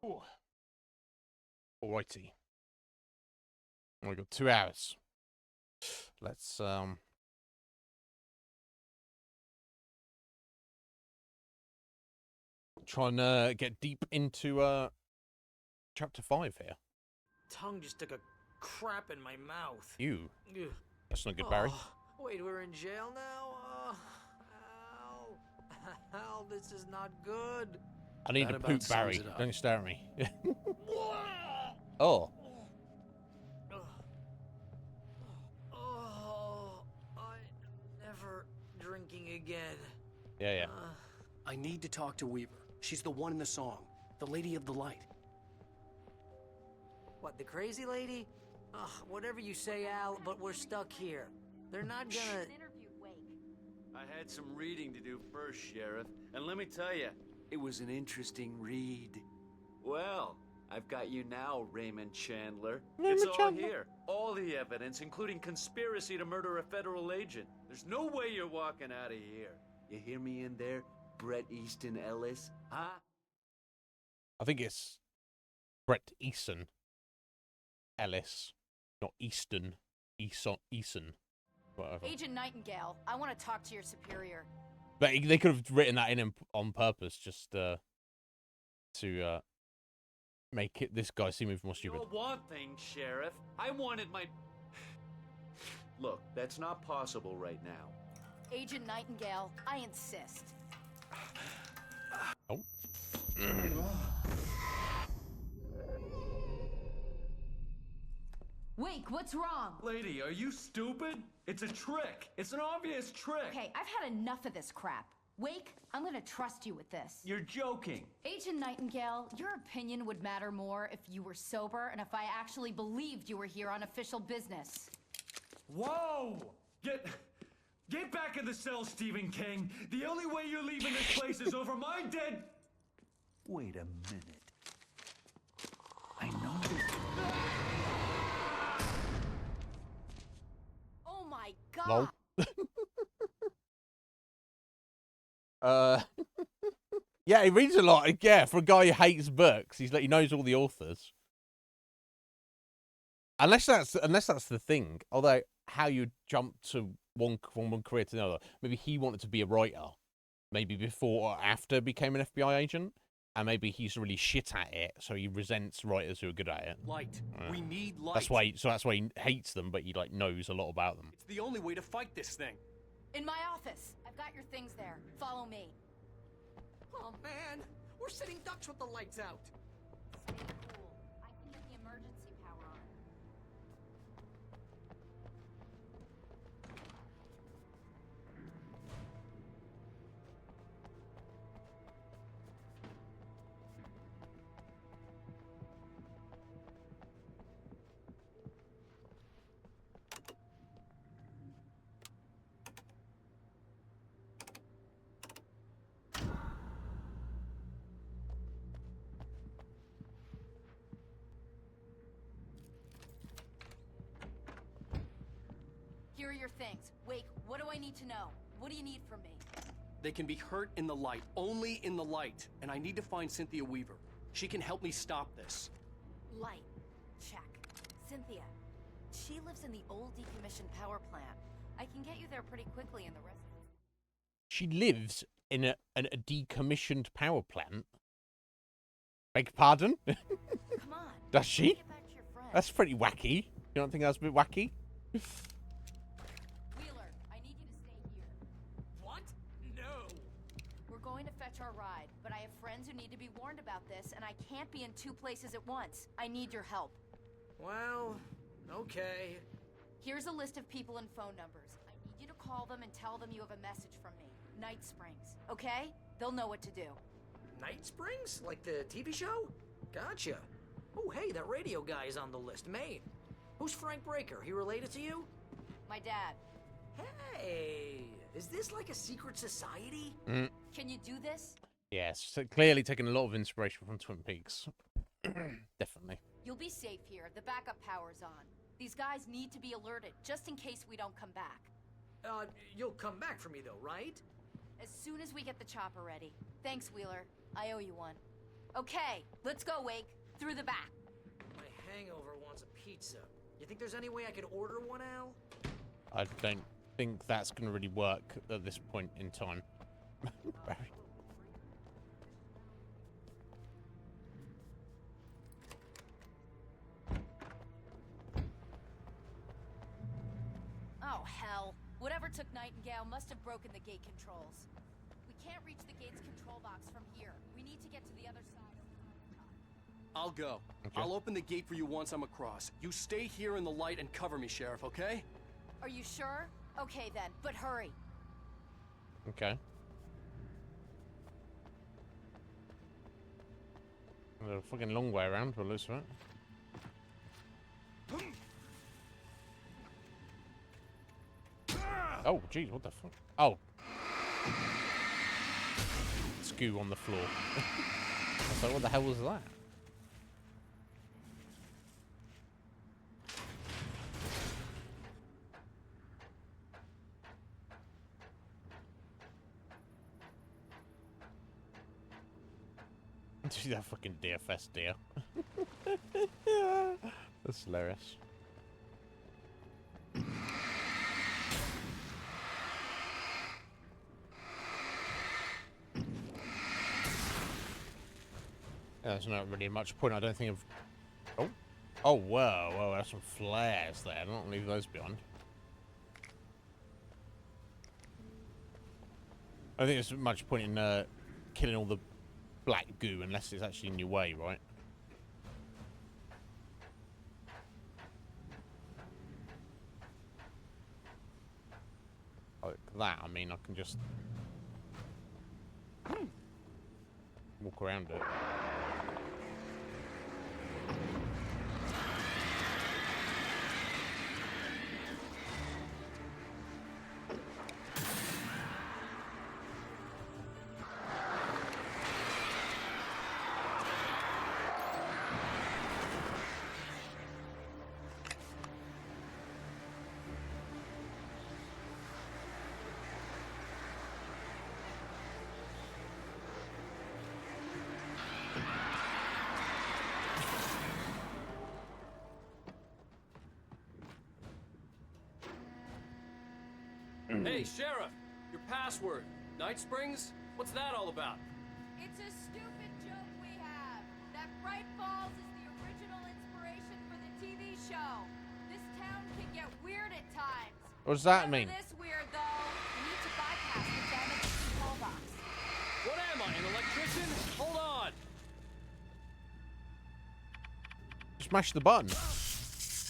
Ooh. Alrighty. We got 2 hours. Let's try and get deep into chapter 5 here. Tongue just took a crap in my mouth. You. Ugh. That's not good, Barry. Oh, wait, we're in jail now? Al, this is not good. I need That to about poop, sums Barry. it up. Don't stare at me. Oh. Oh, I'm never drinking again. Yeah. I need to talk to Weaver. She's the one in the song. The Lady of the Light. What, the crazy lady? Ugh, whatever you say, Al, but we're stuck here. They're not gonna... I had some reading to do first, Sheriff, and let me tell you, it was an interesting read. Well, I've got you now, Raymond Chandler. It's all here. All the evidence, including conspiracy to murder a federal agent. There's no way you're walking out of here. You hear me in there, Bret Easton Ellis? Huh? I think it's Bret Easton Ellis, not Easton. Eason. Whatever. Agent Nightingale, I want to talk to your superior. But they could have written that in on purpose, just to make this guy seem even more stupid. You know one thing, Sheriff. I wanted my... Look, that's not possible right now. Agent Nightingale, I insist. Oh. Wake, what's wrong? Lady, are you stupid? It's a trick. It's an obvious trick. Okay, I've had enough of this crap. Wake, I'm gonna trust you with this. You're joking. Agent Nightingale, your opinion would matter more if you were sober and if I actually believed you were here on official business. Whoa! Get back in the cell, Stephen King. The only way you're leaving this place is over my dead... Wait a minute. I know this... Oh my god! Lol. Yeah, he reads a lot. Yeah, for a guy who hates books, he knows all the authors. Unless that's the thing. Although how you jump to from one career to another. Maybe he wanted to be a writer. Maybe before or after became an FBI agent. And maybe he's really shit at it, so he resents writers who are good at it. Light. We need light. That's why he hates them, but he knows a lot about them. It's the only way to fight this thing. In my office. I've got your things there. Follow me. Oh, man. We're sitting ducks with the lights out. Stay cool. I can get the emergency power on. Here are your things. Wake, what do I need to know? What do you need from me? They can be hurt in the light, only in the light. And I need to find Cynthia Weaver. She can help me stop this. Light. Check. Cynthia. She lives in the old decommissioned power plant. I can get you there pretty quickly in the residence. She lives in a decommissioned power plant? Beg pardon? Come on. Does she? Get back to your friend. That's pretty wacky. You don't think that's a bit wacky? Wheeler, I need you to stay here. What? No. We're going to fetch our ride, but I have friends who need to be warned about this, and I can't be in 2 places at once. I need your help. Well, okay. Here's a list of people and phone numbers. I need you to call them and tell them you have a message from me. Night Springs, okay? They'll know what to do. Night Springs? Like the TV show? Gotcha. Oh, hey, that radio guy is on the list. Maine. Who's Frank Breaker? He related to you? My dad. Hey, is this like a secret society? Can you do this? Yes, so clearly taking a lot of inspiration from Twin Peaks. Definitely. You'll be safe here. The backup power's on. These guys need to be alerted, just in case we don't come back. You'll come back for me though, right? As soon as we get the chopper ready. Thanks, Wheeler. I owe you one. Okay, let's go, Wake. Through the back. My hangover wants a pizza. You think there's any way I could order one, Al? I don't think that's going to really work at this point in time. Barry. Oh, hell. Whatever took Nightingale must have broken the gate controls. We can't reach the gate's control box from here. We need to get to the other side. I'll go. Okay. I'll open the gate for you once I'm across. You stay here in the light and cover me, Sheriff, okay? Are you sure? Okay then, but hurry. Okay. A fucking long way around, by the looks of it. Oh, jeez, what the fuck? Oh. Goo on the floor. I was like, what the hell was that? See that fucking DFS deer. That's hilarious. There's not really much point, I don't think, of... Oh. Oh, whoa, whoa, there's some flares there. Don't leave those behind. I don't think there's much point in killing all the black goo unless it's actually in your way, right? Like that, I mean, I can just... walk around it. Hey, Sheriff! Your password. Night Springs? What's that all about? It's a stupid joke we have. That Bright Falls is the original inspiration for the TV show. This town can get weird at times. What does that mean? This weird, though. We need to bypass the damaged control box. What am I, an electrician? Hold on! Smash the button.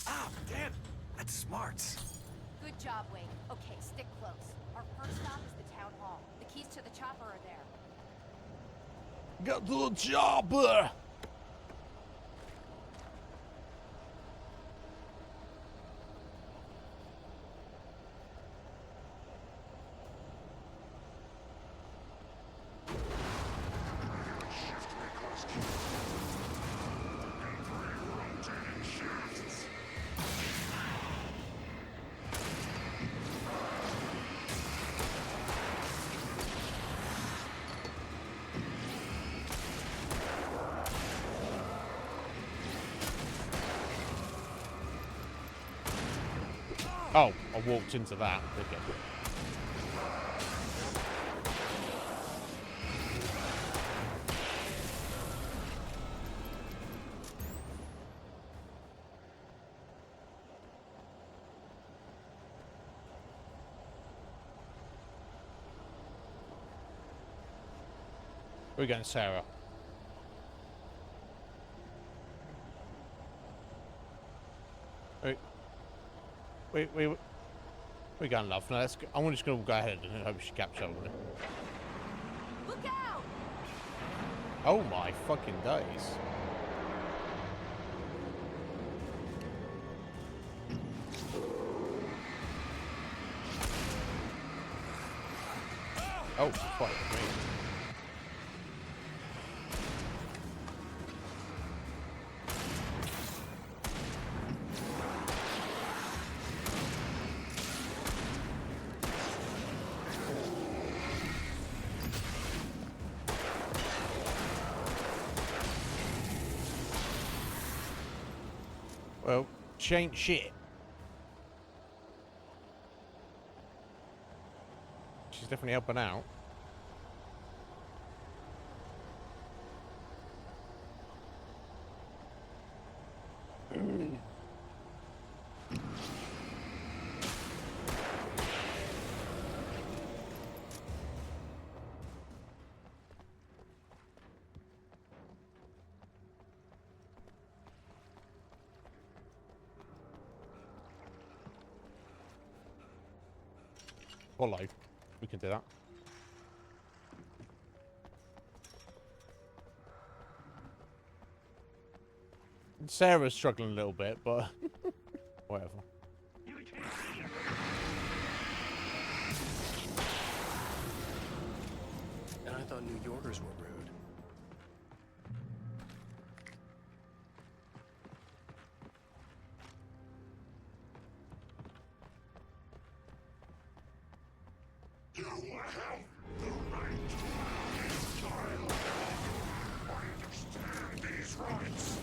Ah, damn! That's smart. Good job, Wade. Okay, stick close. Our first stop is the town hall. The keys to the chopper are there. Get to the chopper! Oh, I walked into that. Okay. Where are we going, Sarah? We're going, love. No, let's go. I'm just going to go ahead and hope she catches up with it. Look out! Oh my fucking days. Oh, fuck me. She ain't shit. She's definitely helping out. Follow. We can do that. Sarah's struggling a little bit, but whatever. And I thought New Yorkers were rude. You have the right to this child. I understand these rights.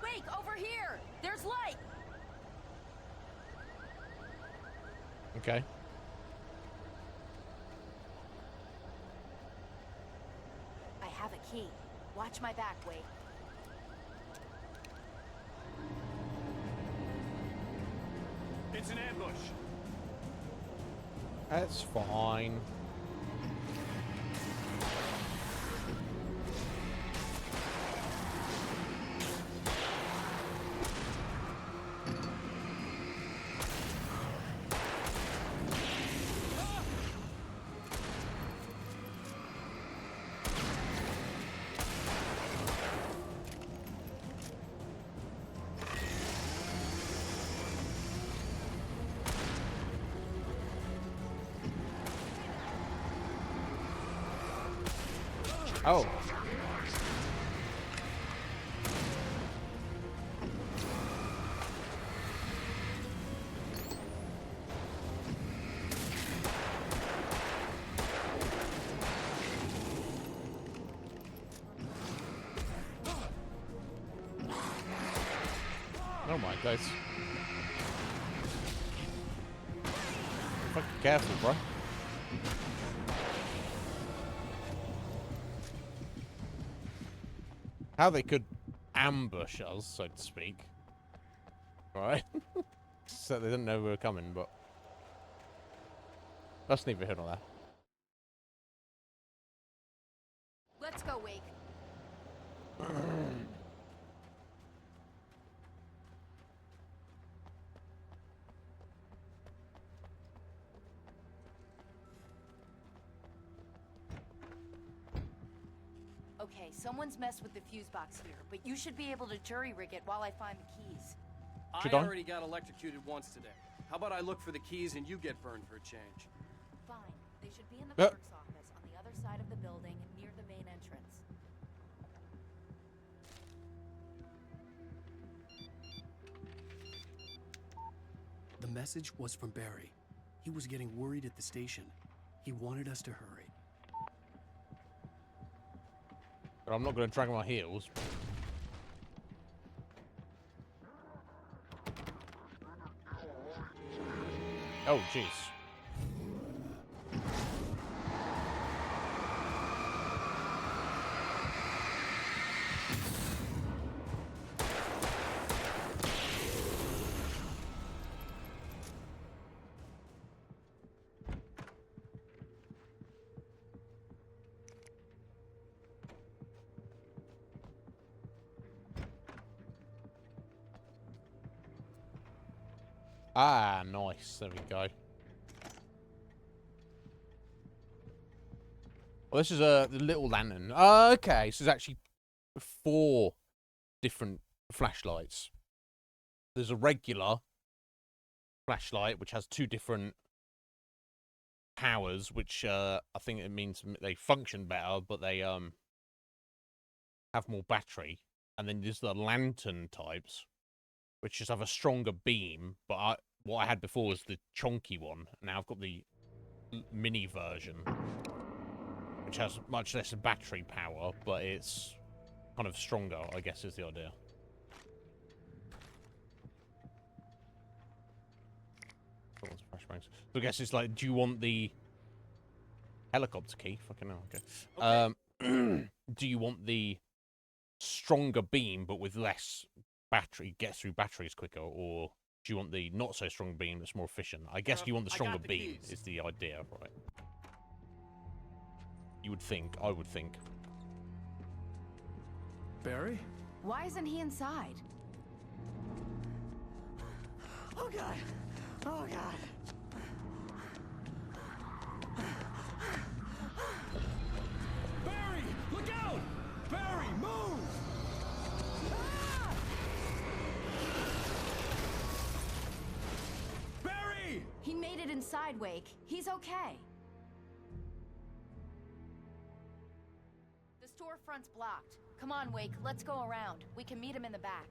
Wake, over here! There's light! Okay. I have a key. Watch my back, Wake. It's an ambush. That's fine. Oh. Oh my guys. Fucking careful, bro. How they could ambush us, so to speak. Right? So they didn't know we were coming, but that's neither here nor there. Let's go, Wake. Okay, someone's messed with the fuse box here, but you should be able to jury rig it while I find the keys. I already got electrocuted once today. How about I look for the keys and you get burned for a change? Fine. They should be in the clerk's office on the other side of the building near the main entrance. The message was from Barry. He was getting worried at the station. He wanted us to hurry. But I'm not going to drag my heels. Oh, jeez. Ah, nice. There we go. Well, this is the little lantern. Okay, so there's actually 4 different flashlights. There's a regular flashlight, which has 2 different powers, which I think it means they function better, but they have more battery. And then there's the lantern types, which just have a stronger beam, but what I had before was the chonky one. Now I've got the mini version, which has much less battery power, but it's kind of stronger, I guess, is the idea. So I guess it's like, do you want the helicopter key? Fucking hell, okay. Do you want the stronger beam, but with less battery, gets through batteries quicker, or do you want the not so strong beam that's more efficient? I guess you want the stronger beam, is the idea, right? You would think, I would think. Barry? Why isn't he inside? Oh god! Oh god! Barry! Look out! Barry, move! Ah! Barry! He made it inside, Wake. He's okay. The storefront's blocked. Come on, Wake. Let's go around. We can meet him in the back.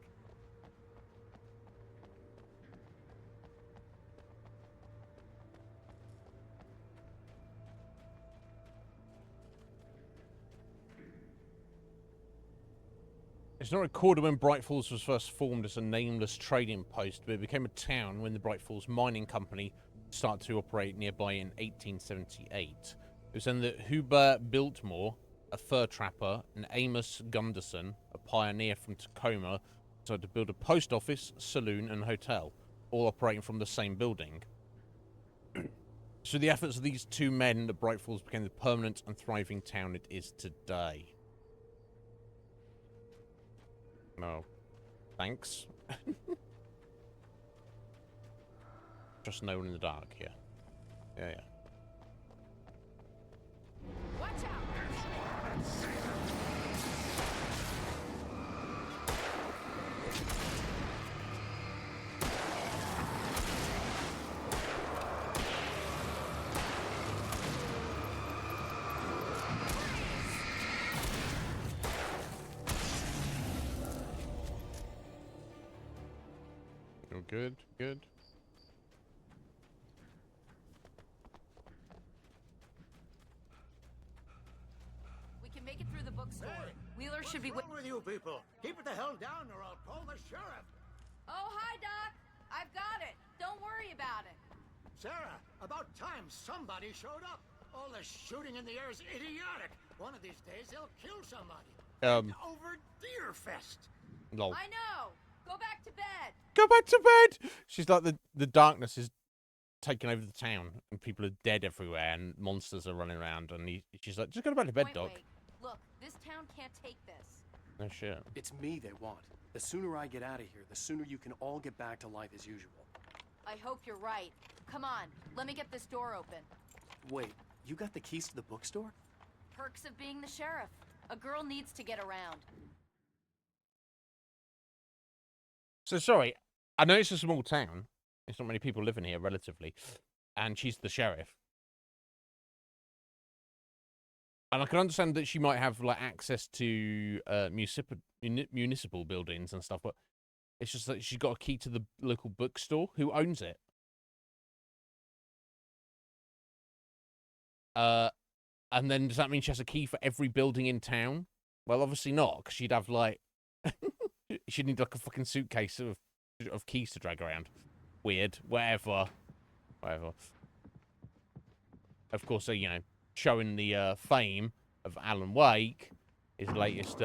It's not recorded when Bright Falls was first formed as a nameless trading post, but it became a town when the Bright Falls Mining Company started to operate nearby in 1878. It was then that Hubert Biltmore, a fur trapper, and Amos Gunderson, a pioneer from Tacoma, decided to build a post office, saloon, and hotel, all operating from the same building. Through the efforts of these 2 men, the Bright Falls became the permanent and thriving town it is today. No. Thanks. Just no one in the dark here. Yeah. Watch out! Oh, good, good. We can make it through the bookstore. Hey, Wheeler should be. What's wrong with you people? Keep it the hell down, or I'll call the sheriff. Oh, hi, Doc. I've got it. Don't worry about it. Sarah, about time somebody showed up. All the shooting in the air is idiotic. One of these days they'll kill somebody. Over Deerfest. Lol. I know. Go back to bed. Go back to bed! She's like, the darkness is taking over the town, and people are dead everywhere, and monsters are running around, and she's like, just go back to bed, Doc. Wait. Look, this town can't take this. No shit. It's me they want. The sooner I get out of here, the sooner you can all get back to life as usual. I hope you're right. Come on, let me get this door open. Wait, you got the keys to the bookstore? Perks of being the sheriff. A girl needs to get around. So, sorry, I know it's a small town. There's not many people living here, relatively. And she's the sheriff. And I can understand that she might have, like, access to municipal buildings and stuff, but it's just that she's got a key to the local bookstore. Who owns it? And then does that mean she has a key for every building in town? Well, obviously not, because she'd have, like... she'd need, like, a fucking suitcase of keys to drag around. Weird. Whatever. Of course, you know, showing the fame of Alan Wake, his latest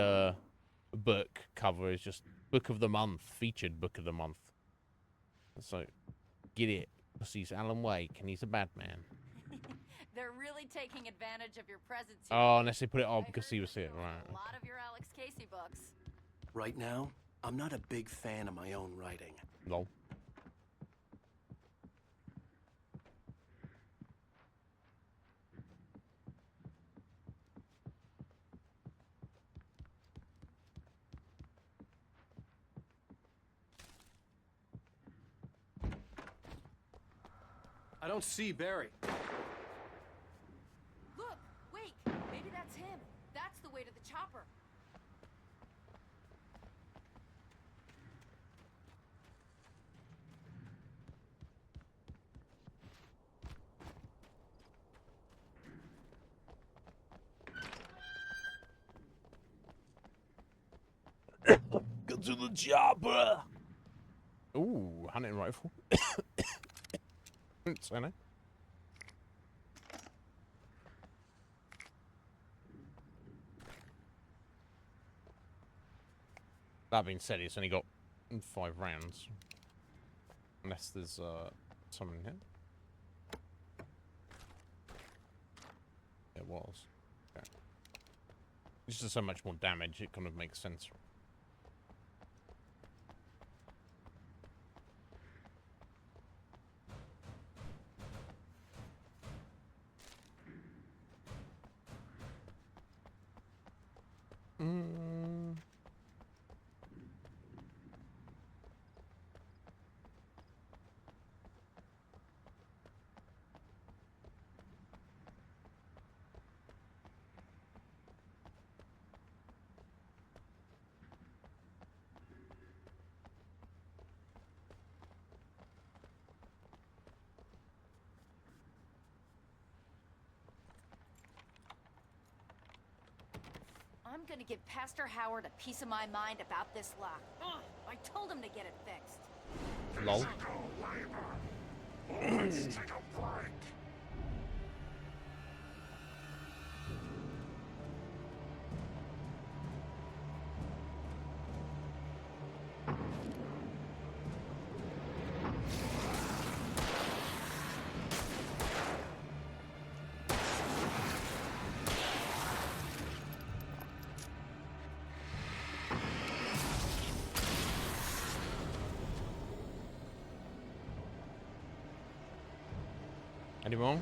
book cover is just Book of the Month, featured Book of the Month. So, get it. Because he's Alan Wake, and he's a bad man. They're really taking advantage of your presence. Oh, unless they put it on because he was here. Right. A lot of your Alex Casey books. Right now, I'm not a big fan of my own writing. Lol. I don't see Barry. Look, Wake, maybe that's him. That's the way to the chopper. Get to the chopper. Ooh, hunting rifle. Sorry. That being said, it's only got 5 rounds. Unless there's someone in here. It was. Okay. This does so much more damage, it kind of makes sense. I'm gonna give Pastor Howard a piece of my mind about this lock. Ugh, I told him to get it fixed. Lol. Let's take a break. Any more?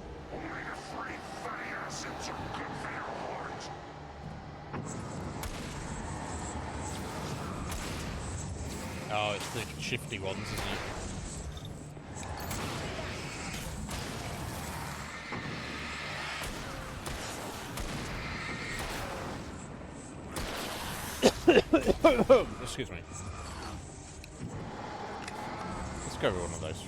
Oh, it's the shifty ones, isn't it? Excuse me. Let's go with one of those.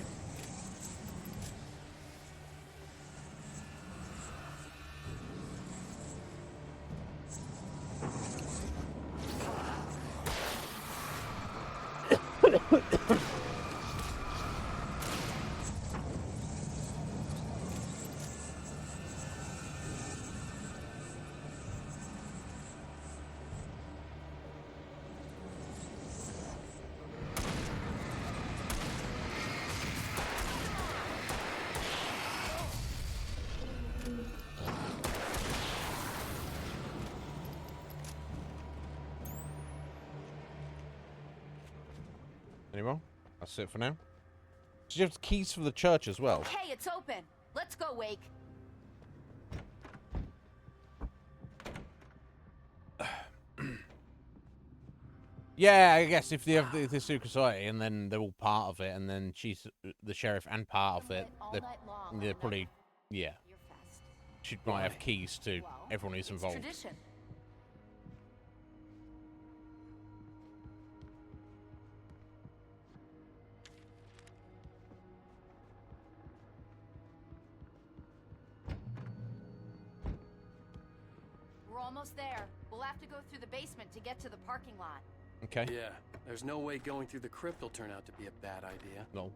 Any more? That's it for now. So you have keys for the church as well. Okay, it's open. Let's go, Wake. Yeah, I guess if they have the secret society and then they're all part of it, and then she's the sheriff and part of it, they're probably, yeah. She might have keys to everyone who's involved. Tradition. We're almost there. We'll have to go through the basement to get to the parking lot. Okay. Yeah, there's no way going through the crypt will turn out to be a bad idea. No.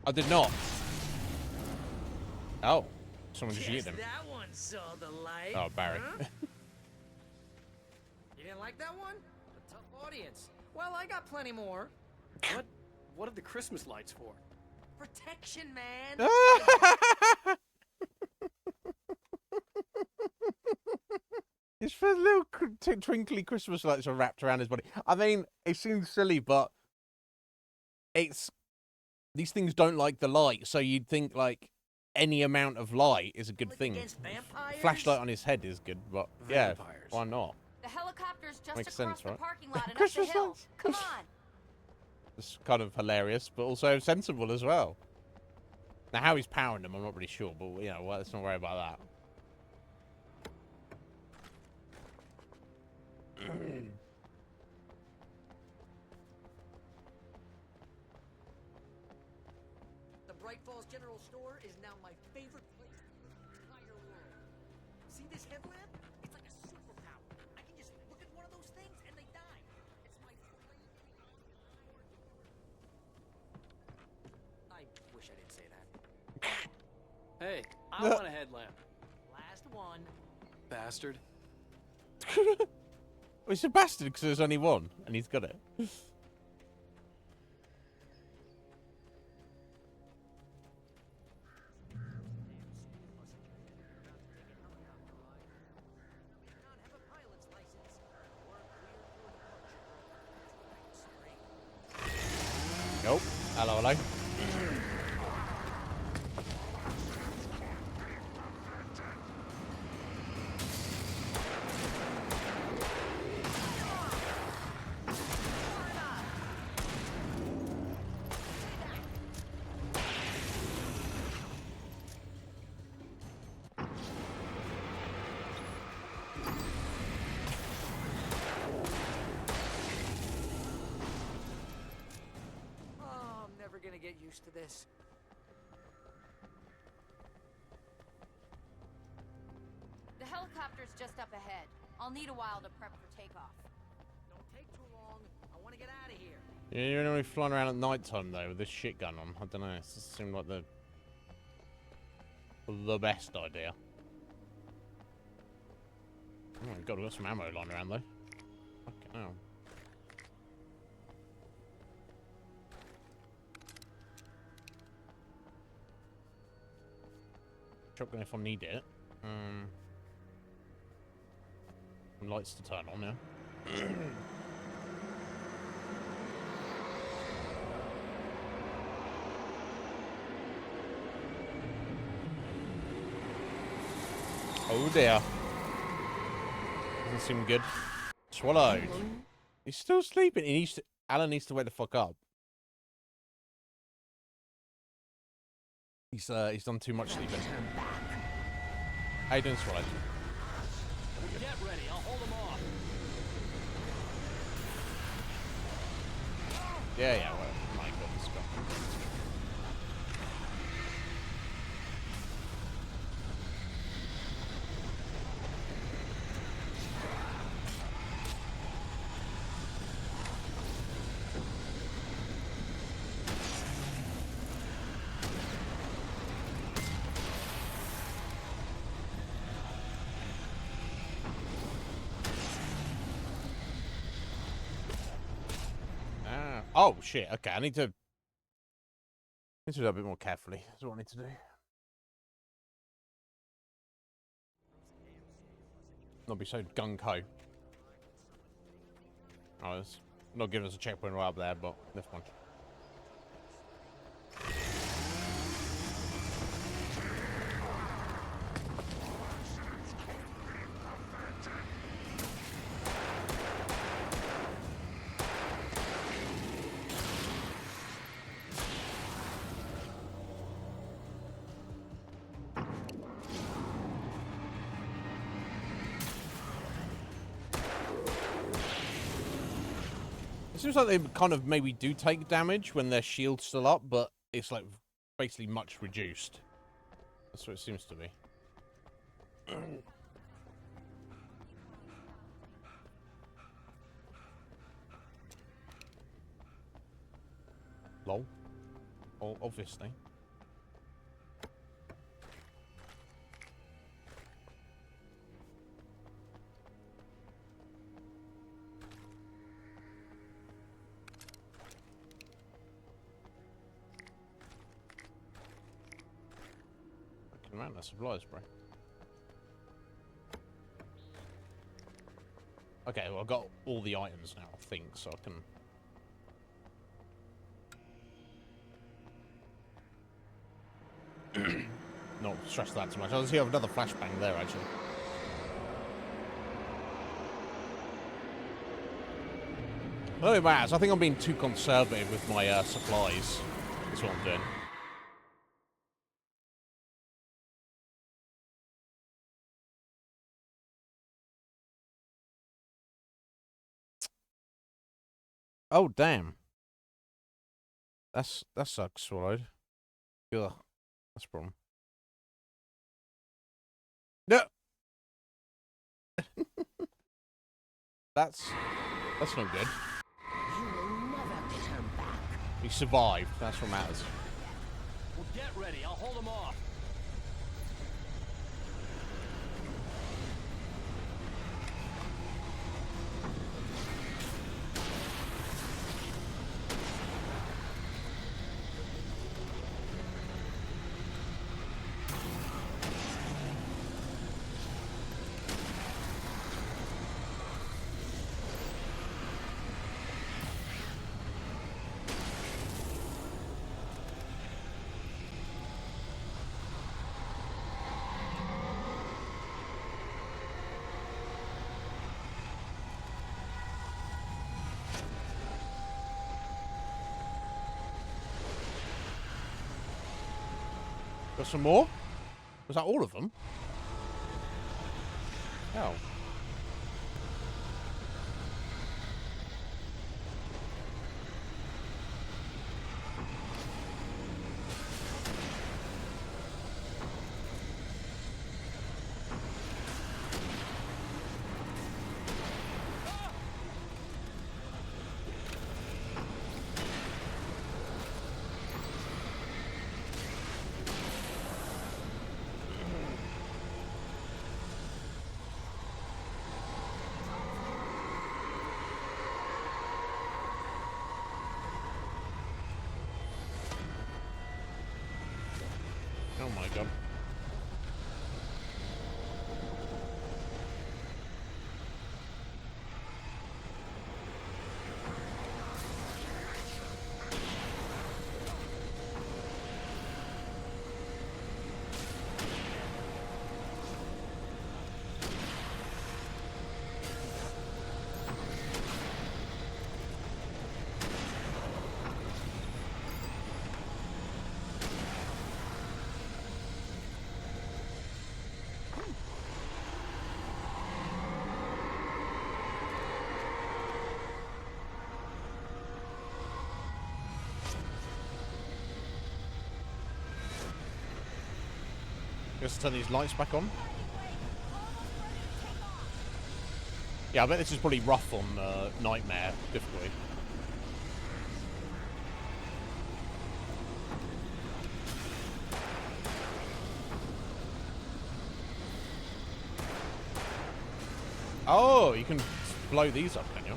I did not. Oh. Someone just Guess yeeted him. that one saw the light. Oh, Barry. Huh? You didn't like that one? A tough audience. Well, I got plenty more. What are the Christmas lights for? Protection, man. His first little twinkly Christmas lights are wrapped around his body. I mean, it seems silly, but it's these things don't like the light, so you'd think like any amount of light is a good thing. Flashlight on his head is good, but yeah, why not? The helicopter's just Makes across sense, the right? parking lot and up the Christmas hill. lights. Come on. It's kind of hilarious, but also sensible as well. Now, how he's powering them, I'm not really sure, but you know, let's not worry about that. The Bright Falls General Store is now my favorite place in the entire world. See this headlamp? It's like a superpower. I can just look at one of those things and they die. It's my I wish I didn't say that. Hey, I want a headlamp. Last one. Bastard. Well, he's a bastard because there's only one, and he's got it. Nope. Hello, hello. Oh, I'm never gonna get used to this. The helicopter's just up ahead. I'll need a while to prep for takeoff. Don't take too long. I want to get out of here. Yeah, you're only flying around at night time though with this shit gun on. I don't know. It seemed like the best idea. Oh my god, we've got some ammo lying around though. Fucking hell. Shotgun if I need it. Some lights to turn on now. Oh dear. Doesn't seem good. Swallowed. He's still sleeping. He needs to, Alan needs to wake the fuck up. He's done too much sleeping. How you doing, Swallowed? Get ready, I'll hold them off. Yeah, yeah, whatever. My goodness, God. Oh shit, okay, I need to do that a bit more carefully. That's what I need to do. Not be so gung-ho. Oh, it's not giving us a checkpoint right up there, but this one. It seems like they kind of maybe do take damage when their shield's still up, but it's like basically much reduced. That's what it seems to be. Lol. Obviously. Fucking man, that supplies, bro. Okay, well, I've got all the items now, I think, so I can not stress that too much. I see I have another flashbang there, actually. Well, it matters. I think I'm being too conservative with my supplies. That's what I'm doing. Oh, damn. That sucks, swallowed. Ugh. That's a problem. No. That's not good. You will never get her back. We survived. That's what matters. Well, get ready. I'll hold them off. Got some more? Was that all of them? Oh. Oh my god. Just turn these lights back on. Yeah, I bet this is probably rough on Nightmare difficulty. Oh, you can blow these up, can you?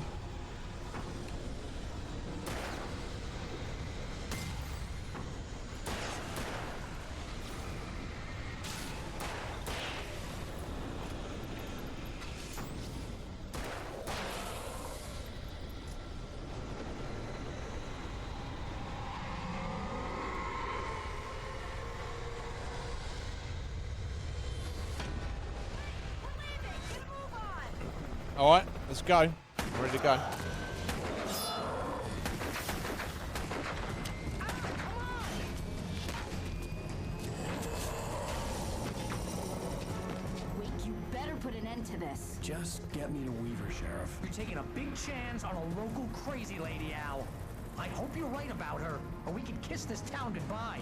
Alright, let's go. I'm ready to go. Wait, you better put an end to this. Just get me to Weaver, Sheriff. You're taking a big chance on a local crazy lady, Al. I hope you're right about her, or we can kiss this town goodbye.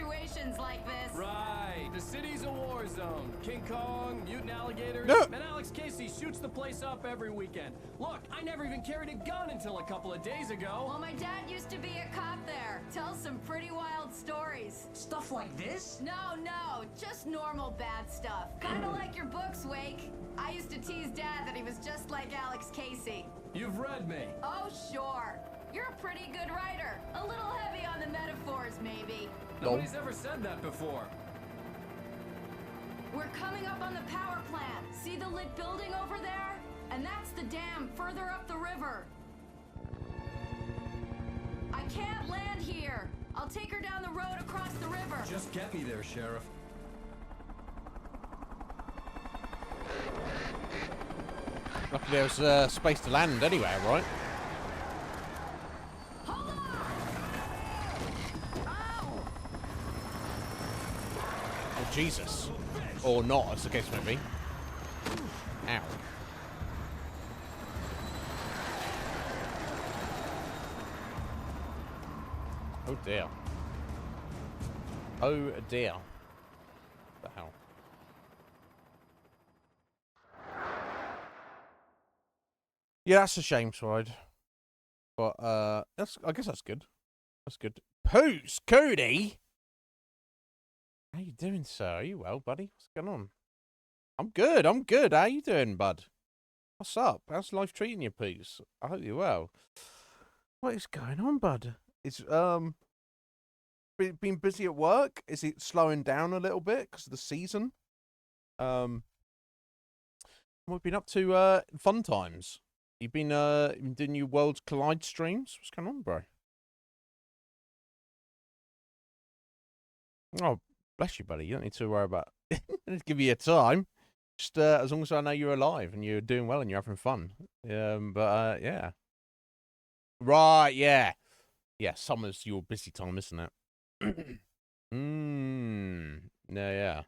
situations like this. Right. The city's a war zone. King Kong, mutant alligators, No. and Alex Casey shoots the place up every weekend. Look, I never even carried a gun until a couple of days ago. Well, my dad used to be a cop there. Tells some pretty wild stories. Stuff like this? No, just normal bad stuff. Kinda like your books, Wake. I used to tease Dad that he was just like Alex Casey. You've read me. Oh, sure. You're a pretty good writer. A little heavy on the metaphors, maybe. Nobody's ever said that before. We're coming up on the power plant. See the lit building over there? And that's the dam further up the river. I can't land here. I'll take her down the road across the river. Just get me there, Sheriff. Luckily there's space to land anyway, right? Oh, Jesus. Or not, as the case may be. Ow. Oh dear. Oh dear. What the hell? Yeah, that's a shame, Swide. But I guess that's good. That's good. Poos, Cody. How you doing, sir? Are you well, buddy? What's going on? I'm good. I'm good. How you doing, bud? What's up? How's life treating you, Poos? I hope you're well. What is going on, bud? It's been busy at work. Is it slowing down a little bit because of the season? What have you been up to? Fun times. You've been doing your Worlds Collide streams. What's going on, bro? Oh, bless you, buddy. You don't need to worry about. Just give you your time. Just as long as I know you're alive and you're doing well and you're having fun. Yeah. Right. Yeah. Yeah. Summer's your busy time, isn't it? Yeah.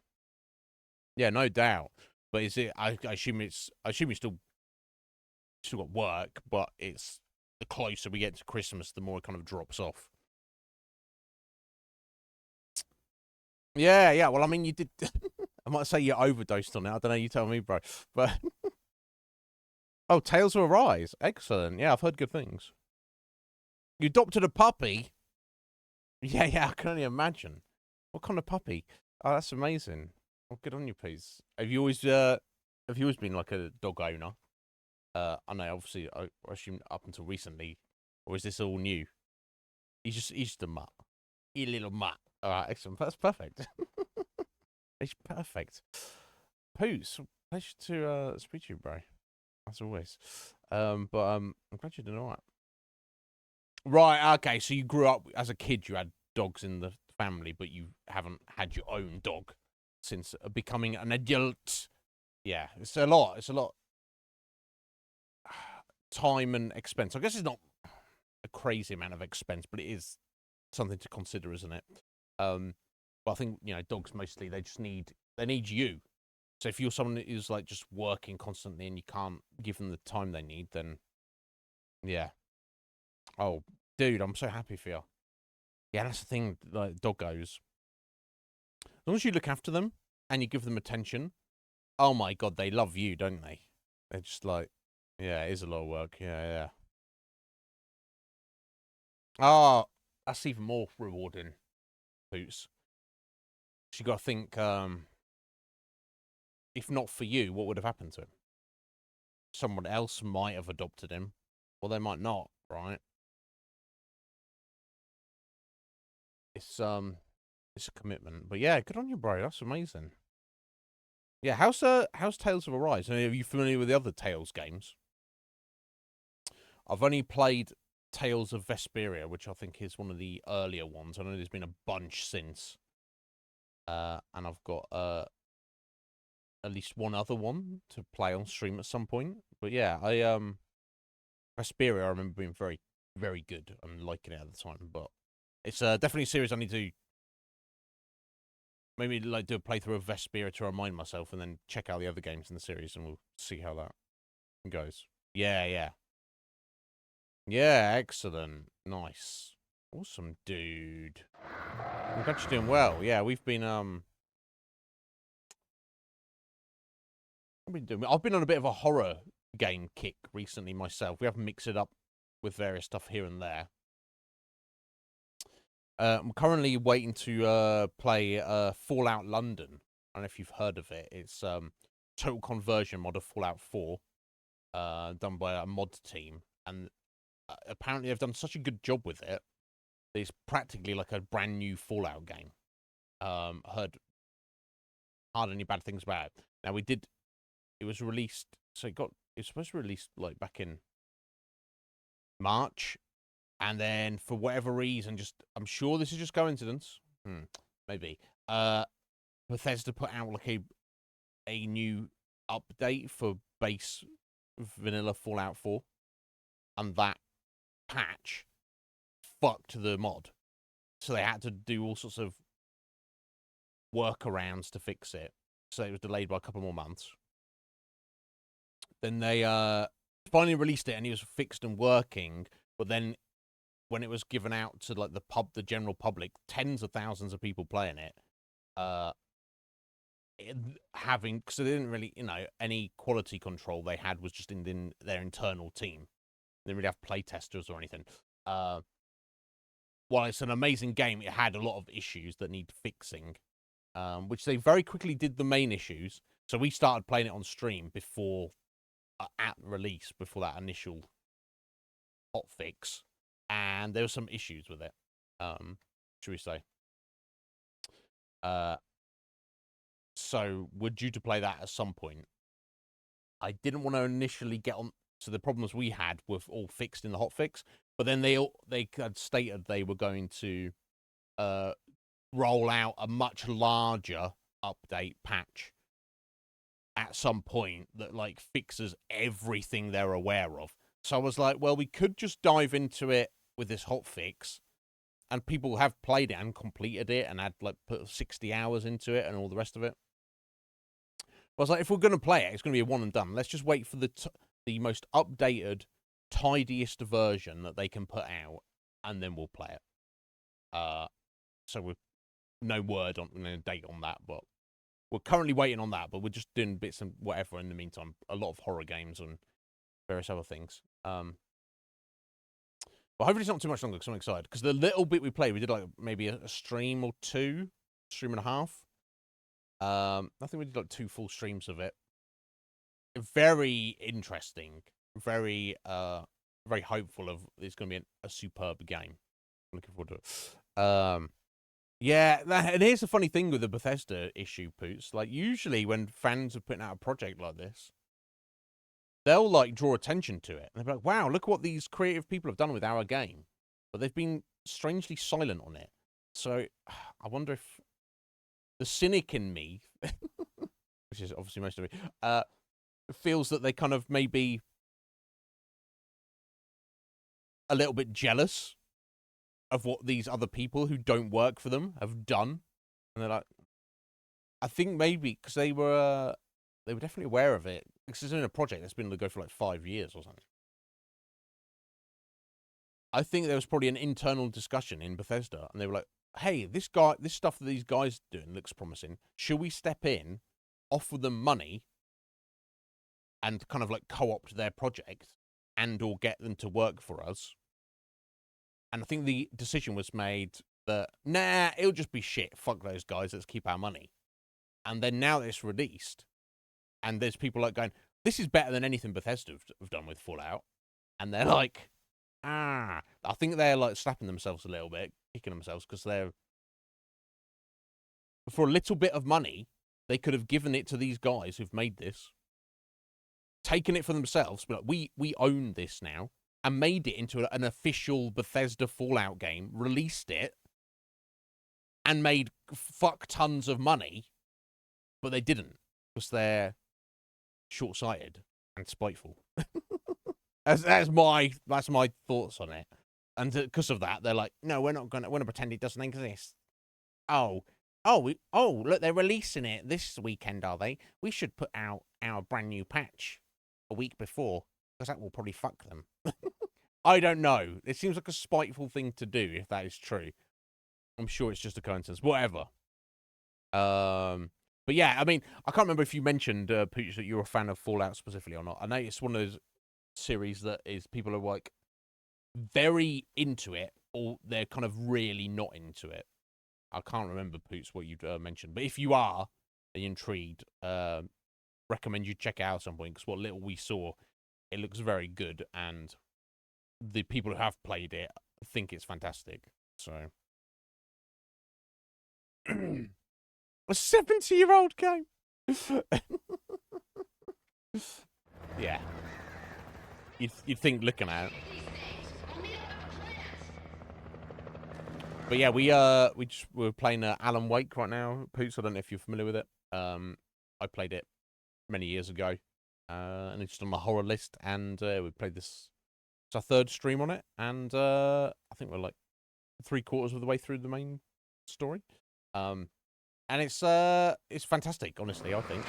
Yeah. No doubt. But is it? I assume it's. I assume you still got work, but it's the closer we get to Christmas, the more it kind of drops off. Yeah. Well, I mean, you did. I might say you overdosed on it. I don't know. You tell me, bro. But oh, Tales of Arise, excellent. Yeah, I've heard good things. You adopted a puppy. Yeah. I can only imagine. What kind of puppy? Oh, that's amazing. Well, good on you, please. Have you always been like a dog owner? I know, obviously, I assume up until recently, or is this all new? He's just a mutt. You little mutt. All right, excellent. That's perfect. It's perfect. Poos, pleasure to speak to you, bro. As always. I'm glad you're doing all right. Right. Okay. So you grew up as a kid. You had dogs in the family, but you haven't had your own dog since becoming an adult. Yeah, it's a lot. It's a lot. Time and expense. I guess it's not a crazy amount of expense, but it is something to consider, isn't it? But I think, dogs mostly, they need you. So if you're someone who's like just working constantly and you can't give them the time they need, then yeah. Oh, dude, I'm so happy for you. Yeah, that's the thing, like doggos. As long as you look after them and you give them attention, oh my God, they love you, don't they? They're just like, yeah, it is a lot of work. Yeah. Oh, that's even more rewarding, Poots. You got to think, if not for you, what would have happened to him? Someone else might have adopted him, or they might not, right? It's a commitment, but yeah, good on you, bro. That's amazing. Yeah, how's Tales of Arise? I mean, are you familiar with the other Tales games? I've only played Tales of Vesperia, which I think is one of the earlier ones. I know there's been a bunch since. And I've got at least one other one to play on stream at some point. But yeah, Vesperia I remember being very, very good and liking it at the time. But it's definitely a series I need to maybe like do a playthrough of Vesperia to remind myself, and then check out the other games in the series, and we'll see how that goes. Yeah, excellent, nice, awesome, dude. I'm glad you're doing well. Yeah, we've been I've been on a bit of a horror game kick recently myself. We have mixed it up with various stuff here and there. I'm currently waiting to play Fallout London. I don't know if you've heard of it. It's total conversion mod of Fallout 4, done by a mod team, and apparently they've done such a good job with it. It's practically like a brand new Fallout game. Heard hardly any bad things about it. Now it was released, so it was supposed to be released like back in March, and then for whatever reason, I'm sure this is just coincidence. Maybe. Bethesda put out like a new update for base vanilla Fallout 4, and that patch fucked the mod. So they had to do all sorts of workarounds to fix it. So it was delayed by a couple more months. Then they finally released it, and it was fixed and working. But then when it was given out to like the general public, tens of thousands of people playing it, because they didn't really, any quality control they had was just in their internal team. They didn't really have play testers or anything. While it's an amazing game, it had a lot of issues that need fixing, which they very quickly did the main issues. So we started playing it on stream before, at release, before that initial hotfix, and there were some issues with it. Should we say? So we're due to play that at some point. I didn't want to initially get on. So the problems we had were all fixed in the hotfix, but then they had stated they were going to roll out a much larger update patch at some point that like fixes everything they're aware of. So I was like, well, we could just dive into it with this hotfix, and people have played it and completed it and had like put 60 hours into it and all the rest of it. I was like, if we're going to play it, it's going to be a one and done. Let's just wait for the most updated, tidiest version that they can put out, and then we'll play it. So we've no word on no date on that, but we're currently waiting on that. But we're just doing bits and whatever in the meantime. A lot of horror games and various other things. But hopefully it's not too much longer because I'm excited. Because the little bit we played, we did like maybe a stream or two, stream and a half. I think we did like 2 full streams of it. Very interesting. Very very hopeful of it's going to be a superb game. I'm looking forward to it. Yeah, and here's the funny thing with the Bethesda issue, Poots. Like, usually when fans are putting out a project like this, they'll, like, draw attention to it. And they'll be like, wow, look what these creative people have done with our game. But they've been strangely silent on it. So, I wonder if the cynic in me, which is obviously most of me, feels that they kind of maybe a little bit jealous of what these other people who don't work for them have done. And they're like, I think maybe because they were definitely aware of it. Because it's in a project that's been on the go for like 5 years or something. I think there was probably an internal discussion in Bethesda, and they were like, hey, this stuff that these guys are doing looks promising. Should we step in, offer them money, and kind of like co-opt their project and or get them to work for us? And I think the decision was made that, nah, it'll just be shit. Fuck those guys. Let's keep our money. And then now that it's released, and there's people like going, this is better than anything Bethesda have done with Fallout. And they're like, I think they're like slapping themselves a little bit, kicking themselves, because they're, for a little bit of money, they could have given it to these guys who've made this, taken it for themselves, but like, we own this now, and made it into an official Bethesda Fallout game, released it, and made fuck tons of money, but they didn't, because they're short-sighted and spiteful. that's my thoughts on it. And because of that, they're like, no, we're not gonna pretend it doesn't exist. Oh, look, they're releasing it this weekend, are they? We should put out our brand new patch a week before, because that will probably fuck them. I don't know. It seems like a spiteful thing to do, if that is true. I'm sure it's just a coincidence. Whatever. But yeah, I mean, I can't remember if you mentioned, Pooch, that you're a fan of Fallout specifically or not. I know it's one of those series that is people are like very into it, or they're kind of really not into it. I can't remember, Pooch, what you mentioned. But if you are intrigued, recommend you check it out at some point, because what little we saw, it looks very good, and the people who have played it think it's fantastic. So, a 70-year-old game. Yeah, you'd think looking at it. But yeah, we were playing Alan Wake right now. Poots, I don't know if you're familiar with it. I played it many years ago, and it's just on the horror list. And we played this. It's our third stream on it, and I think we're like 3/4 of the way through the main story. And it's fantastic, honestly. I think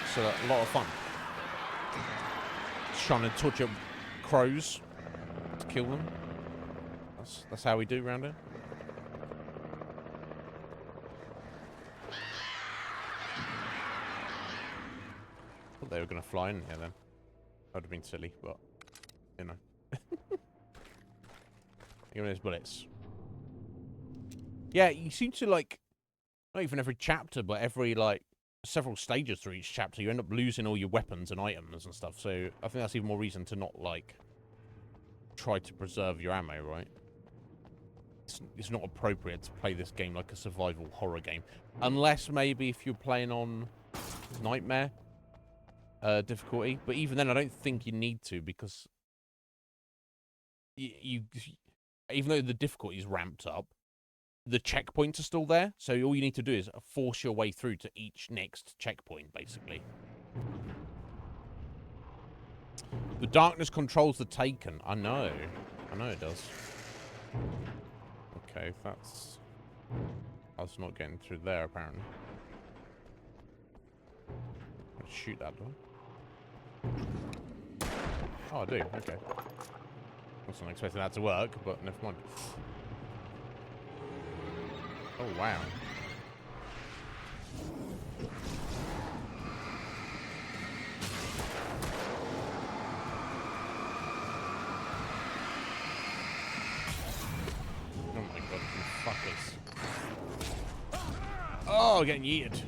it's a lot of fun. Just trying to torture crows to kill them. That's how we do around here. Thought they were going to fly in here then. That would have been silly, but, you know. Give me those bullets. Yeah, you seem to, like, not even every chapter, but every, like, several stages through each chapter, you end up losing all your weapons and items and stuff. So I think that's even more reason to not, like, try to preserve your ammo, right? It's not appropriate to play this game like a survival horror game. Unless maybe if you're playing on Nightmare difficulty. But even then, I don't think you need to, because you even though the difficulty is ramped up, the checkpoints are still there. So all you need to do is force your way through to each next checkpoint, basically. The darkness controls the Taken. I know it does. Okay, that's... I was not getting through there, apparently. Let's shoot that door. Oh, I do. Okay. Wasn't expecting that to work, but never mind. Oh, wow. Oh my god, you fuckers. Oh, getting yeeted.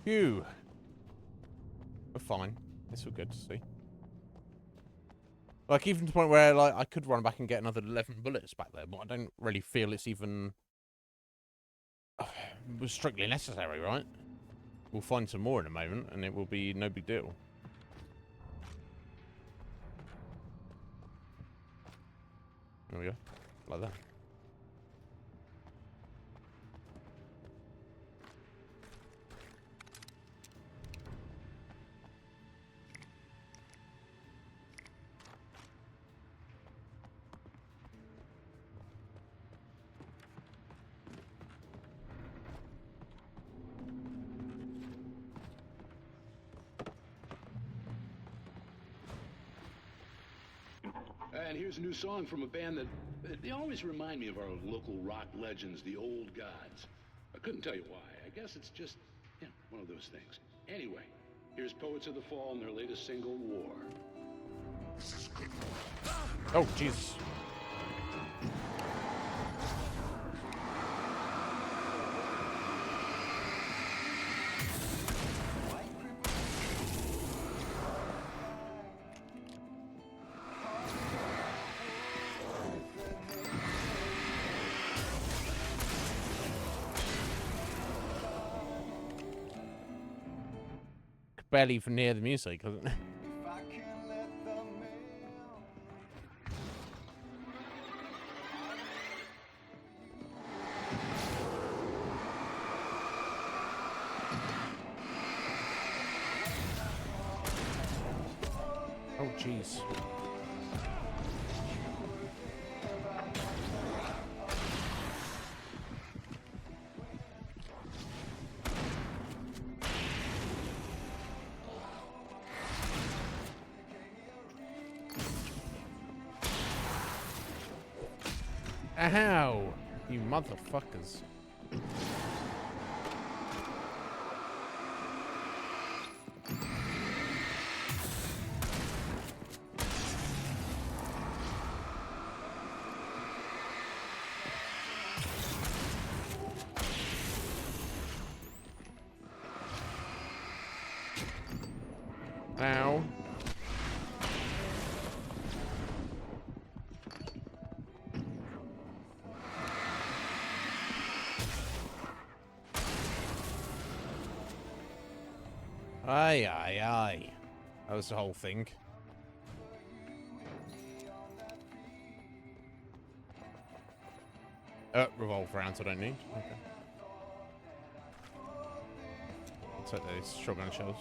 Phew. We're fine. It's all good to see. Like, even to the point where, like, I could run back and get another 11 bullets back there, but I don't really feel it's even strictly necessary, right? We'll find some more in a moment, and it will be no big deal. There we go. Like that. And here's a new song from a band that they always remind me of our local rock legends, the Old Gods. I couldn't tell you why. I guess it's just, you know, one of those things. Anyway, here's Poets of the Fall and their latest single, War. Oh, Jesus. Barely even hear the music, doesn't it? Oh, jeez. Ow! You motherfuckers. Ow. Aye, aye, aye. That was the whole thing. Revolve rounds I don't need. Okay. I'll take those shotgun shells.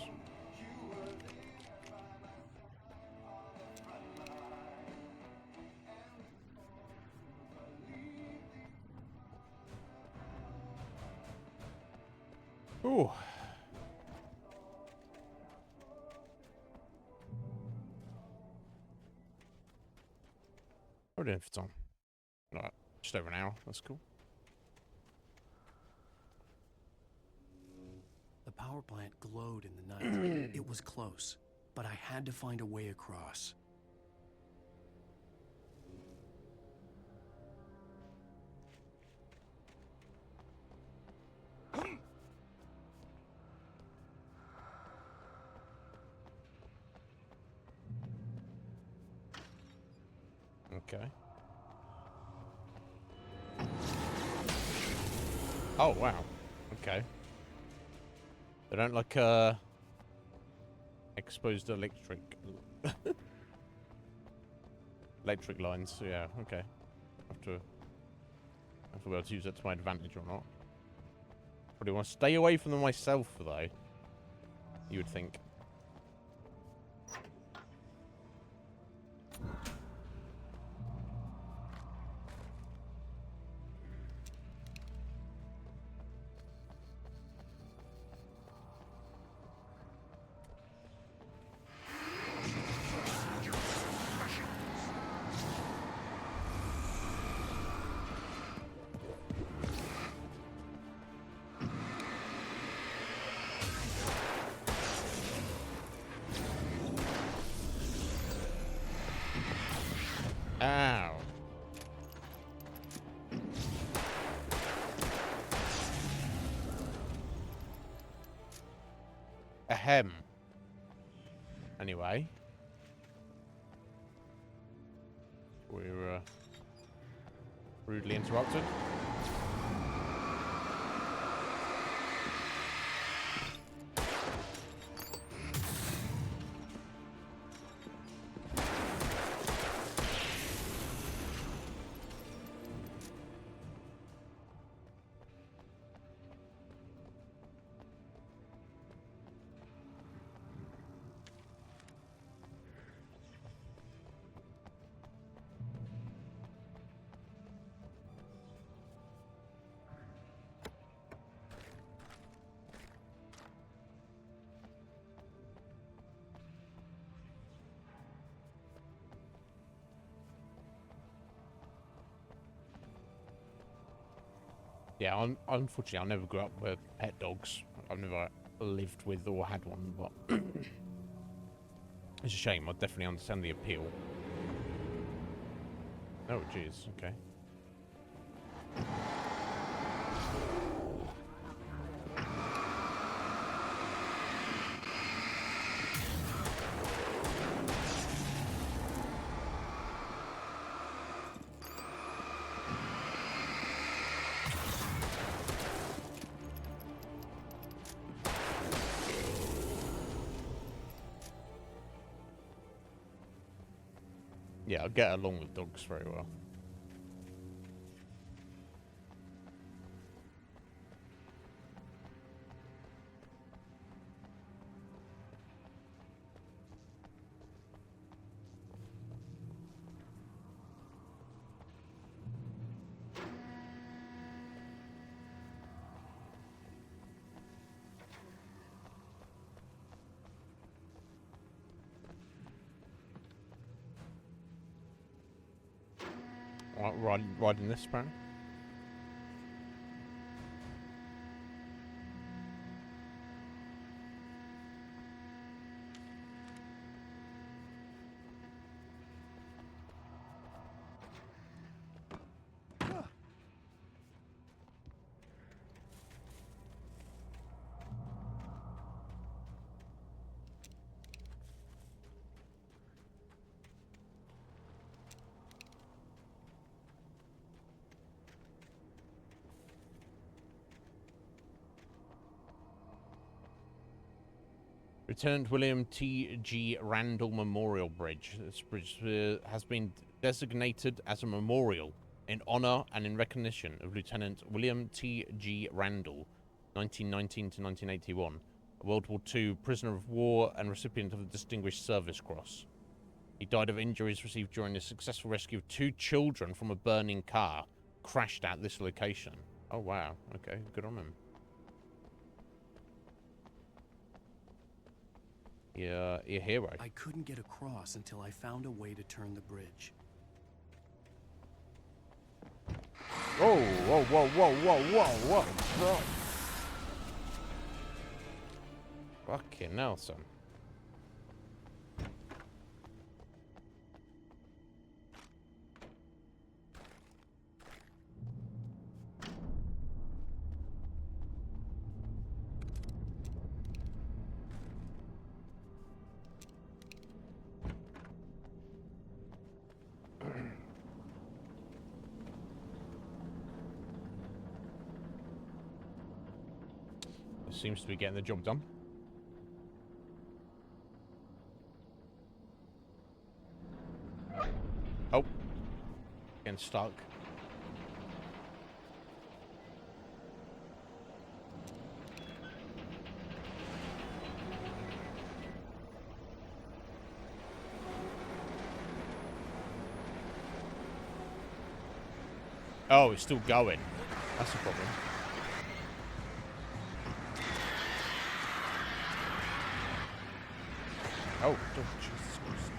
Ooh. We're doing for time. Alright, just over an hour. That's cool. The power plant glowed in the night. It was close, but I had to find a way across. Okay. Oh, wow. Okay. They don't like, exposed electric... electric lines. Yeah, okay. Have to be able to use that to my advantage or not. Probably want to stay away from them myself, though. You would think. Ow. Ahem. Anyway. We're, rudely interrupted. Yeah, unfortunately, I never grew up with pet dogs. I've never lived with or had one, but it's a shame. I definitely understand the appeal. Oh, jeez. Okay. Yeah, I get along with dogs very well. riding this, apparently. Lieutenant William T.G. Randall Memorial Bridge. This bridge has been designated as a memorial in honor and in recognition of Lieutenant William T.G. Randall, 1919 to 1981, a World War II prisoner of war and recipient of the Distinguished Service Cross. He died of injuries received during the successful rescue of 2 children from a burning car crashed at this location. Oh, wow. Okay, good on him. You're a hero. I couldn't get across until I found a way to turn the bridge. Whoa, whoa, whoa, whoa, whoa, whoa, whoa, bro. Fucking Nelson. Seems to be getting the job done. Oh. Getting stuck. Oh, it's still going. That's the problem. Oh, Jesus Christ.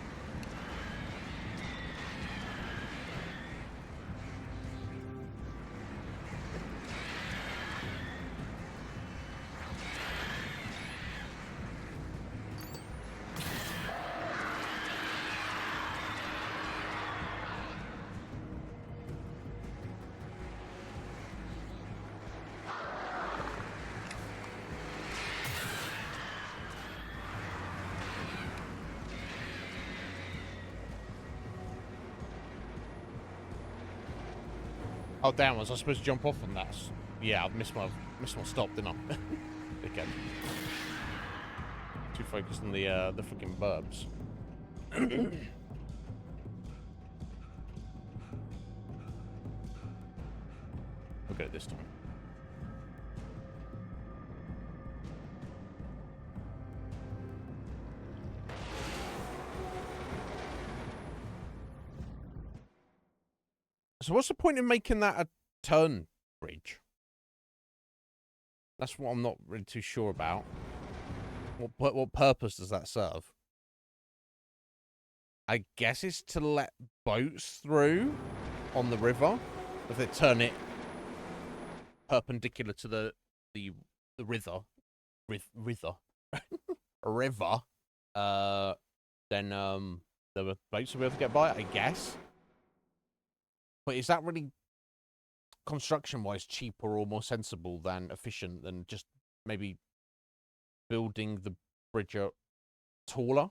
Oh damn, was I supposed to jump off on that? Yeah, I missed my stop, didn't I? Again. Too focused on the freaking burbs. Look at it this time. So what's the point in making that a turn bridge? That's what I'm not really too sure about. What purpose does that serve? I guess it's to let boats through on the river. If they turn it perpendicular to the river, river, then the boats will be able to get by it, I guess. But is that really, construction-wise, cheaper or more sensible than efficient than just maybe building the bridge up taller?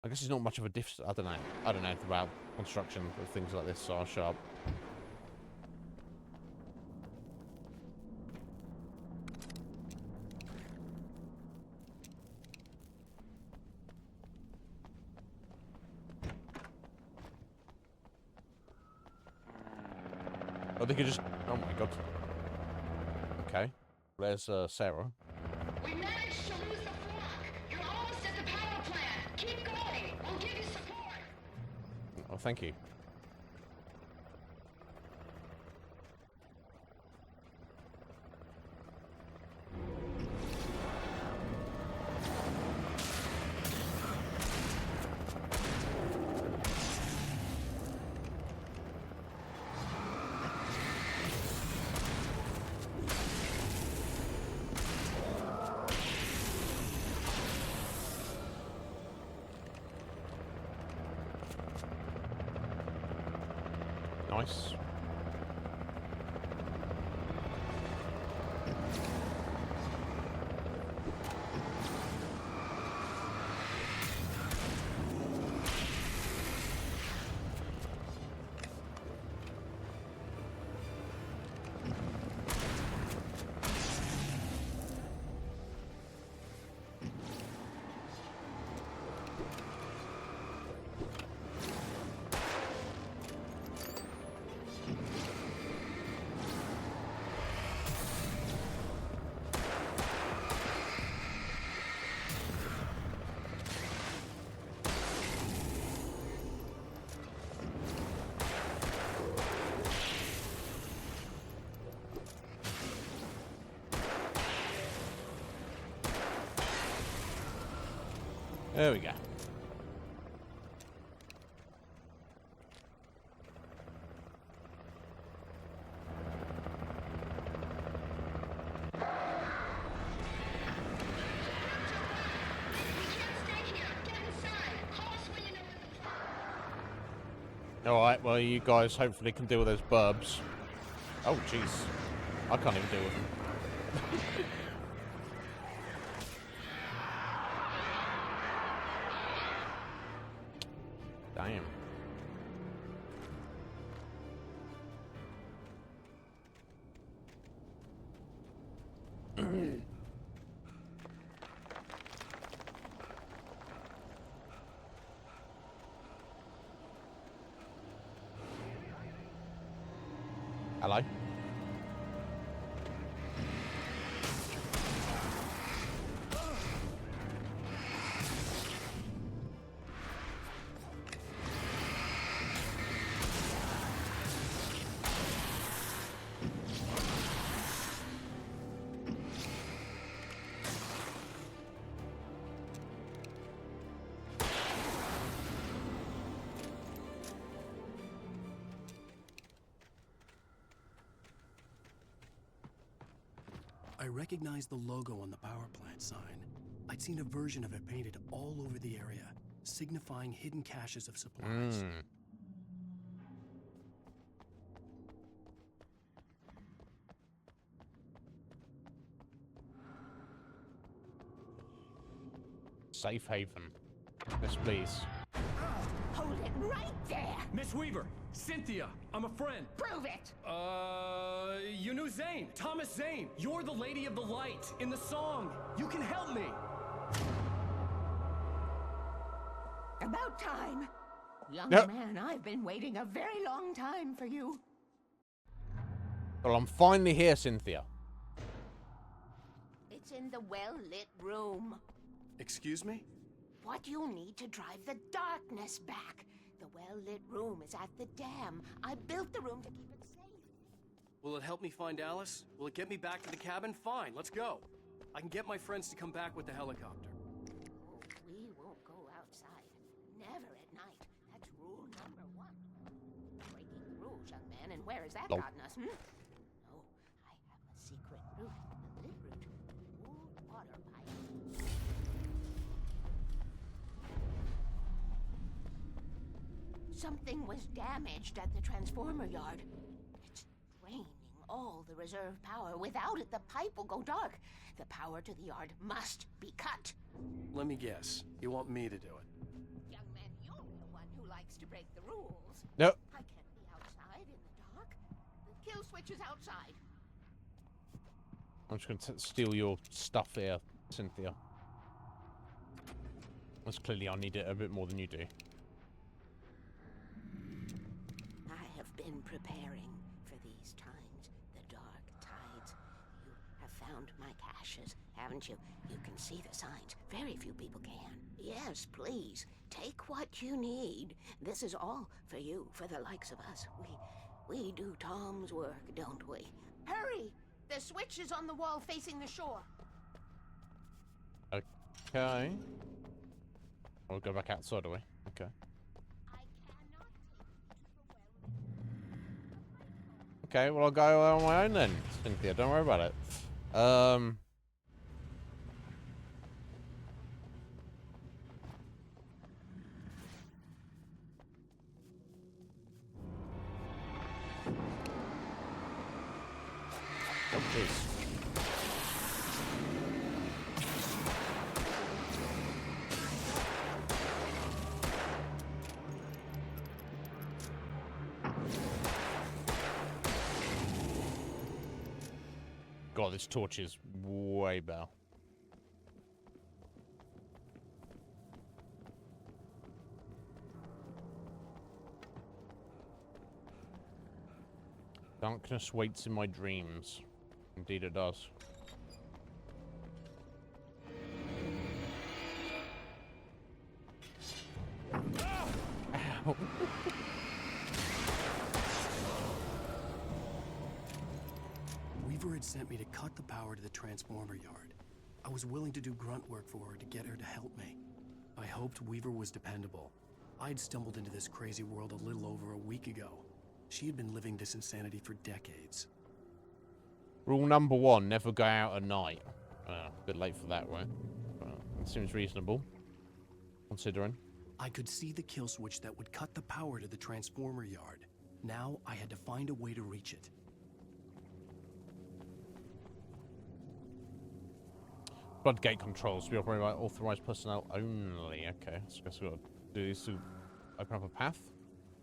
I guess it's not much of a difference. I don't know. I don't know about construction of things like this, so I'll shut up. Oh, they could just... Oh my god. Okay. There's Sarah. We managed to lose the flock. You're almost at the power plant. Keep going. We'll give you support. Oh, thank you. nice. There we go. Alright, well, you guys hopefully can deal with those burbs. Oh, jeez. I can't even deal with them. Damn. Hello? I recognized the logo on the power plant sign. I'd seen a version of it painted all over the area, signifying hidden caches of supplies. Safe haven. Yes, please. Hold it right there! Miss Weaver, Cynthia, I'm a friend. Prove it! You knew Zane, Thomas Zane. You're the Lady of the Light in the song. You can help me. About time. Young Yep. man, I've been waiting a very long time for you. Well, I'm finally here, Cynthia. It's in the well-lit room. Excuse me? What you'll need to drive the darkness back. The well-lit room is at the dam. I built the room to keep it safe. Will it help me find Alice? Will it get me back to the cabin? Fine, let's go. I can get my friends to come back with the helicopter. Oh, we won't go outside. Never at night. That's rule number 1. Breaking the rules, young man, and where has that Nope. gotten us, Oh, I have a secret route. The lit route. Old water pipe. Something was damaged at the transformer yard. It's draining all the reserve power. Without it, the pipe will go dark. The power to the yard must be cut. Let me guess. You want me to do it? Young man, you're the one who likes to break the rules. Nope. I can't be outside in the dark. The kill switch is outside. I'm just going to steal your stuff here, Cynthia. That's clearly I need it a bit more than you do. I have been preparing for these times, the dark tides. You have found my caches, haven't you? You can see the signs. Very few people can. Yes, please, take what you need. This is all for you, for the likes of us. We do Tom's work, don't we? Hurry! The switch is on the wall facing the shore. Okay. I'll go back outside, away. Okay. Okay, well, I'll go on my own then, Cynthia. Don't worry about it. God, this torch is way better. Darkness waits in my dreams. Indeed it does. Ow. Weaver had sent me to cut the power to the transformer yard. I was willing to do grunt work for her to get her to help me. I hoped Weaver was dependable. I'd stumbled into this crazy world a little over a week ago. She had been living this insanity for decades. Rule number 1, never go out at night. A bit late for that, right? It seems reasonable, considering. I could see the kill switch that would cut the power to the transformer yard. Now I had to find a way to reach it. Floodgate controls to be operated by authorized personnel only. Okay, so I guess we've got to do this to open up a path.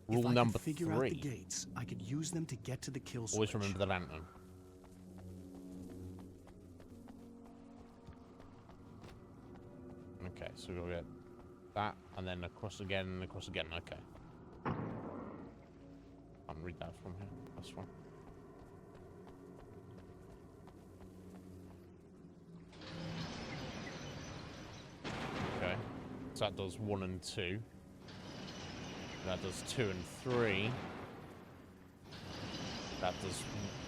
Rule number 3. Figure out the gates, I could use them to get to the kill switch. Always remember the lantern. Okay, so we'll get that, and then across again, and across again. Okay. Can't read that from here. That's fine. Okay. So that does 1 and 2. That does 2 and 3. That does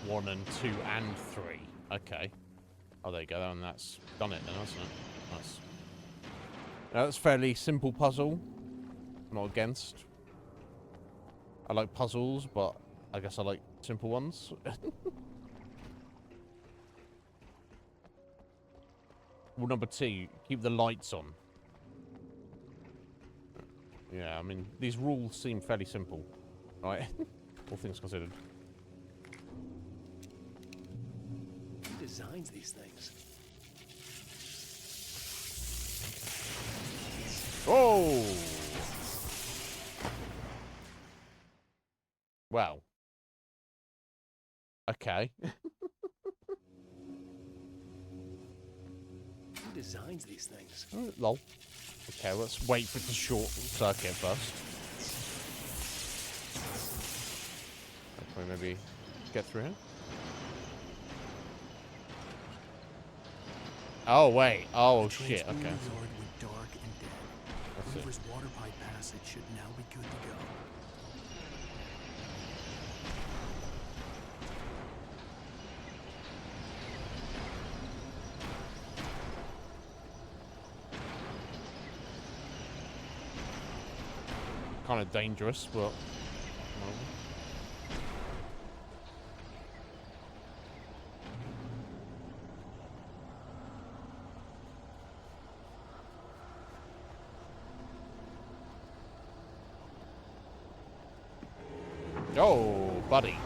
1 and 2 and 3. Okay. Oh, there you go. And that's done it then, hasn't it? Nice. Now, that's a fairly simple puzzle. Not against. I like puzzles, but I guess I like simple ones. Rule number 2, keep the lights on. Yeah, I mean, these rules seem fairly simple, right? All things considered. Who designs these things? Oh! Well. Okay. Who designs these things? Oh, lol. Okay, let's wait for the short circuit first. Hopefully maybe get through here. Oh, wait. Oh, shit. Okay. Dark and dead. Weaver's water pipe passage should now be good to go. Kind of dangerous, but... well. Oh, buddy.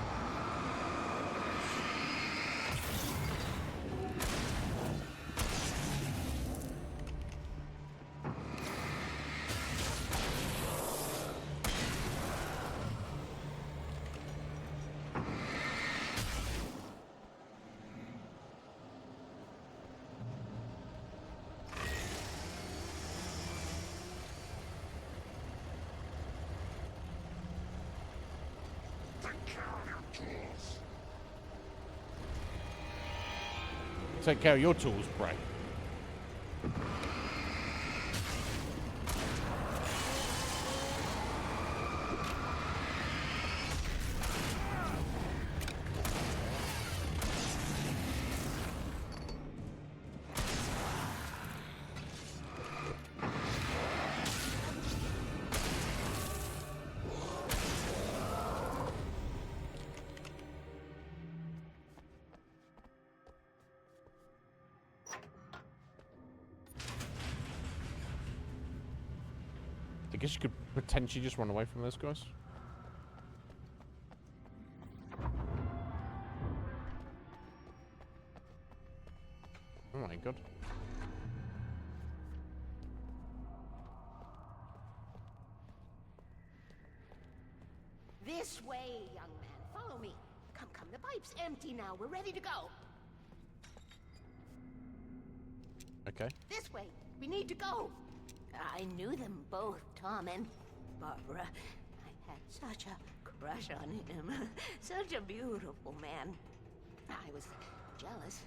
Take care of your tools, Bray. I guess you could potentially just run away from those guys. Oh my god. This way, young man. Follow me. Come, come. The pipe's empty now. We're ready to go. Okay. This way. We need to go. I knew them both, Tom and Barbara. I had such a crush on him. Such a beautiful man. I was jealous.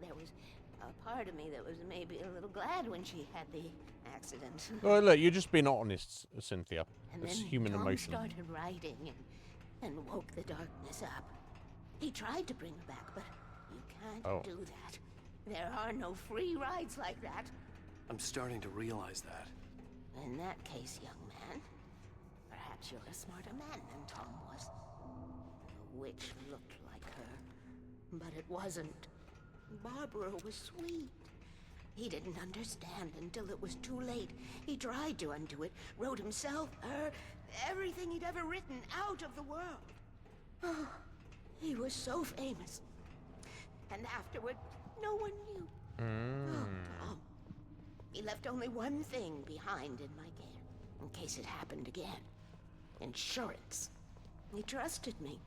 There was a part of me that was maybe a little glad when she had the accident. Well, look, you're just being honest, Cynthia. And It's then human Tom emotion. started writing and woke the darkness up. He tried to bring her back, but you can't do that. There are no free rides like that. I'm starting to realize that. In that case, young man, perhaps you're a smarter man than Tom was. The witch looked like her, but it wasn't. Barbara was sweet. He didn't understand until it was too late. He tried to undo it, wrote himself, her, everything he'd ever written out of the world. Oh, he was so famous. And afterward, no one knew. Oh, Tom. He left only one thing behind in my care, in case it happened again. Insurance. He trusted me.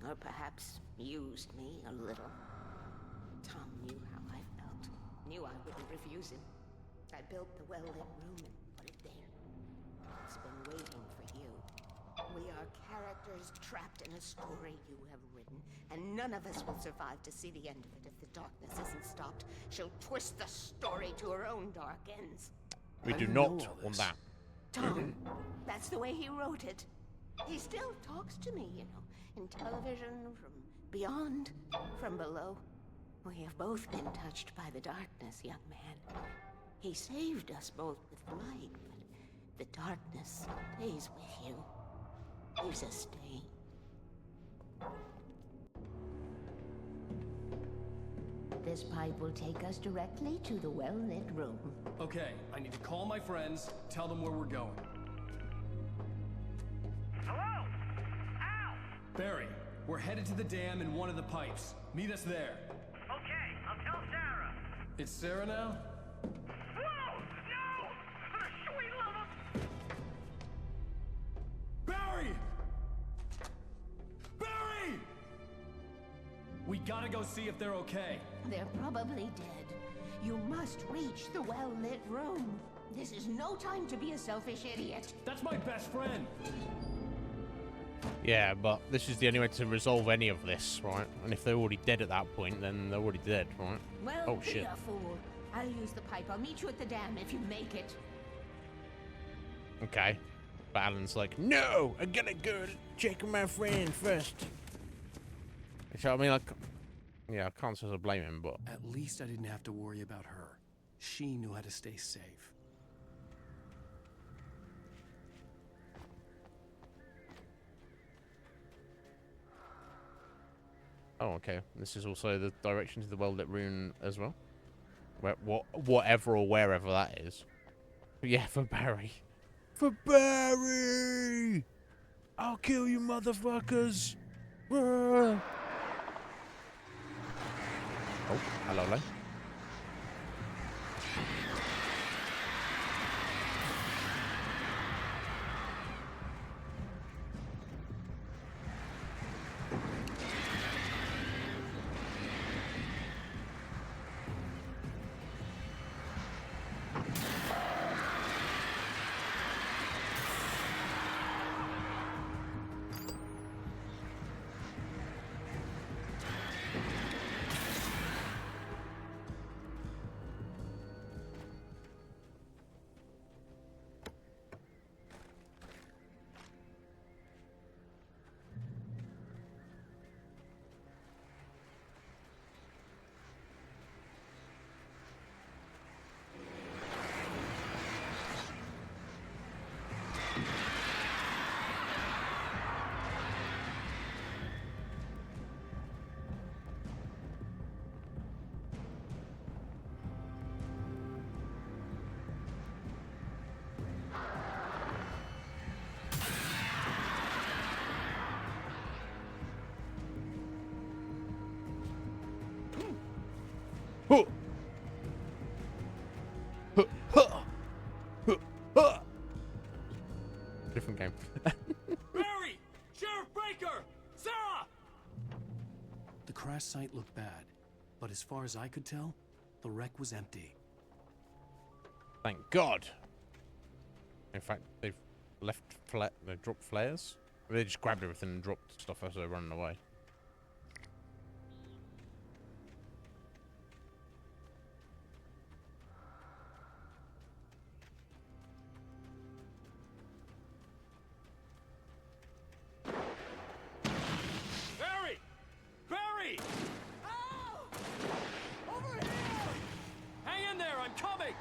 Or perhaps used me a little. Tom knew how I felt. Knew I wouldn't refuse him. I built the well-lit room and put it there. It's been waiting for you. We are characters trapped in a story you have written, and none of us will survive to see the end of it if the darkness isn't stopped. She'll twist the story to her own dark ends. We do not want that. Tom, that's the way he wrote it. He still talks to me, you know, in television, from beyond, from below. We have both been touched by the darkness, young man. He saved us both with light, but the darkness stays with you. Leaves a stain. This pipe will take us directly to the well-lit room. Okay, I need to call my friends, tell them where we're going. Hello? Al! Barry, we're headed to the dam in one of the pipes. Meet us there. Okay, I'll tell Sarah. It's Sarah now? Whoa! No! For the sweet love of... Barry! Barry! We gotta go see if they're okay. They're probably dead. You must reach the well-lit room. This is no time to be a selfish idiot. That's my best friend. Yeah, but this is the only way to resolve any of this, right? And if they're already dead at that point, then they're already dead, right? Well, oh, be shit. a fool. I'll use the pipe. I'll meet you at the dam if you make it. Okay. But Alan's like, no, I gotta go check on my friend first. So, I mean, like, yeah, I can't say I blame him, but... At least I didn't have to worry about her. She knew how to stay safe. Oh, okay. This is also the direction to the well-lit room as well. Whatever or wherever that is. But yeah, for Barry. For Barry! I'll kill you, motherfuckers! Ah. Oh, hello, hello. Different game. Barry! Sheriff Baker! Sarah! The crash site looked bad, but as far as I could tell, the wreck was empty. Thank God. In fact, they've they dropped flares. They just grabbed everything and dropped stuff as they're running away. Barry! Barry! Over here! Hang in there, I'm coming!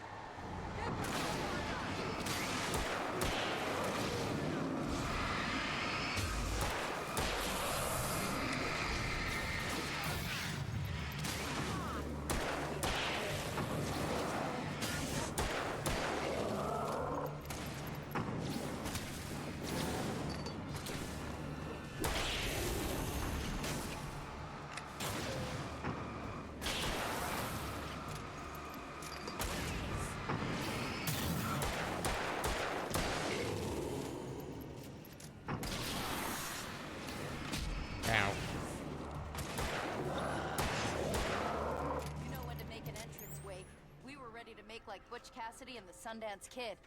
Like Butch Cassidy and the Sundance Kid.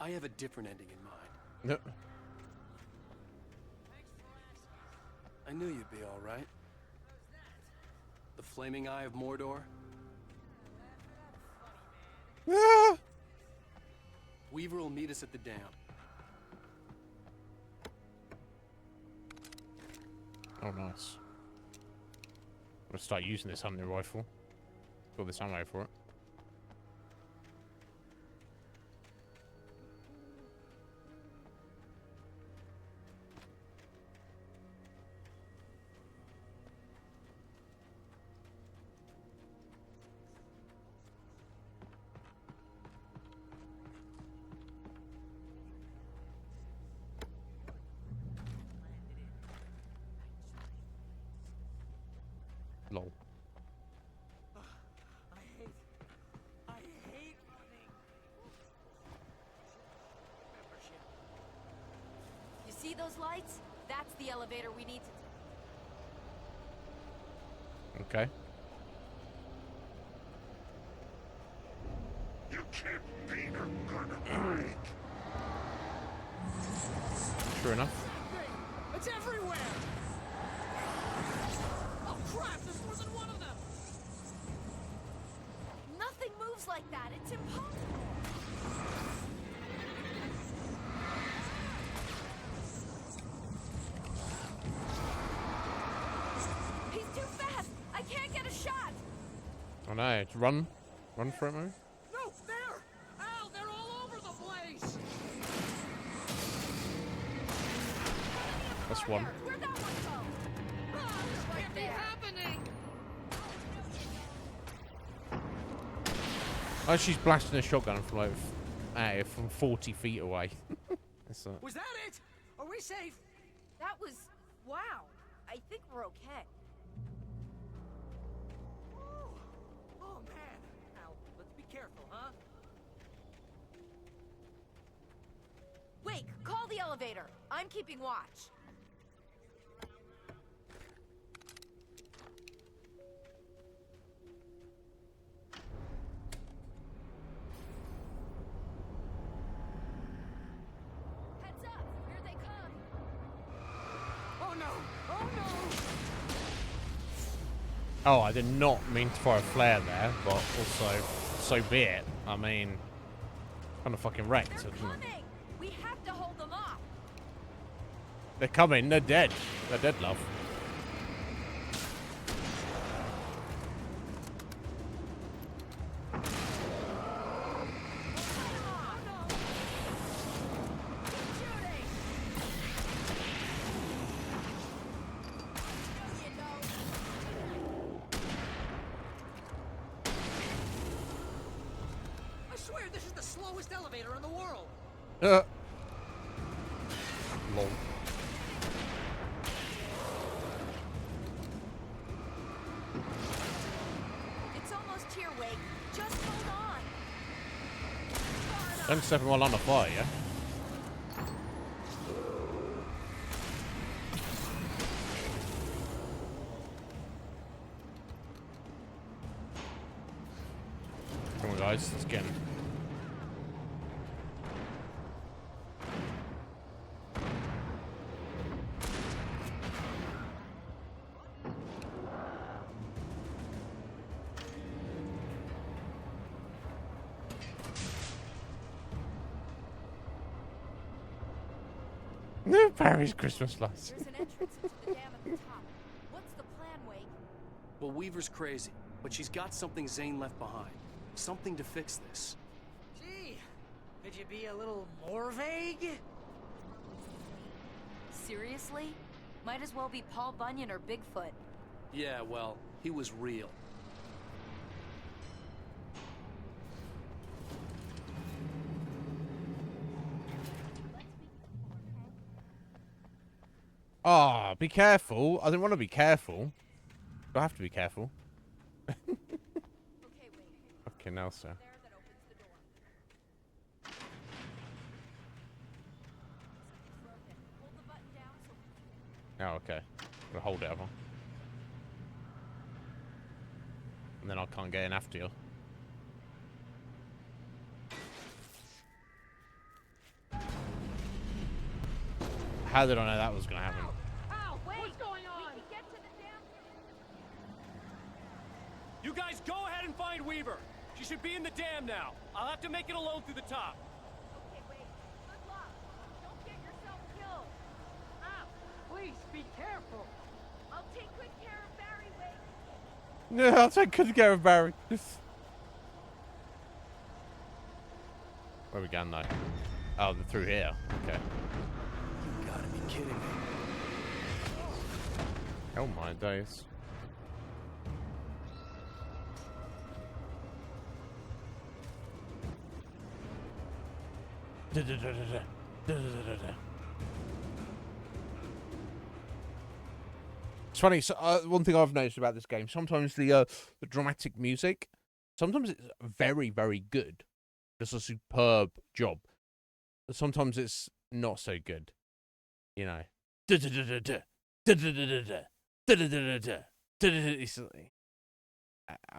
I have a different ending in mind. No. I knew you'd be all right. The flaming eye of Mordor. Weaver will meet us at the dam. Oh, nice. I'm gonna start using this hunting rifle. Got this ammo for it. Lol. I hate running. Membership. You see those lights? That's the elevator we need to... Okay. You can't beat her, gonna hide. True enough. It's everywhere! Oh crap, this wasn't one of them! Nothing moves like that. It's impossible. He's too fast. I can't get a shot. Oh no, it's run for it, maybe? No, there! Al, they're all over the place! That's one. Where'd that one go? Ah, this can't be happening! Oh, she's blasting a shotgun from like from 40 feet away. That's Was that it? Are we safe? That was... wow. I think we're okay. Oh man! Al, let's be careful, huh? Wake, call the elevator. I'm keeping watch. Heads up, here they come. Oh no! Oh no! Oh, I did not mean to fire a flare there, but also, so be it. I mean, kind of fucking wrecked, isn't it? We have to hold them off. They're coming, they're dead. They're dead, love. I swear this is the slowest elevator in the world! Lol. It's almost here, Wake. Just hold on. Don't step them while on the fire, yeah? Come on, guys, let's get him. Barry's Christmas lights. There's an entrance into the dam at the top. What's the plan, Wake? Well, Weaver's crazy, but she's got something Zane left behind. Something to fix this. Gee, could you be a little more vague? Seriously? Might as well be Paul Bunyan or Bigfoot. Yeah, well, he was real. Oh, be careful. I didn't want to be careful. Do I have to be careful? Okay, now, sir. Oh, okay. We'll hold it, have I? And then I can't get in after you. How did I know that was going to happen? Ow, wait! What's going on? We can get to the dam. You guys go ahead and find Weaver. She should be in the dam now. I'll have to make it alone through the top. Okay, wait. Good luck. Don't get yourself killed. Ow! Please, be careful. I'll take good care of Barry, Wake. No, I'll take good care of Barry. Where are we going, though? Oh, through here. Okay. You gotta be kidding me. Oh my days. It's funny. So, one thing I've noticed about this game, sometimes the dramatic music, sometimes it's very, very good. It's a superb job. But sometimes it's not so good. You know. I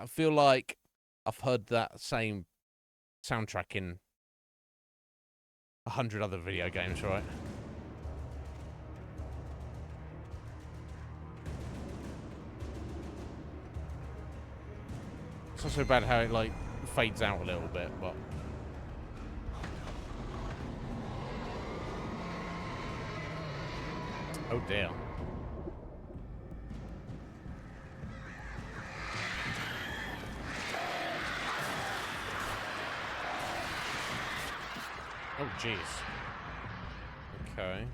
feel like I've heard that same soundtrack in 100 other video games, right? It's not so bad how it like fades out a little bit, but oh dear. Oh jeez. Okay.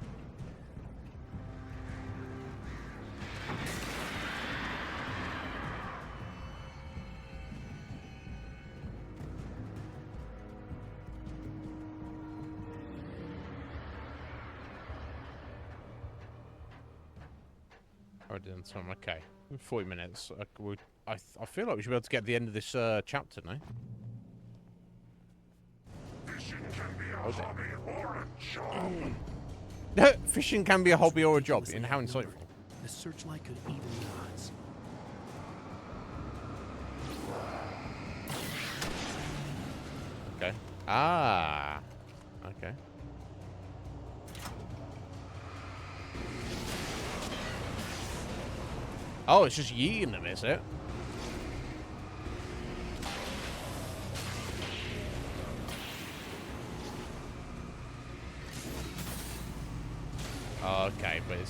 I didn't swim. Okay, 40 minutes. I feel like we should be able to get to the end of this chapter now. Fishing can be a hobby or a job. Fishing can be a hobby or a job. In how insightful. The searchlight could even the odds. Okay. Ah. Okay. Oh, it's just yeeting them, is it? Okay, but it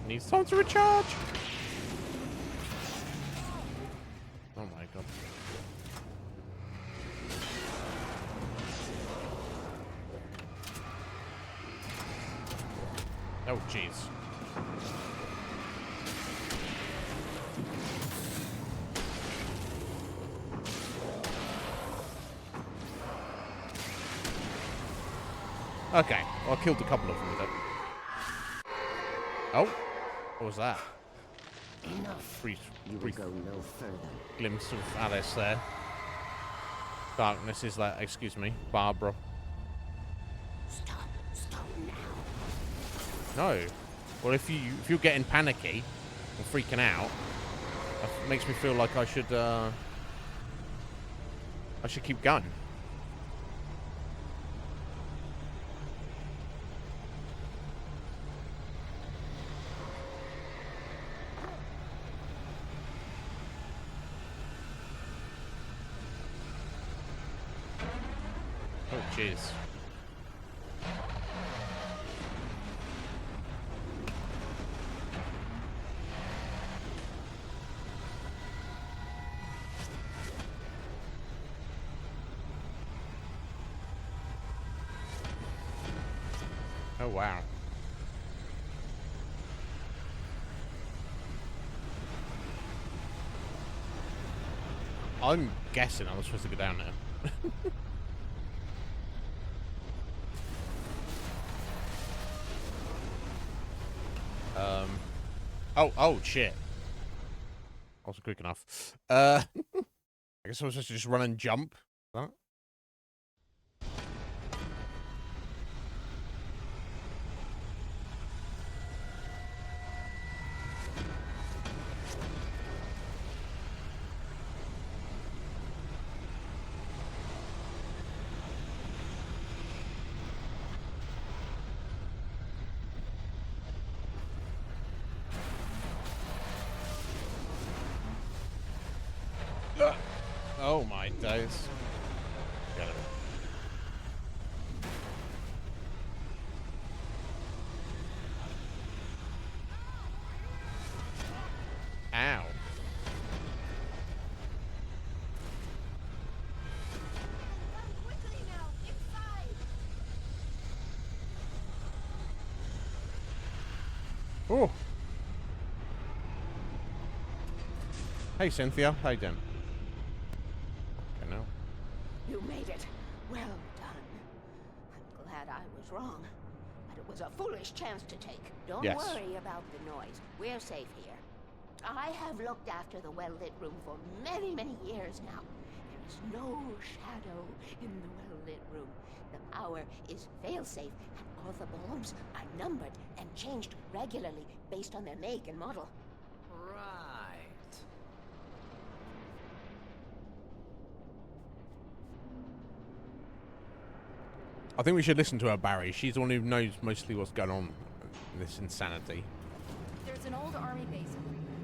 needs time to recharge. Oh my god. Oh jeez. Okay, well, I killed a couple of them with it. Oh, what was that? Enough. Brief You will go no further. glimpse of Alice there. Darkness is like, excuse me, Barbara. Stop now. No. Well, if you're getting panicky and freaking out, that makes me feel like I should keep going. Oh, jeez. Oh, wow. I'm guessing I was supposed to go down there. Oh, shit. I wasn't quick enough. I guess I was supposed to just run and jump. Huh? Oh my days. Got it. Ow. Oh. Hey, Cynthia. How you doing? I know. You made it. Well done. I'm glad I was wrong. But it was a foolish chance to take. Don't Yes. worry about the noise. We're safe here. I have looked after the well-lit room for many, many years now. There is no shadow in the well-lit room. The power is fail-safe, and all the bulbs are numbered and changed regularly based on their make and model. Right. I think we should listen to her, Barry. She's the one who knows mostly what's going on in this insanity. There's an old army base in Greenland.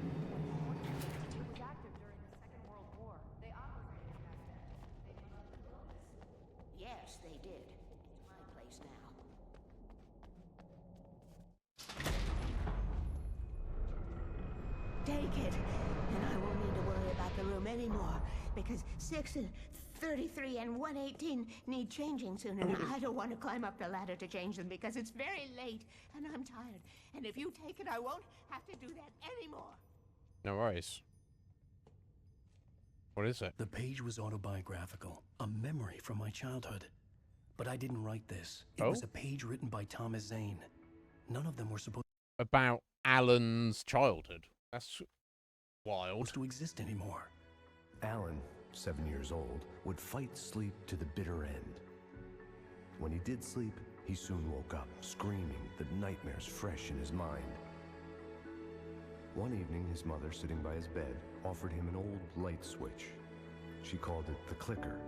It was active during the Second World War. They operated back then. They must have built this. Yes, they did. It's my place now. Take it, and I won't need to worry about the room anymore, because 6 and 33 and 118 need changing soon, and I don't want to climb up the ladder to change them because it's very late, and I'm tired. And if you take it, I won't have to do that anymore. No worries. What is it? The page was autobiographical, a memory from my childhood. But I didn't write this. It was a page written by Thomas Zane. None of them were supposed About Alan's childhood. That's wild. to exist anymore. Alan, 7 years old, would fight sleep to the bitter end. When he did sleep, he soon woke up, screaming, the nightmares fresh in his mind. One evening, his mother, sitting by his bed, offered him an old light switch. She called it the clicker,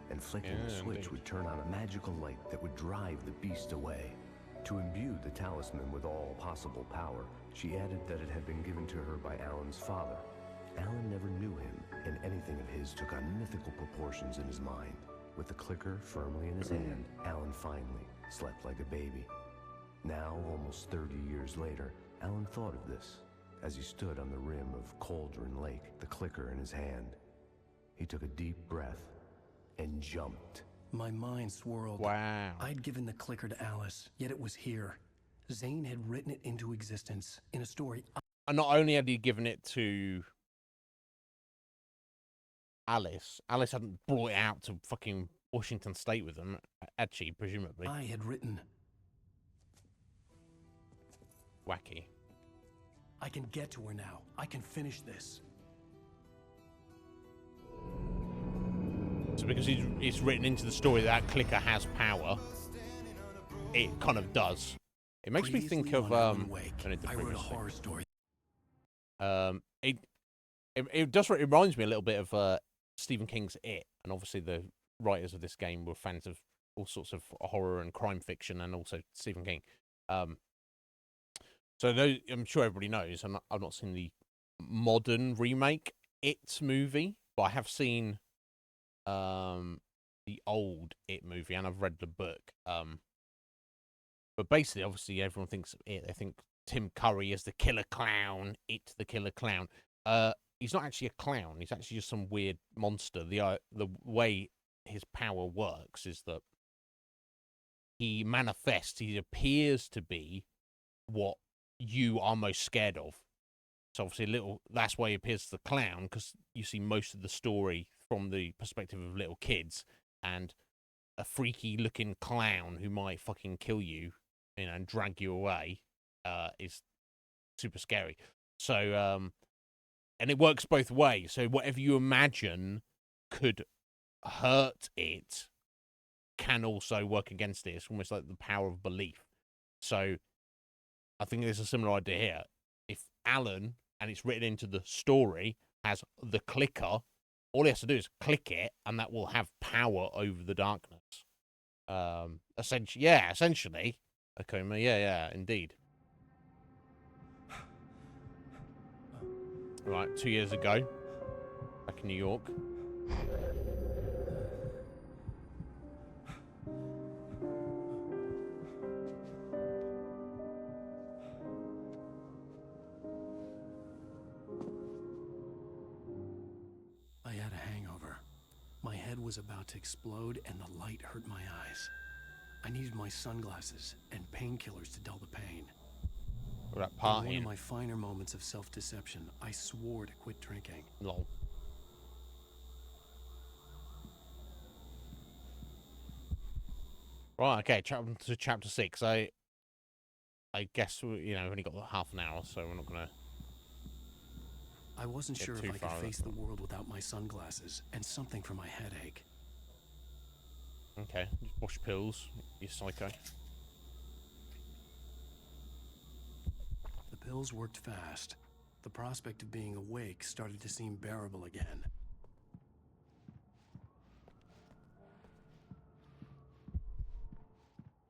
and flicking the switch would turn on a magical light that would drive the beast away. To imbue the talisman with all possible power, she added that it had been given to her by Alan's father. Alan never knew him, and anything of his took on mythical proportions in his mind. With the clicker firmly in his hand, Alan finally slept like a baby. Now, almost 30 years later, Alan thought of this as he stood on the rim of Cauldron Lake, the clicker in his hand. He took a deep breath and jumped. My mind swirled. Wow. I'd given the clicker to Alice, yet it was here. Zane had written it into existence in a story. And not only had he given it to Alice hadn't brought it out to fucking Washington State with them, had she, presumably? I had written. Wacky. I can get to her now. I can finish this. So because it's written into the story that clicker has power, it kind of does. It makes me think of I wrote a horror story. It does. It reminds me a little bit of Stephen King's It, and obviously the writers of this game were fans of all sorts of horror and crime fiction, and also Stephen King. So those, I'm sure everybody knows. I've not seen the modern remake It movie, but I have seen the old It movie, and I've read the book. But basically, obviously, everyone thinks of It. They think Tim Curry is the killer clown. It the killer clown. He's not actually a clown. He's actually just some weird monster. The way his power works is that he manifests. He appears to be what you are most scared of. So obviously, that's why he appears as the clown, because you see most of the story from the perspective of little kids, and a freaky-looking clown who might fucking kill you, and drag you away, is super scary. So, and it works both ways. So whatever you imagine could hurt it can also work against it. It's almost like the power of belief. So I think there's a similar idea here. If Alan, and it's written into the story, has the clicker, all he has to do is click it, and that will have power over the darkness. Essentially. Akuma, yeah, indeed. Right, 2 years ago, back in New York. I had a hangover. My head was about to explode and the light hurt my eyes. I needed my sunglasses and painkillers to dull the pain. That In one of my finer moments of self-deception, I swore to quit drinking. Lol. Right, okay, chapter 6. I guess, we've only got half an hour, so we're not going to... I wasn't sure if I could face the world without my sunglasses and something for my headache. Okay, just wash pills, you psycho. The pills worked fast. The prospect of being awake started to seem bearable again.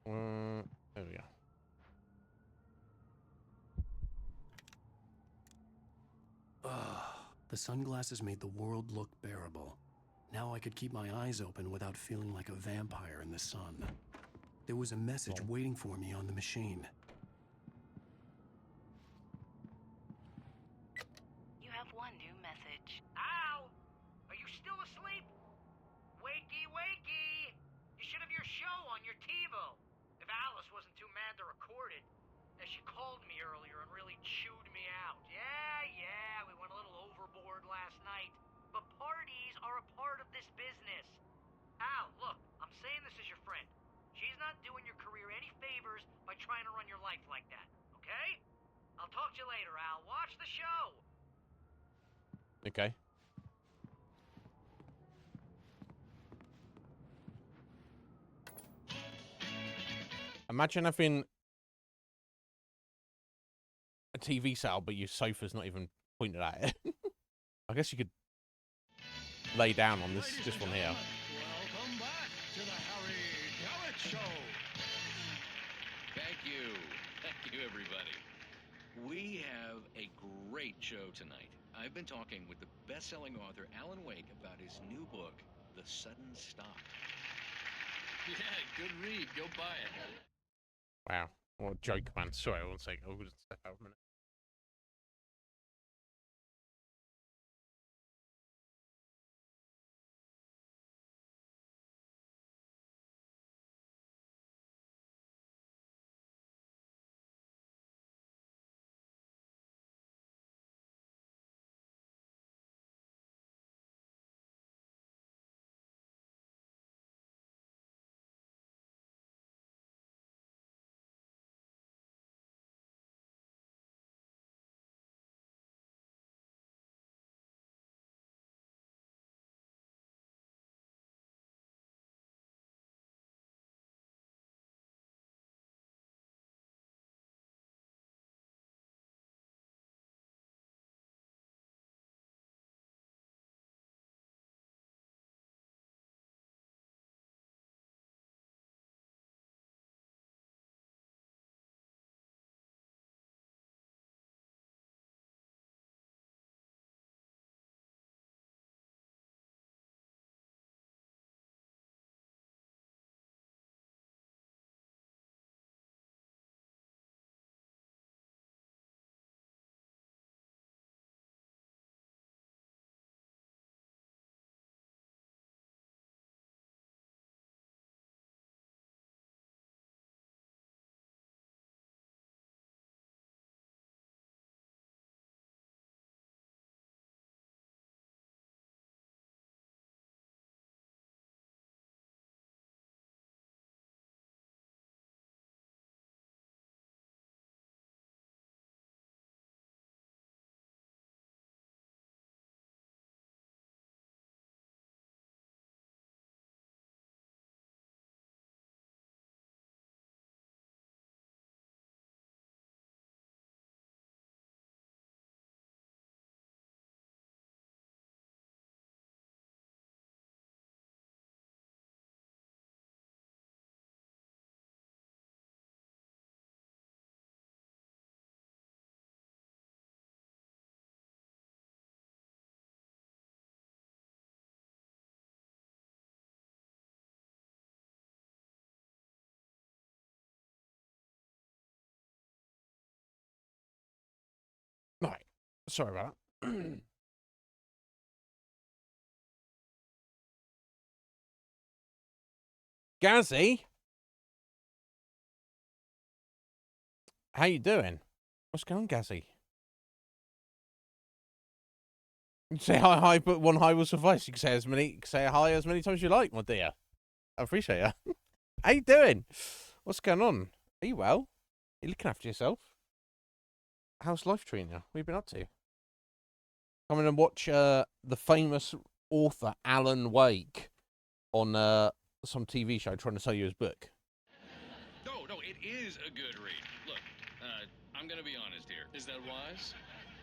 There we go. The sunglasses made the world look bearable. Now I could keep my eyes open without feeling like a vampire in the sun. There was a message waiting for me on the machine. You have one new message. Al! Are you still asleep? Wakey, wakey! You should have your show on your TiVo. If Alice wasn't too mad to record it. She called me earlier and really chewed me out. Yeah, we went a little overboard last night. But parties are a part of this business. Al, look, I'm saying this as your friend. She's not doing your career any favors by trying to run your life like that, okay? I'll talk to you later, Al. Watch the show. Okay. Imagine having a TV set, but your sofa's not even pointed at it. I guess you could lay down on this one here. Welcome back to the Harry Garrett Show. Thank you, everybody. We have a great show tonight. I've been talking with the best-selling author Alan Wake about his new book, The Sudden Stop. Yeah, good read. Go buy it. Wow. What a joke, man. Sorry, one second. I'll just step out a minute. Sorry about that. Gazzy? How you doing? What's going on, Gazzy? You can say hi, but one hi will suffice. You can say hi as many times as you like, my dear. I appreciate you. How you doing? What's going on? Are you well? Are you looking after yourself? How's life treating you? What have you been up to? Come in and watch the famous author Alan Wake on some TV show trying to sell you his book. No, it is a good read. Look, I'm gonna be honest here. Is that wise?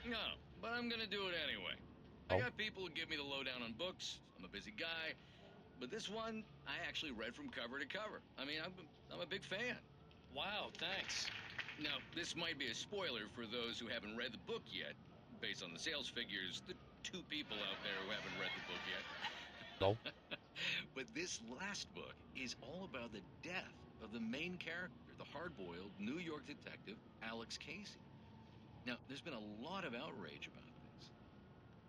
No, but I'm gonna do it anyway. I got people who give me the lowdown on books. I'm a busy guy. But this one, I actually read from cover to cover. I mean, I'm a big fan. Wow, thanks. Now, this might be a spoiler for those who haven't read the book yet. Based on the sales figures, the 2 people out there who haven't read the book yet. No. But this last book is all about the death of the main character, the hard-boiled New York detective, Alex Casey. Now, there's been a lot of outrage about this.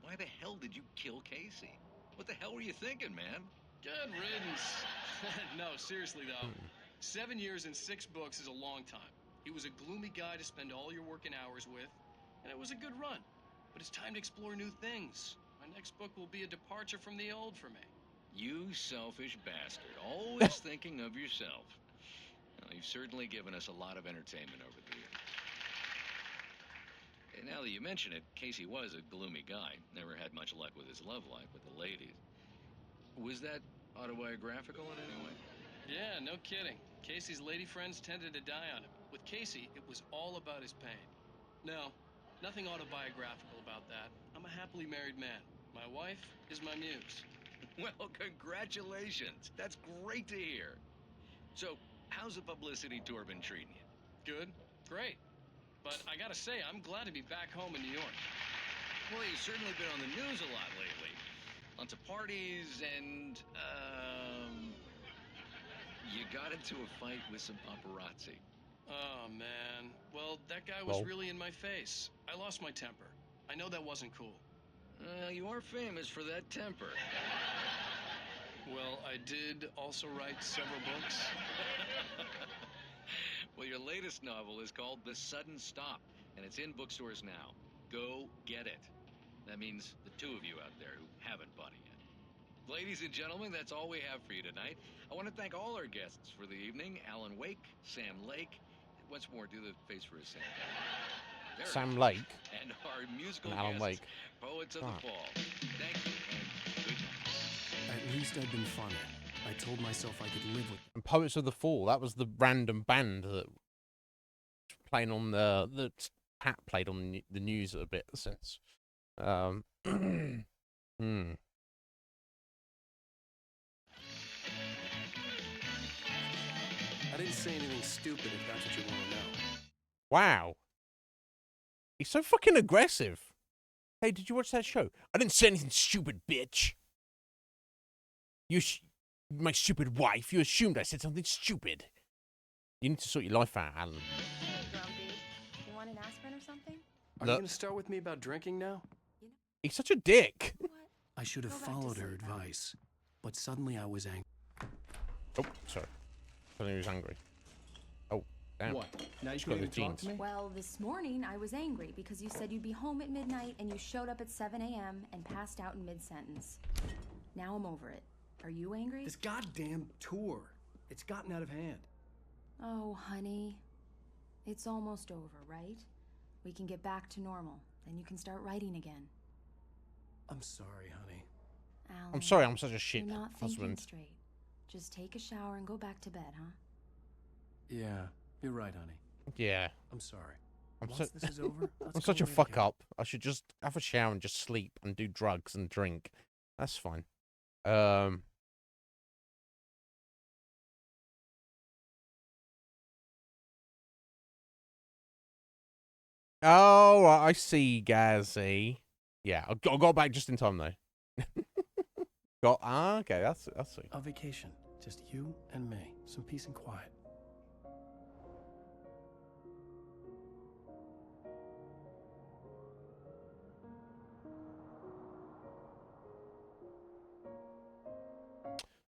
Why the hell did you kill Casey? What the hell were you thinking, man? Good riddance. No, seriously though. 7 years and 6 books is a long time. He was a gloomy guy to spend all your working hours with, and it was a good run. But it's time to explore new things. My next book will be a departure from the old for me. You selfish bastard. Always thinking of yourself. Well, you've certainly given us a lot of entertainment over the years. And now that you mention it, Casey was a gloomy guy. Never had much luck with his love life with the ladies. Was that autobiographical in any way? Yeah, no kidding. Casey's lady friends tended to die on him. With Casey, it was all about his pain. No, nothing autobiographical about that. I'm a happily married man. My wife is my muse. Well, congratulations. That's great to hear. So, how's the publicity tour been treating you? Good, great. But I gotta say, I'm glad to be back home in New York. Well, you've certainly been on the news a lot lately. Lots of parties and, you got into a fight with some paparazzi. Oh, man. Well, that guy was really in my face. I lost my temper. I know that wasn't cool. You are famous for that temper. Well, I did also write several books. Well, your latest novel is called The Sudden Stop, and it's in bookstores now. Go get it. That means the 2 of you out there who haven't bought it yet. Ladies and gentlemen, that's all we have for you tonight. I want to thank all our guests for the evening. Alan Wake, Sam Lake. Once more, do the face for a Sam. Sam Lake. And our musical and Alan guests, Wake. Poets of the Fall. Thank you and good night. At least I'd been funny. I told myself I could live with. And Poets of the Fall. That was the random band that playing on the Pat played on the news a bit since. I didn't say anything stupid if that's what you want to know. Wow. He's so fucking aggressive. Hey, did you watch that show? I didn't say anything stupid, bitch. My stupid wife, you assumed I said something stupid. You need to sort your life out, Alan. Grumpy. You want an aspirin or something? Are you going to start with me about drinking now? He's such a dick. I should have followed her advice, but suddenly I was angry. Oh, sorry. Suddenly he was angry. Oh, damn. What? Now you She's got can't the even talk jeans. to me? Well, this morning I was angry because you said you'd be home at midnight and you showed up at 7 a.m. and passed out in mid-sentence. Now I'm over it. Are you angry? This goddamn tour. It's gotten out of hand. Oh, honey. It's almost over, right? We can get back to normal. Then you can start writing again. I'm sorry, honey. Alan, I'm sorry, I'm such a shit you're not thinking husband. straight. Just take a shower and go back to bed, huh? Yeah, you're right, honey. Yeah. I'm sorry. I'm Once this is over, let's I'm such go a away fuck together. up. I should just have a shower and just sleep and do drugs and drink. That's fine. Oh, I see, Gazzy. Yeah, I got back just in time though. Okay, that's sweet. A vacation, just you and me, some peace and quiet.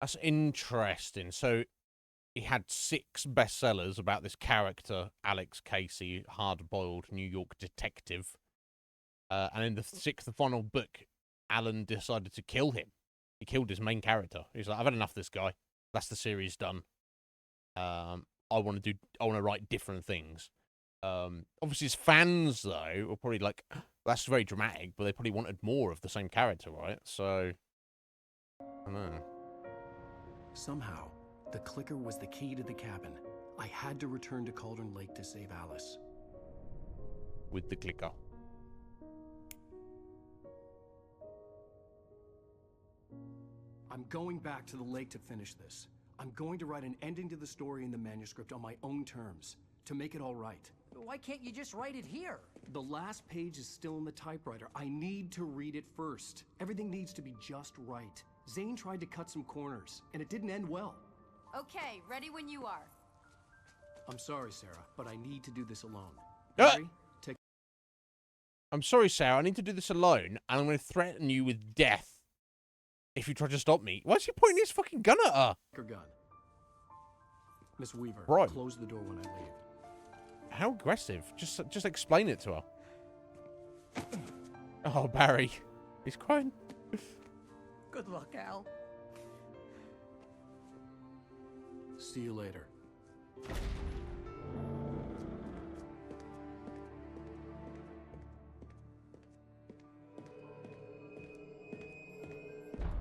That's interesting. So he had 6 bestsellers about this character, Alex Casey, hard-boiled New York detective. And in the 6th and final book, Alan decided to kill him. He killed his main character. He's like, I've had enough of this guy. That's the series done. I want to write different things. Obviously his fans though were probably like, that's very dramatic, but they probably wanted more of the same character, right? So I don't know. Somehow, the clicker was the key to the cabin. I had to return to Cauldron Lake to save Alice. With the clicker. I'm going back to the lake to finish this. I'm going to write an ending to the story in the manuscript on my own terms, to make it all right. Why can't you just write it here? The last page is still in the typewriter. I need to read it first. Everything needs to be just right. Zane tried to cut some corners, and it didn't end well. Okay, ready when you are. I'm sorry, Sarah, but I need to do this alone. Ah! Harry, take... I'm sorry, Sarah. I need to do this alone, and I'm going to threaten you with death if you try to stop me. Why's he pointing his fucking gun at her? Your gun. Miss Weaver, Right. close the door when I leave. How aggressive. Just explain it to her. Oh, Barry. He's crying. Good luck, Al. See you later.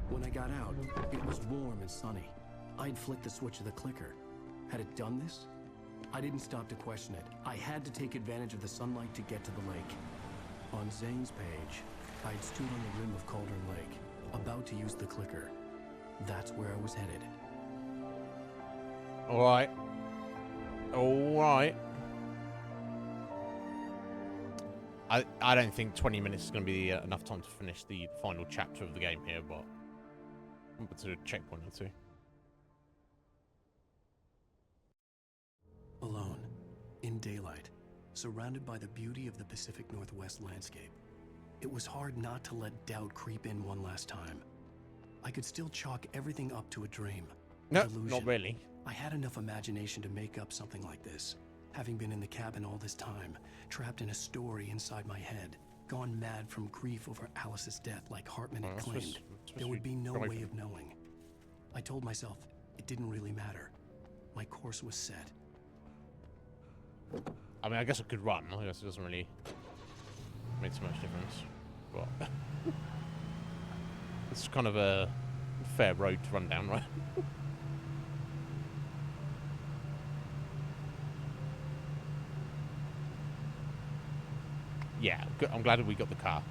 When I got out, it was warm and sunny. I'd flicked the switch of the clicker. Had it done this? I didn't stop to question it. I had to take advantage of the sunlight to get to the lake. On Zane's page, I'd stood on the rim of Cauldron Lake, about to use the clicker. That's where I was headed. Alright. Alright. I don't think 20 minutes is going to be enough time to finish the final chapter of the game here, but I'm going to do a checkpoint or two. Alone, in daylight, surrounded by the beauty of the Pacific Northwest landscape. It was hard not to let doubt creep in one last time. I could still chalk everything up to a dream. No, Delusion. not really. I had enough imagination to make up something like this. Having been in the cabin all this time, trapped in a story inside my head, gone mad from grief over Alice's death like Hartman had claimed, there would be no way of knowing. I told myself it didn't really matter. My course was set. I mean, I guess I could run. I guess it doesn't really make too much difference. But it's kind of a fair road to run down, right? Yeah, I'm glad we got the car.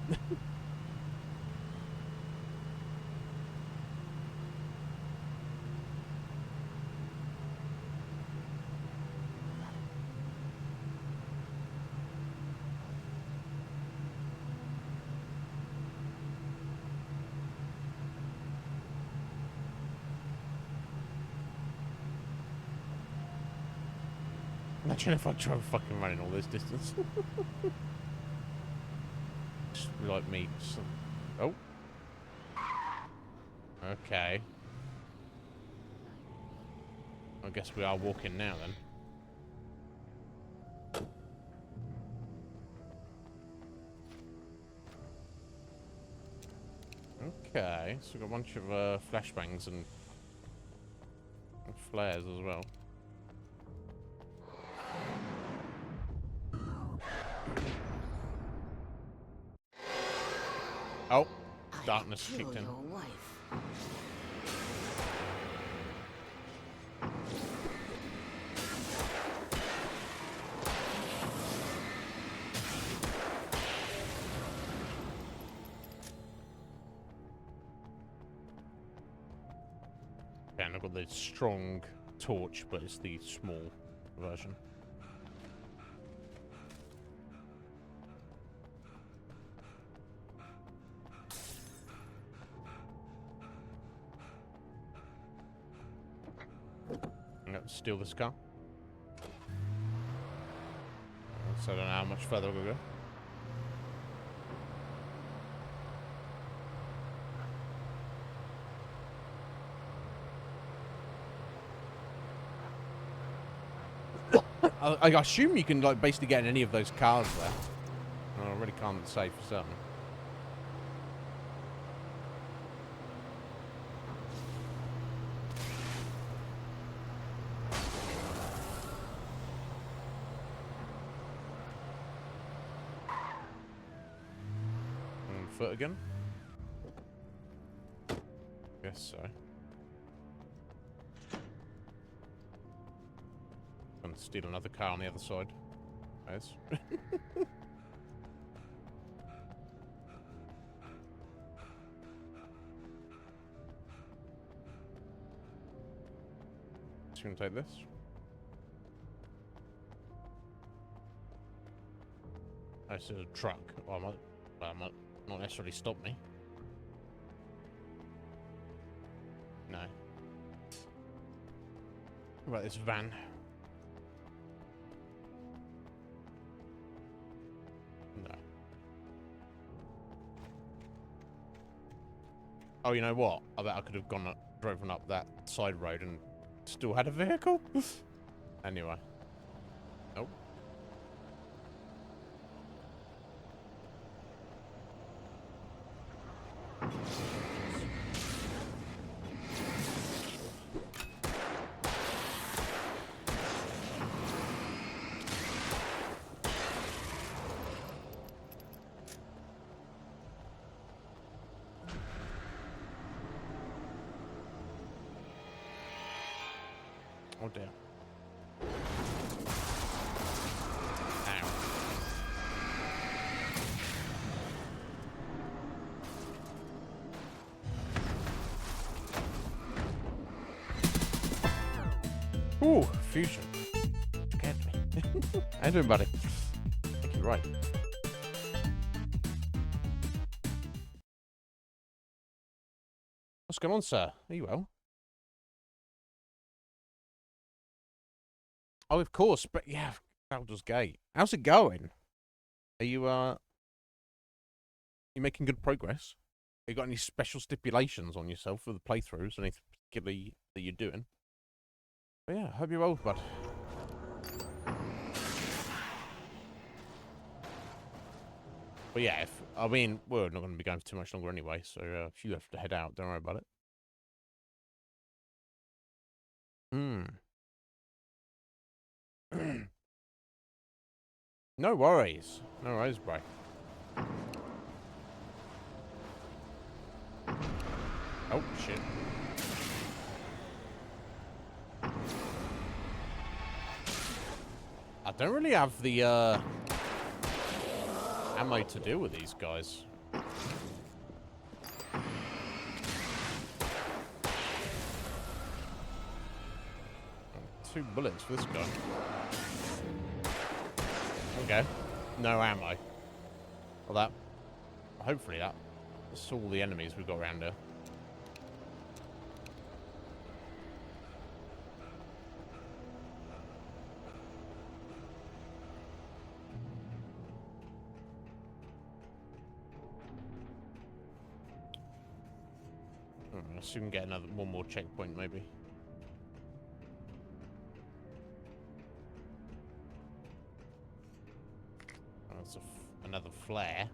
Imagine if I try fucking running all this distance. Just be like me. Oh. Okay. I guess we are walking now then. Okay, so we've got a bunch of flashbangs and flares as well. Oh, darkness kicked in. Okay, and I've got the strong torch, but it's the small version. Steal this car. So I don't know how much further we'll go. I assume you can like basically get in any of those cars there. I really can't say for certain. Foot again? Guess so. Gonna steal another car on the other side. Yes. Just gonna take this. Oh, this is a truck. Well, I might not necessarily stop me. No. What about this van? No. Oh, you know what? I bet I could have driven up that side road and still had a vehicle. Anyway. Nope. Oh dear. Ow. Ooh, fusion. Scared me. How you doing, buddy? I think you're right. What's going on, sir? Are you well? Oh, of course, but yeah, Baldur's Gate. How's it going? Are you making good progress? Have you got any special stipulations on yourself for the playthroughs? Anything particularly that you're doing? But yeah, hope you're well, bud. But yeah, we're not going to be going for too much longer anyway, so if you have to head out, don't worry about it. No worries. No worries, bro. Oh, shit. I don't really have the, ammo to deal with these guys. 2 bullets for this guy. Okay. No ammo. Well, hopefully that's all the enemies we've got around here. I soon get one more checkpoint, maybe. Oh, that's another flare.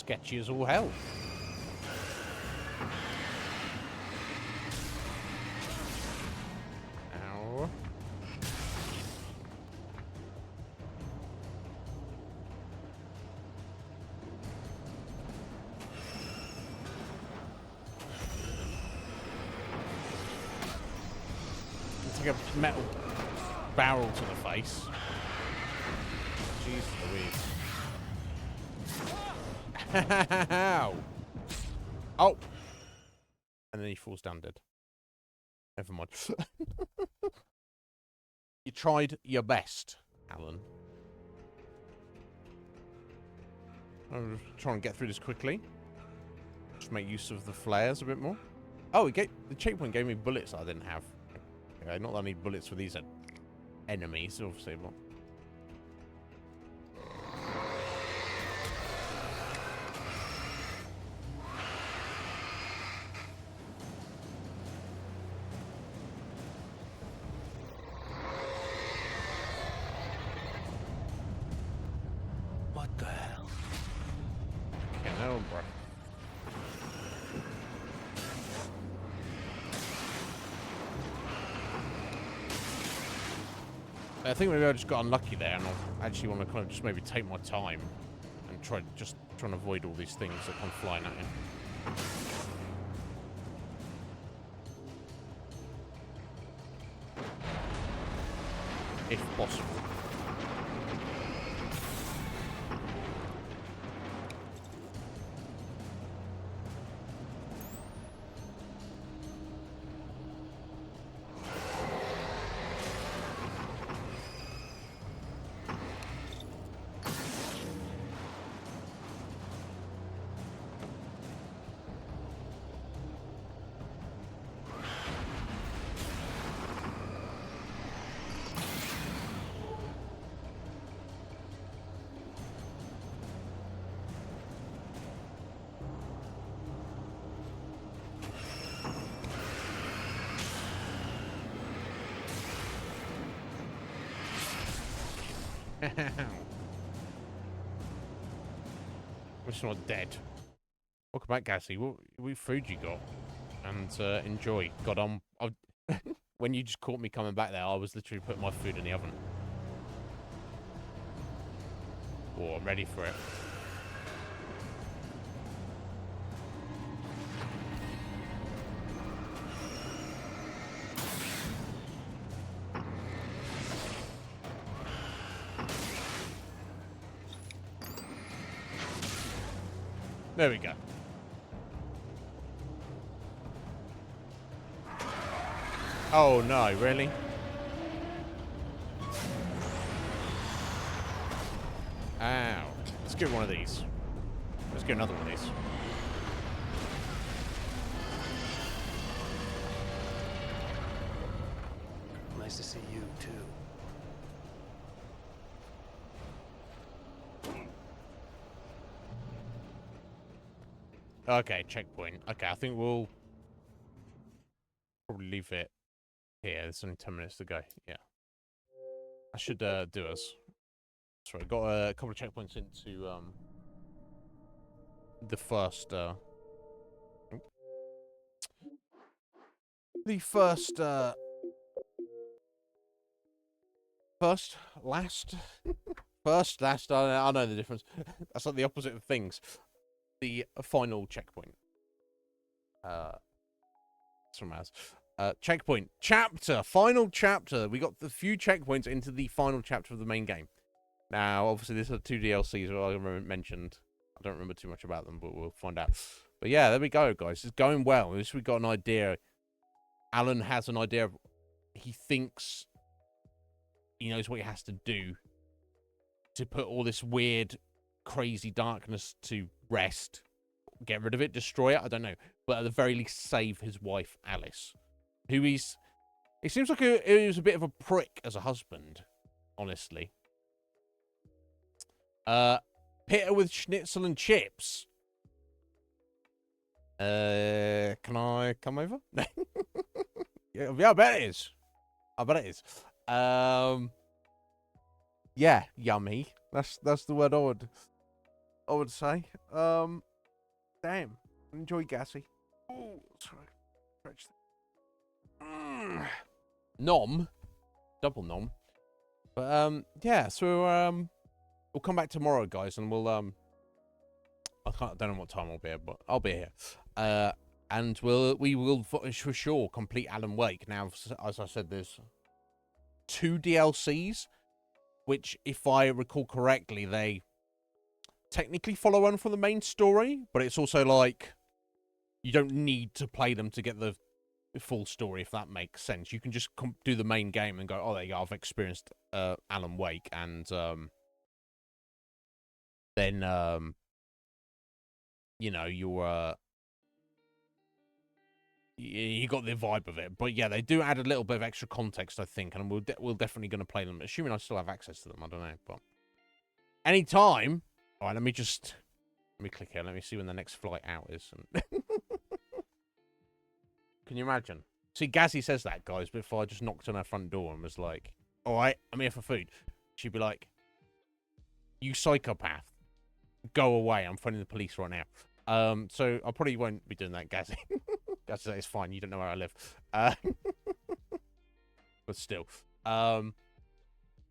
sketchy as all hell. Ow. Take a metal barrel to the face. Jeez Louise. Ow. Oh. And then he falls down dead. Never mind. You tried your best, Alan. I'm trying to get through this quickly. Just make use of the flares a bit more. Oh, the checkpoint gave me bullets I didn't have. Okay, not that I need bullets for these enemies, obviously, but... What the hell? Okay, no, bro. I think maybe I just got unlucky there, and I actually want to kind of just maybe take my time and try and avoid all these things that come flying at you. If possible. We're just not dead. Welcome back, Gassy. What food you got? And enjoy. God, when you just caught me coming back there, I was literally putting my food in the oven. Oh, I'm ready for it. There we go. Oh no, really? Ow. Let's get one of these. Let's get another one of these. Nice to see you, too. Okay, checkpoint. Okay, I think we'll probably leave it here. There's only 10 minutes to go. Yeah. I should do us. Sorry, got a couple of checkpoints into the first last, I know the difference. That's like the opposite of things. The final checkpoint. Checkpoint. Chapter. Final chapter. We got the few checkpoints into the final chapter of the main game. Now, obviously, this are 2 DLCs that I mentioned. I don't remember too much about them, but we'll find out. But yeah, there we go, guys. It's going well. At least we got an idea. Alan has an idea of... He thinks he knows what he has to do to put all this weird, crazy darkness to rest. Get rid of it, destroy it, I don't know. But at the very least, save his wife, Alice. Who he's... He seems like he was a bit of a prick as a husband, honestly. Pitter with schnitzel and chips. Can I come over? Yeah, I bet it is. I bet it is. Yeah, yummy. That's the word I I would say. Damn. Enjoy Gassy. Oh, sorry. Stretch. Nom. Double nom. But, yeah, so, we'll come back tomorrow, guys, and we'll, I don't know what time I'll be here, but I'll be here. And we will for sure complete Alan Wake. Now, as I said, there's 2 DLCs, which, if I recall correctly, they technically follow on from the main story, but it's also like you don't need to play them to get the full story, if that makes sense. You can just do the main game and go, oh, there you go, I've experienced Alan Wake, and then you know, you got the vibe of it. But yeah, they do add a little bit of extra context, I think, and we're definitely going to play them, assuming I still have access to them. I don't know, but anytime. All right, let me click here. Let me see when the next flight out is. Can you imagine? See, Gazzy says that, guys, but if I just knocked on her front door and was like, all right, I'm here for food, she'd be like, you psychopath, go away, I'm phoning the police right now. So I probably won't be doing that, Gazzy. Gazzy says, it's fine, you don't know where I live. But still. But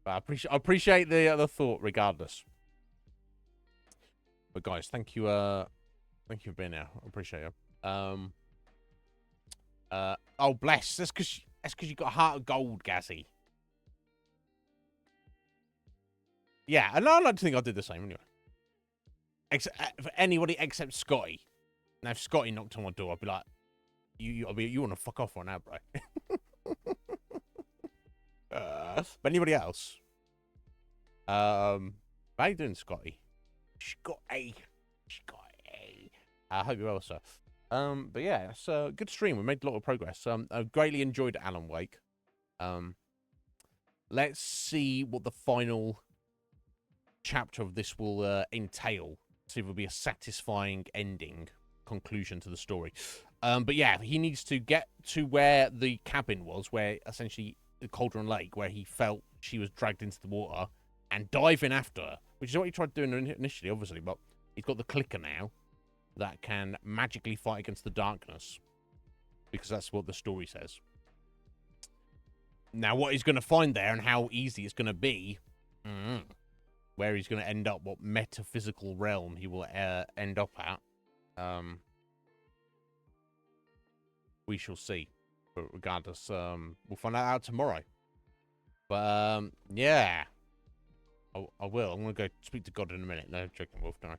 I appreciate the thought regardless. But guys, thank you for being here. I appreciate it. Oh, bless. That's because you got a heart of gold, Gazzy. Yeah, and I like to think I did the same anyway. For anybody except Scotty. Now, if Scotty knocked on my door, I'd be like, you want to fuck off right now, bro. But anybody else? How you doing, Scotty? Scotty. I hope you're well, sir. But yeah, it's a good stream. We made a lot of progress. I've greatly enjoyed Alan Wake. Let's see what the final chapter of this will entail. See if it'll be a satisfying ending, conclusion to the story. But yeah, he needs to get to where the cabin was, where essentially the Cauldron Lake, where he felt she was dragged into the water, and dive in after her, which is what he tried doing initially, obviously, but he's got the clicker now that can magically fight against the darkness, because that's what the story says. Now, what he's going to find there and how easy it's going to be, where he's going to end up, what metaphysical realm he will end up at, we shall see. But regardless, we'll find that out tomorrow. But, yeah. I will. I'm going to go speak to God in a minute. No, joking, Wolf, no.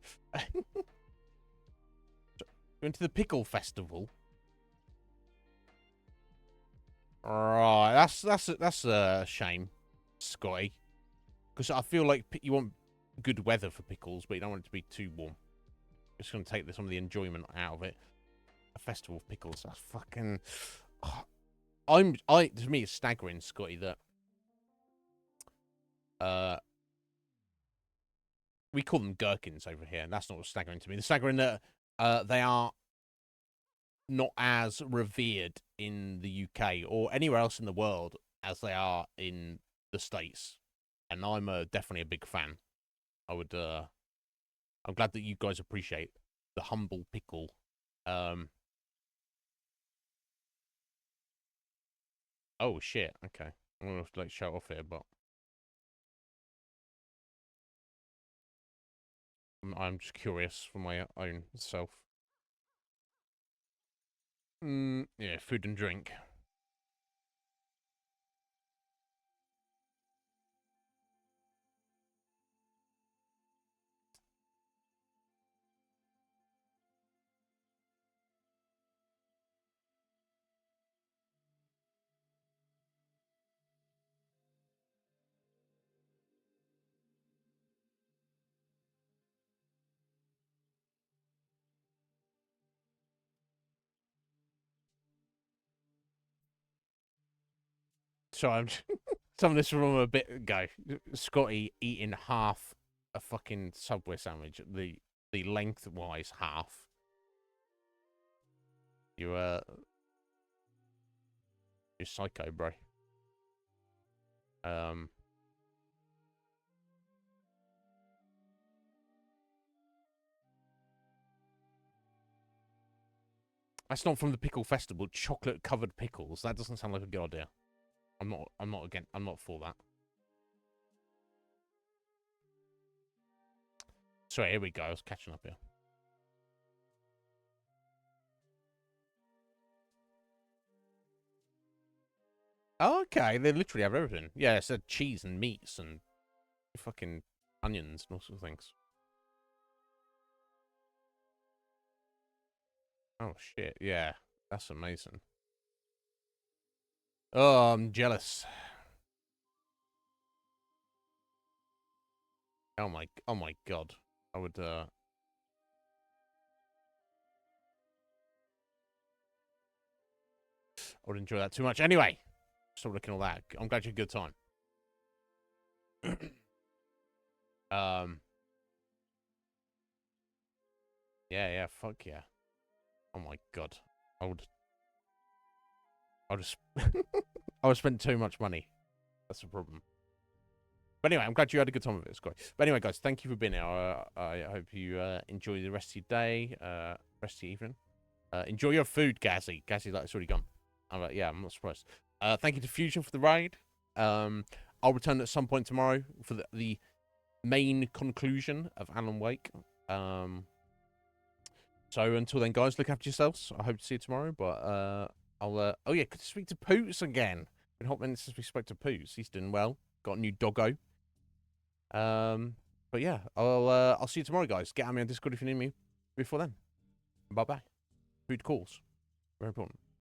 Going to the Pickle Festival. Right, that's a shame, Scotty. Because I feel like you want good weather for pickles, but you don't want it to be too warm. Just going to take some of the enjoyment out of it. A festival of pickles. That's fucking. To me, it's staggering, Scotty, that we call them gherkins over here, and that's not staggering to me. The staggering that they are not as revered in the UK or anywhere else in the world as they are in the States, and I'm definitely a big fan. I'm glad that you guys appreciate the humble pickle. Oh shit! Okay, I'm gonna have to show off here, but I'm just curious for my own self. Yeah, food and drink. So I'm some of this from a bit ago. Scotty eating half a fucking Subway sandwich, the lengthwise half. You're psycho, bro. That's not from the pickle festival. Chocolate covered pickles. That doesn't sound like a good idea. I'm not for that. Sorry, here we go. I was catching up here. Oh, okay, they literally have everything. Yeah, it said cheese and meats and fucking onions and all sorts of things. Oh shit, yeah, that's amazing. Oh, I'm jealous. Oh my god. I would enjoy that too much. Anyway, stop looking at all that. I'm glad you had a good time. Yeah, fuck yeah. Oh my god. I would spend too much money. That's the problem. But anyway, I'm glad you had a good time with it. It's great. But anyway, guys, thank you for being here. I hope you enjoy the rest of your day, rest of your evening. Enjoy your food, Gazzy. Gazzy, like, it's already gone. I'm like, yeah, I'm not surprised. Thank you to Fusion for the raid. I'll return at some point tomorrow for the main conclusion of Alan Wake. So until then, guys, look after yourselves. I hope to see you tomorrow. But I'll oh yeah, could speak to Poots again. Been hot minutes since we spoke to Poots. He's doing well. Got a new doggo. But yeah, I'll see you tomorrow, guys. Get at me on Discord if you need me. Before then, bye bye. Food calls, very important.